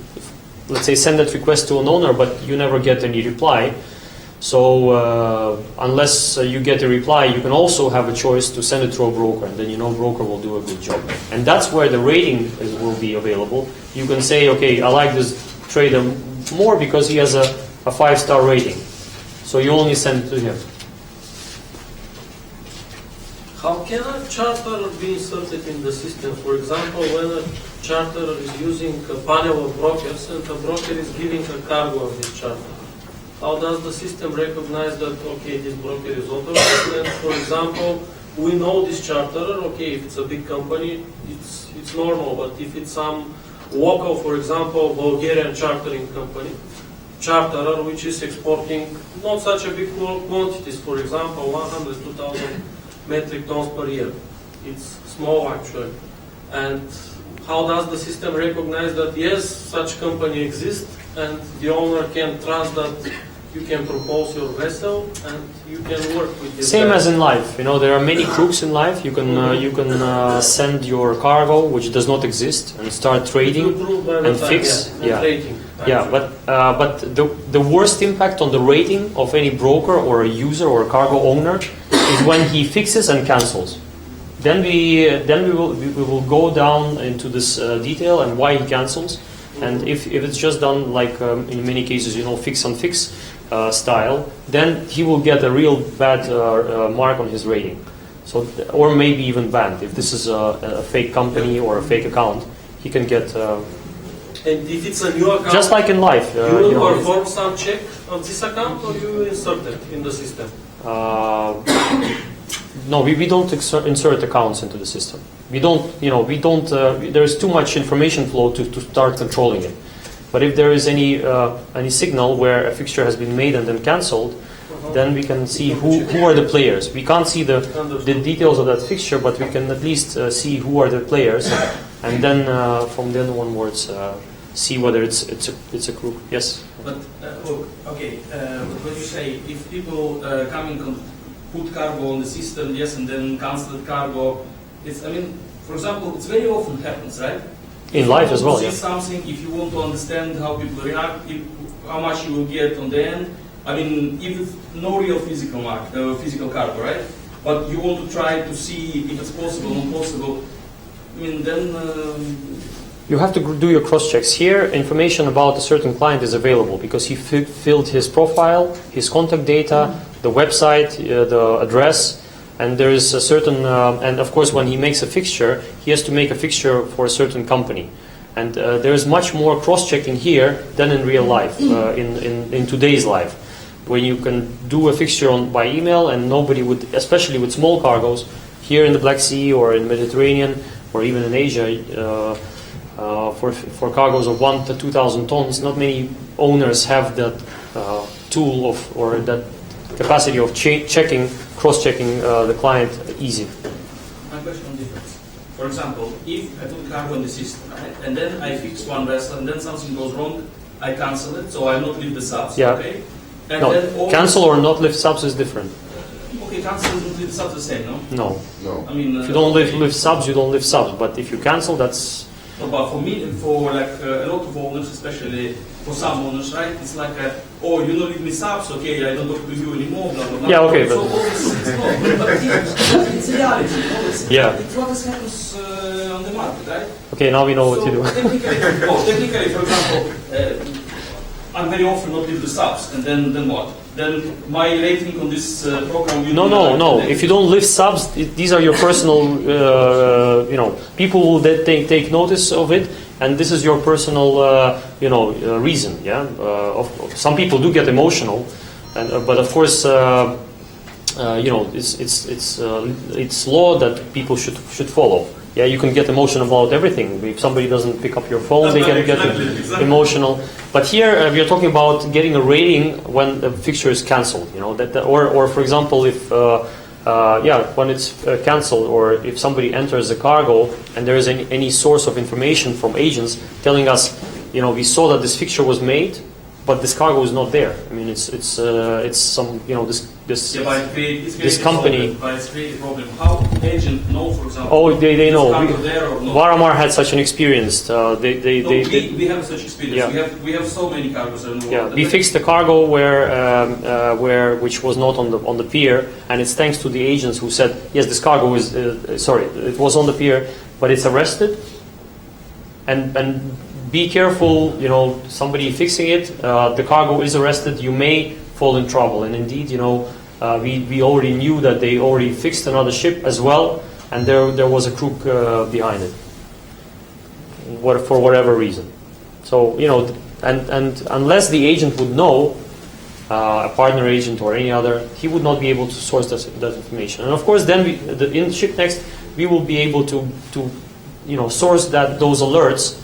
let's say, send that request to an owner, but you never get any reply. So unless you get a reply, you can also have a choice to send it to a broker, and then you know broker will do a good job. And that's where the rating will be available. You can say, okay, I like this trader more because he has a 5-star rating. So you only send it to him. How can a charter be inserted in the system? For example, when a charter is using a panel of brokers and the broker is giving a cargo of this charter, how does the system recognize that, okay, this broker is authorized? And for example, we know this charterer, okay, if it's a big company, it's normal, but if it's some local, for example, Bulgarian chartering company, charterer which is exporting not such a big quantities, for example, 100, 2,000 metric tons per year. It's small actually. And how does the system recognize that yes, such company exists and the owner can trust that you can propose your vessel and you can work with this? Same as in life, you know, there are many crooks in life. You can send your cargo which does not exist and start trading and fix. But the worst impact on the rating of any broker or a user or a cargo owner is when he fixes and cancels. Then we will go down into this detail and why he cancels. And if it's just done like in many cases, you know, fix and fix style, then he will get a real bad mark on his rating. So, or maybe even banned. If this is a fake company or a fake account, he can get. And if it's a new account, just like in life, you will perform some check on this account, or you insert it in the system. No, we don't insert accounts into the system. We don't, you know, there is too much information flow to start controlling it. But if there is any signal where a fixture has been made and then cancelled, then we can see who are the players. We can't see the details of that fixture, but we can at least see who are the players, and then from then onwards see whether it's a crook. Yes. But okay, what you say, if people come in, put cargo on the system, yes, and then cancel the cargo, it's, I mean, for example, it's very often happens, right? In life as well, yeah. Something, if you want to understand how people react, how much you will get on the end, I mean, if it's no real physical mark, physical cargo, right? But you want to try to see if it's possible, not possible, I mean, then... You have to do your cross-checks. Here, information about a certain client is available because he filled his profile, his contact data, the website, the address, And there is a certain, and of course when he makes a fixture, he has to make a fixture for a certain company. And there is much more cross-checking here than in real life, in today's life. When you can do a fixture by email and nobody would, especially with small cargoes, here in the Black Sea or in the Mediterranean or even in Asia, for cargoes of 1,000 to 2,000 tons, not many owners have that tool or that capacity of checking, cross-checking the client easy. My question on difference. For example, if I put cargo in the system, right, and then I fix one vessel, and then something goes wrong, I cancel it, so I not leave the subs. Yeah. Okay. And No, then cancel or not lift subs is different. Okay, cancel and not leave the subs the same, no? No. No. I mean, If you don't lift subs, you don't lift subs. But if you cancel, that's. No, but for me, for like a lot of owners, especially for some owners, right? It's like, oh, you don't leave me subs, okay, I don't talk to you anymore, blah blah blah. Yeah, okay, So but- all this, it's not, but it's reality, you know? Yeah. It's what happens on the market, right? Okay, now we know what to do. Technically, for example, I'm very often not leave the subs, and then what? Then my rating on this program will No. If you don't lift subs, these are your personal, people that take notice of it, and this is your personal, reason. Yeah. Some people do get emotional, but of course, it's law that people should follow. Yeah, you can get emotional about everything. If somebody doesn't pick up your phone, they can get emotional. But here we are talking about getting a rating when the fixture is cancelled. You know or for example, if when it's cancelled, or if somebody enters a cargo and there is any source of information from agents telling us, we saw that this fixture was made, but this cargo is not there. I mean, it's some this company. But it's creating a problem. How agent know, for example? Oh, they know. There or not? Varamar had such an experience. We have such experience. Yeah. We have so many cargoes around the world. Yeah, we fixed the cargo which was not on the pier, and it's thanks to the agents who said, yes, this cargo is it was on the pier, but it's arrested. And be careful, somebody fixing it. The cargo is arrested. You may fall in trouble, and indeed, we already knew that they already fixed another ship as well, and there was a crook behind it, for whatever reason. So and unless the agent would know, a partner agent or any other, he would not be able to source that information. And of course, then in ShipNEXT we will be able to source those alerts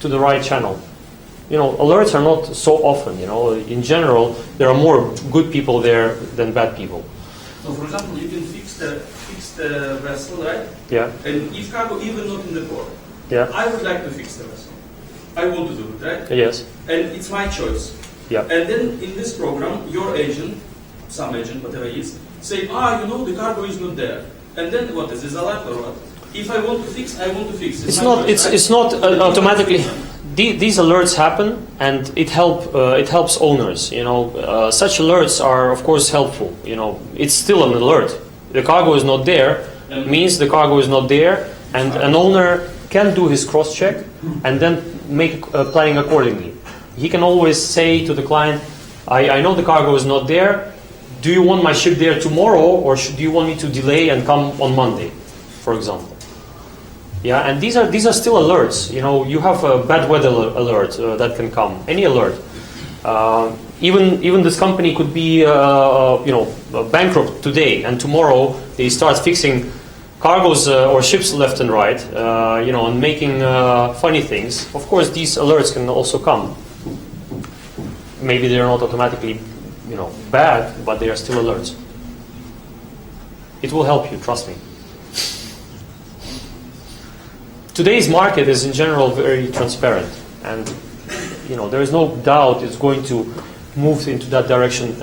to the right channel. Alerts are not so often. In general, there are more good people there than bad people. So, for example, you can fix the vessel, right? Yeah. And if cargo even not in the port, Yeah. I would like to fix the vessel. I want to do it, right? Yes. And it's my choice. Yeah. And then in this program, your agent, some agent, whatever it is, say, the cargo is not there. And then what is alert or what? If I want to fix, I want to fix. It's not. It's not automatically. These alerts happen, and it helps owners. Such alerts are of course helpful. It's still an alert. The cargo is not there, means the cargo is not there, and an owner can do his cross check and then make planning accordingly. He can always say to the client, "I know the cargo is not there. Do you want my ship there tomorrow, or do you want me to delay and come on Monday?" For example. Yeah, and these are still alerts. You have a bad weather alert that can come. Any alert. Even this company could be bankrupt today, and tomorrow they start fixing cargoes or ships left and right. And making funny things. Of course, these alerts can also come. Maybe they're not automatically, bad, but they are still alerts. It will help you. Trust me. Today's market is in general very transparent, and there is no doubt it's going to move into that direction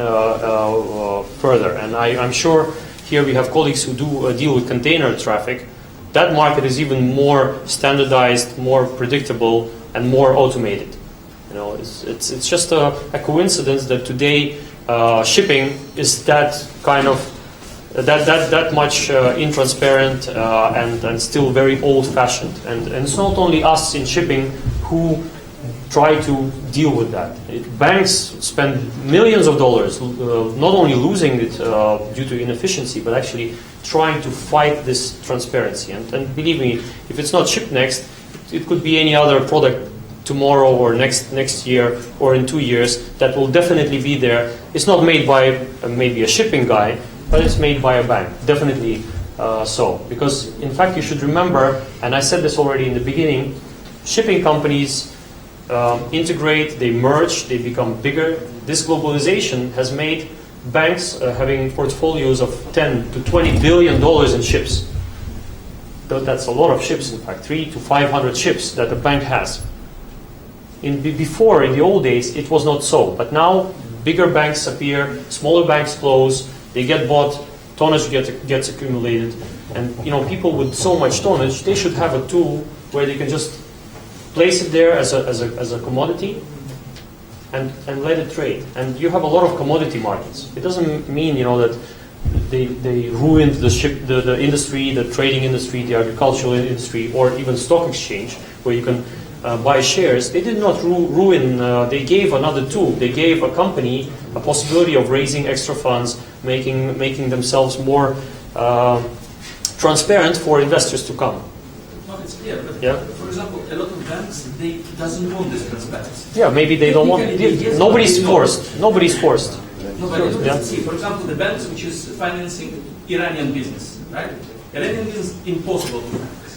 further. And I'm sure here we have colleagues who do deal with container traffic. That market is even more standardized, more predictable, and more automated. It's just a coincidence that today shipping is that kind of that much intransparent and still very old-fashioned. And it's not only us in shipping who try to deal with that. Banks spend millions of dollars not only losing it due to inefficiency, but actually trying to fight this transparency. And believe me, if it's not ShipNEXT, it could be any other product tomorrow or next year or in 2 years that will definitely be there. It's not made by maybe a shipping guy, but it's made by a bank. Definitely so. Because in fact you should remember, and I said this already in the beginning, shipping companies integrate, they merge, they become bigger. This globalization has made banks having portfolios of 10 to 20 billion dollars in ships. That's a lot of ships, in fact, 300 to 500 ships that a bank has. Before, in the old days, it was not so. But now, bigger banks appear, smaller banks close, they get bought, tonnage gets accumulated, and people with so much tonnage, they should have a tool where they can just place it there as a commodity and let it trade. And you have a lot of commodity markets. It doesn't mean that they ruined the industry, the trading industry, the agricultural industry, or even stock exchange where you can buy shares. They did not ruin. They gave another tool. They gave a company a possibility of raising extra funds, making themselves more transparent for investors to come. No, it's clear. But Yeah. For example, a lot of banks they doesn't want this transparency. Yeah, maybe they don't want. Yes, Nobody's but forced. Nobody's forced. No, but you Yeah. see, for example, the banks which is financing Iranian business, right? Iranian business impossible to finance.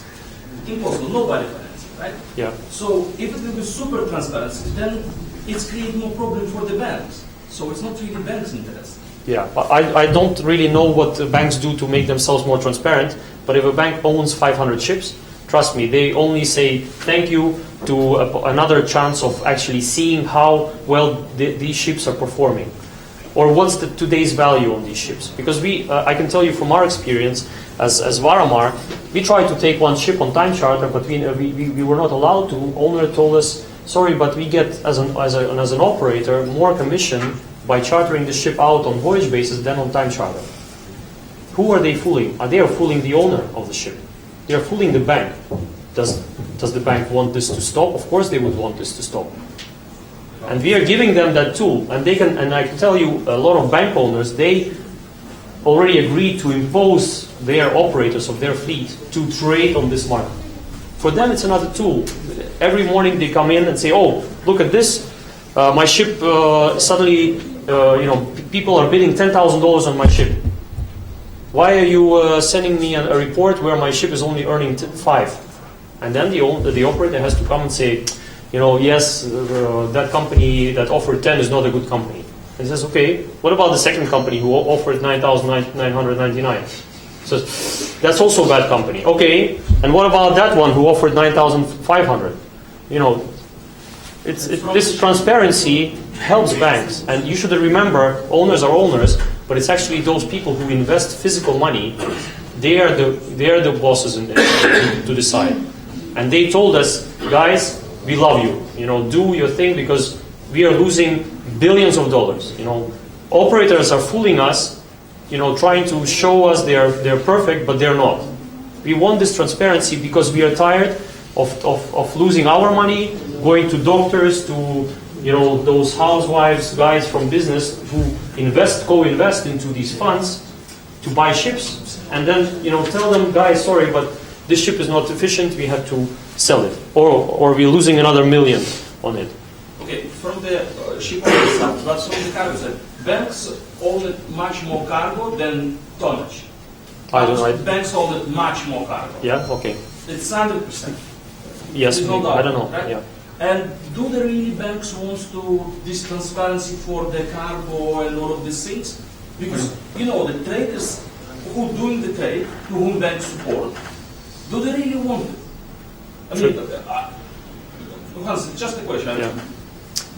Impossible. Nobody finances, right? Yeah. So if it will be super transparency, then it's creating more problem for the banks. So it's not really banks' interest. Yeah, but I don't really know what the banks do to make themselves more transparent. But if a bank owns 500 ships, trust me, they only say thank you to another chance of actually seeing how well these ships are performing, or what's today's value on these ships. Because I can tell you from our experience as Varamar, we tried to take one ship on time charter, but we were not allowed to. Owner told us, sorry, but we get as an operator more commission by chartering the ship out on voyage basis than on time charter. Who are they fooling? They are fooling the owner of the ship. They are fooling the bank. Does the bank want this to stop? Of course they would want this to stop. And we are giving them that tool. And they can, and I can tell you, a lot of bank owners, they already agreed to impose their operators of their fleet to trade on this market. For them it's another tool. Every morning they come in and say, oh, look at this. My ship suddenly, people are bidding $10,000 on my ship. Why are you sending me a report where my ship is only earning 5? And then the operator has to come and say, yes, that company that offered 10 is not a good company. And he says, okay, what about the second company who offered 9,999? So that's also a bad company. Okay, and what about that one who offered 9,500? This transparency helps banks, and you should remember, owners are owners, but it's actually those people who invest physical money. They are the bosses to decide, and they told us, guys, we love you. Do your thing because we are losing billions of dollars. Operators are fooling us, trying to show us they're perfect, but they're not. We want this transparency because we are tired of losing our money, going to doctors, to those housewives, guys from business who co-invest into these funds to buy ships, and then tell them, guys, sorry, but this ship is not efficient, we have to sell it, or we're losing another $1 million on it. Okay, from the ship owner side, but from the cargo side, banks own much more cargo than tonnage. I don't know. Banks own much more cargo. Yeah. Okay. It's 100%. Yes. No doubt, I don't know. right? Yeah. And do the really banks want to this transparency for the cargo and all of these things? Because the traders who doing the trade, to whom banks support, do they really want it? I mean, Hans, just a question. Yeah.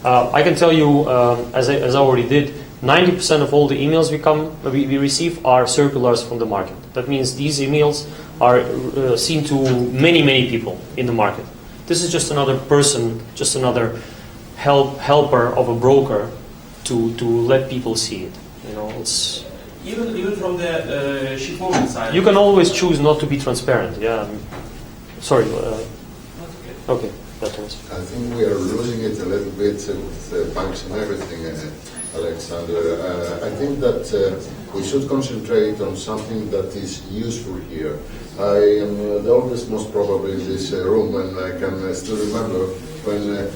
I can tell you, as I already did, 90% of all the emails we receive are circulars from the market. That means these emails are seen to many people in the market. This is just another person, just another helper of a broker to let people see it. It's even from the shipowner side. You can always choose not to be transparent. Yeah. Sorry. Okay, that was. I think we are losing it a little bit with banks and everything, Alexander. I think that we should concentrate on something that is useful here. I am the oldest, most probably, in this room, and I can still remember when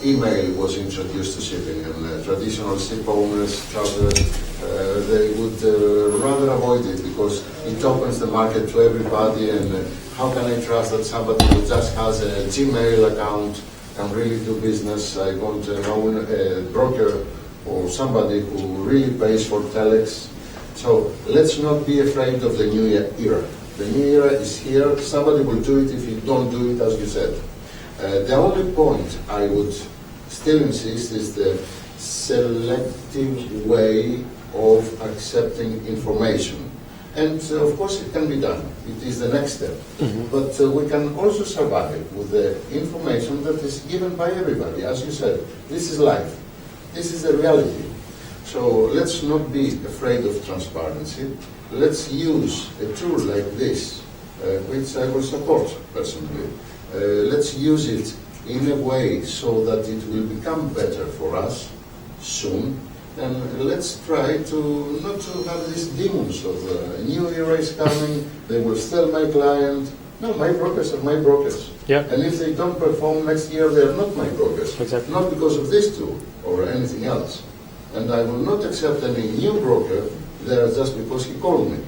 email was introduced to shipping, and traditional ship owners, charters, they would rather avoid it because it opens the market to everybody, and how can I trust that somebody who just has a Gmail account can really do business? I want to know a broker or somebody who really pays for telex. So let's not be afraid of the new era. The new era is here. Somebody will do it if you don't do it, as you said. The only point I would still insist is the selective way of accepting information. And of course it can be done. It is the next step. But we can also survive with the information that is given by everybody. As you said, this is life. This is the reality. So let's not be afraid of transparency. Let's use a tool like this, which I will support personally. Let's use it in a way so that it will become better for us soon. And let's try to not to have these demons of new era is coming, they will steal my client. No, my brokers are my brokers. Yeah. And if they don't perform next year, they are not my brokers. Exactly. Not because of this tool or anything else. And I will not accept any new broker there just because he called me.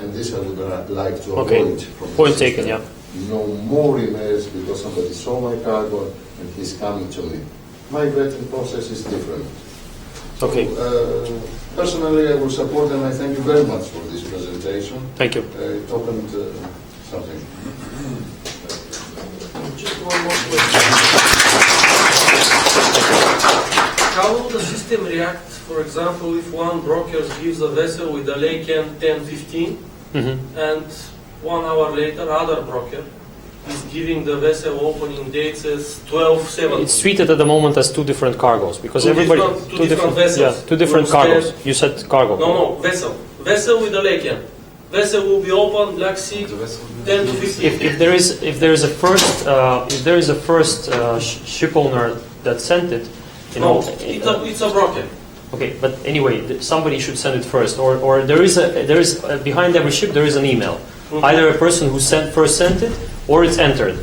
And this I would like to avoid. From Point taken, yeah. No more emails because somebody saw my cargo and he's coming to me. My vetting process is different. Okay. So, personally, I will support, and I thank you very much for this presentation. Thank you. It opened something. Just one more question. How will the system react, for example, if one broker gives a vessel with a laycan 10:15, and 1 hour later, other broker is giving the vessel opening dates as 12:17? It's treated at the moment as two different cargoes because Two everybody different vessels. Yeah, two different Will cargoes. stand- You said cargo. No, vessel. Vessel with a laycan. Vessel will be open Black Sea 10 to 15. If there is a first ship owner that sent it, you know. It's a broker. Okay, but anyway, somebody should send it first, or there is behind every ship there is an email. Either a person who first sent it, or it's entered.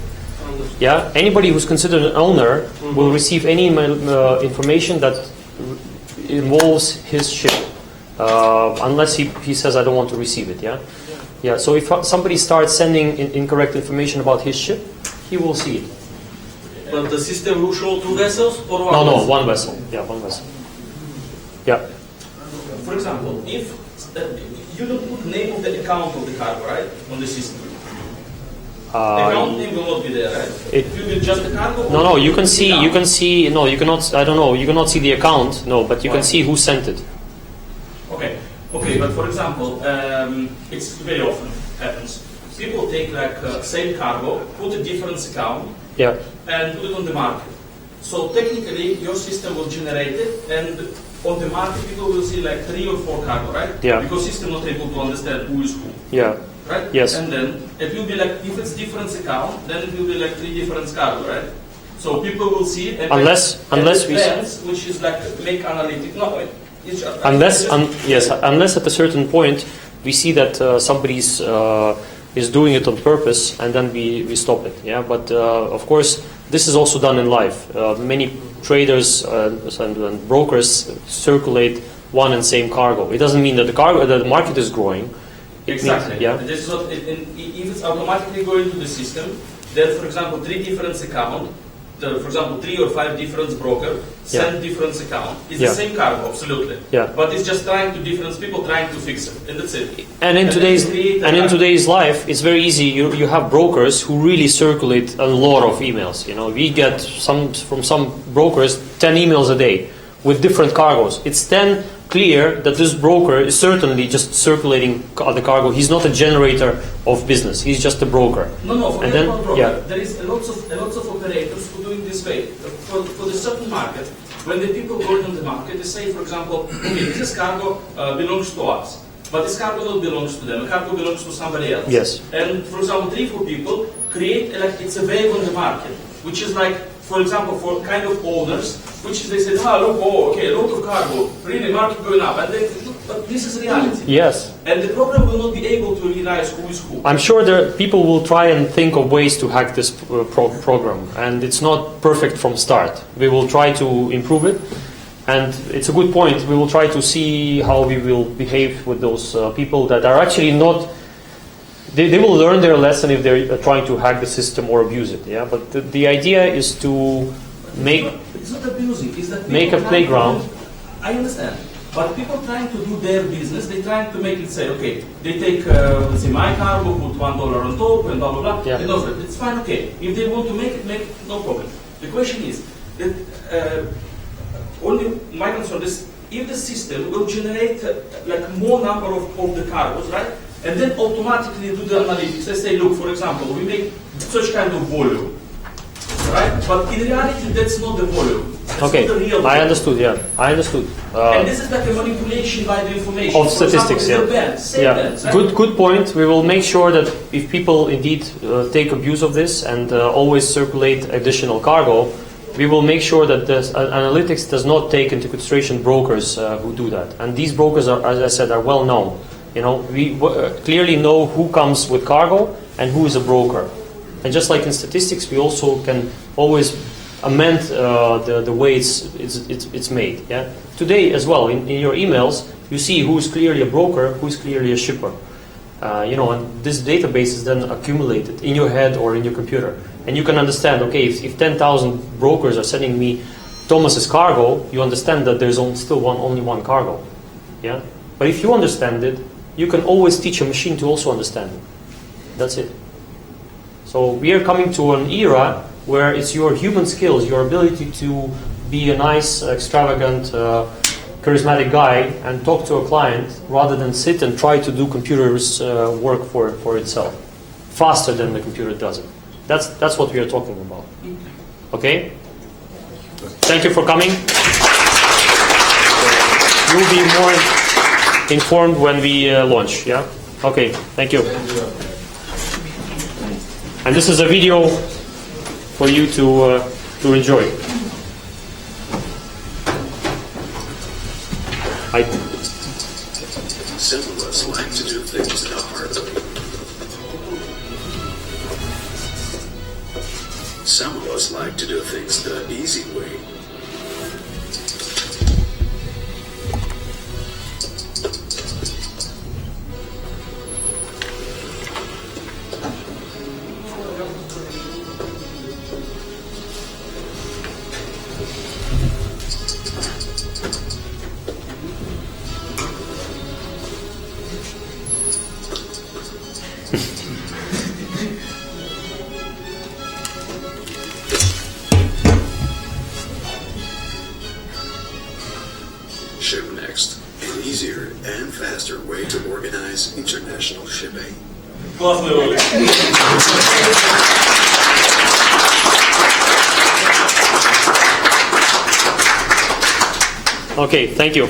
Yeah, anybody who's considered an owner will receive any email information that involves his ship, unless he says I don't want to receive it. Yeah. So if somebody starts sending incorrect information about his ship, he will see it. But the system will show two vessels or one? No, one vessel. Yeah, one vessel. Yeah. For example, if you don't put the name of the account of the cargo, right, on the system. The account name will not be there, right? It will be just the cargo. No. You can see. No, you cannot. I don't know. You cannot see the account. No, but you can see who sent it. Okay, but for example, it's very often happens. People take like same cargo, put a different account, and put it on the market. So technically, your system will generate it, and on the market, people will see like 3 or 4 cargo, right? Yeah. Because system not able to understand who is who. Yeah. Right? Yes. And then it will be like, if it's different account, then it will be like 3 different cargo, right? So people will see it. And Unless we depends, which is like make analytic. No, it's just, unless at a certain point we see that somebody is doing it on purpose, and then we stop it. Yeah. But of course, this is also done in life. Many traders and brokers circulate one and same cargo. It doesn't mean that the market is growing. Exactly. Means, This is what if it's automatically going to the system, then for example 3 different account, for example 3 or 5 different broker send different account. It's the same cargo, absolutely. Yeah. But it's just trying to different people trying to fix it, and that's it. And in today's life, it's very easy. You have brokers who really circulate a lot of emails. You know, we get from some brokers 10 emails a day with different cargoes. It's then clear that this broker is certainly just circulating the cargo. He's not a generator of business. He's just a broker. No, forget about broker. There is a lots of operators who do it this way. For the certain market, when the people go on the market, they say, for example, okay, this cargo belongs to us, but this cargo not belongs to them. The cargo belongs to somebody else. Yes. And for example, 3-4 people create it's a wave on the market. which is like, for example, for kind of owners, which is they said, look, okay, a lot of cargo, really market going up, and but this is reality. Yes. And the program will not be able to realize who is who. I'm sure people will try and think of ways to hack this program, and it's not perfect from start. We will try to improve it, and it's a good point. We will try to see how we will behave with those people that are actually not. They will learn their lesson if they're trying to hack the system or abuse it. Yeah, but the idea is to make. It's not abusing. It's that make a playground. I understand. But people trying to do their business, they trying to make it say, okay, they take, let's say, my cargo, put $1 on top, and blah, blah, blah, yeah. and over. It's fine, okay. If they want to make it, no problem. The question is, that only my concern is, if the system will generate like more number of the cargos, right? And then automatically do the analytics. Let's say, look, for example, we make such kind of volume, right? But in reality, that's not the volume. Okay, I understood. Yeah, I understood. And this is like a manipulation by the information. Of statistics. Example, Yeah. bands, right? Good point. We will make sure that if people indeed take abuse of this and always circulate additional cargo, we will make sure that the analytics does not take into consideration brokers who do that. And these brokers are, as I said, are well known. You know, we clearly know who comes with cargo and who is a broker. And just like in statistics, we also can always amend the way it's made. Yeah. Today as well, in your emails, you see who is clearly a broker, who is clearly a shipper. You know, and this database is then accumulated in your head or in your computer, and you can understand. Okay, if 10,000 brokers are sending me Thomas's cargo, you understand that there's still only one cargo. Yeah. But if you understand it, you can always teach a machine to also understand it. That's it. So we are coming to an era where it's your human skills, your ability to be a nice, extravagant, charismatic guy and talk to a client rather than sit and try to do computer's work for itself faster than the computer does it. That's what we are talking about. Okay? Thank you for coming. You'll be more informed when we launch. Yeah? Okay, thank you. And this is a video for you to enjoy. Some of us like to do things the hard way. Some of us like to do things the easy way. ShipNEXT, an easier and faster way to organize international shipping. Okay, thank you.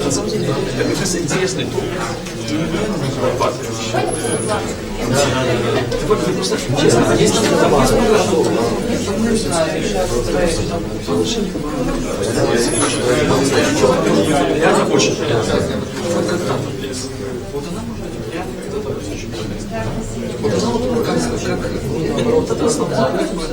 На самом деле, это как раз интересный тур. Просто честно, есть я закончил. Вот она может. Вот она вот как наоборот, это основное.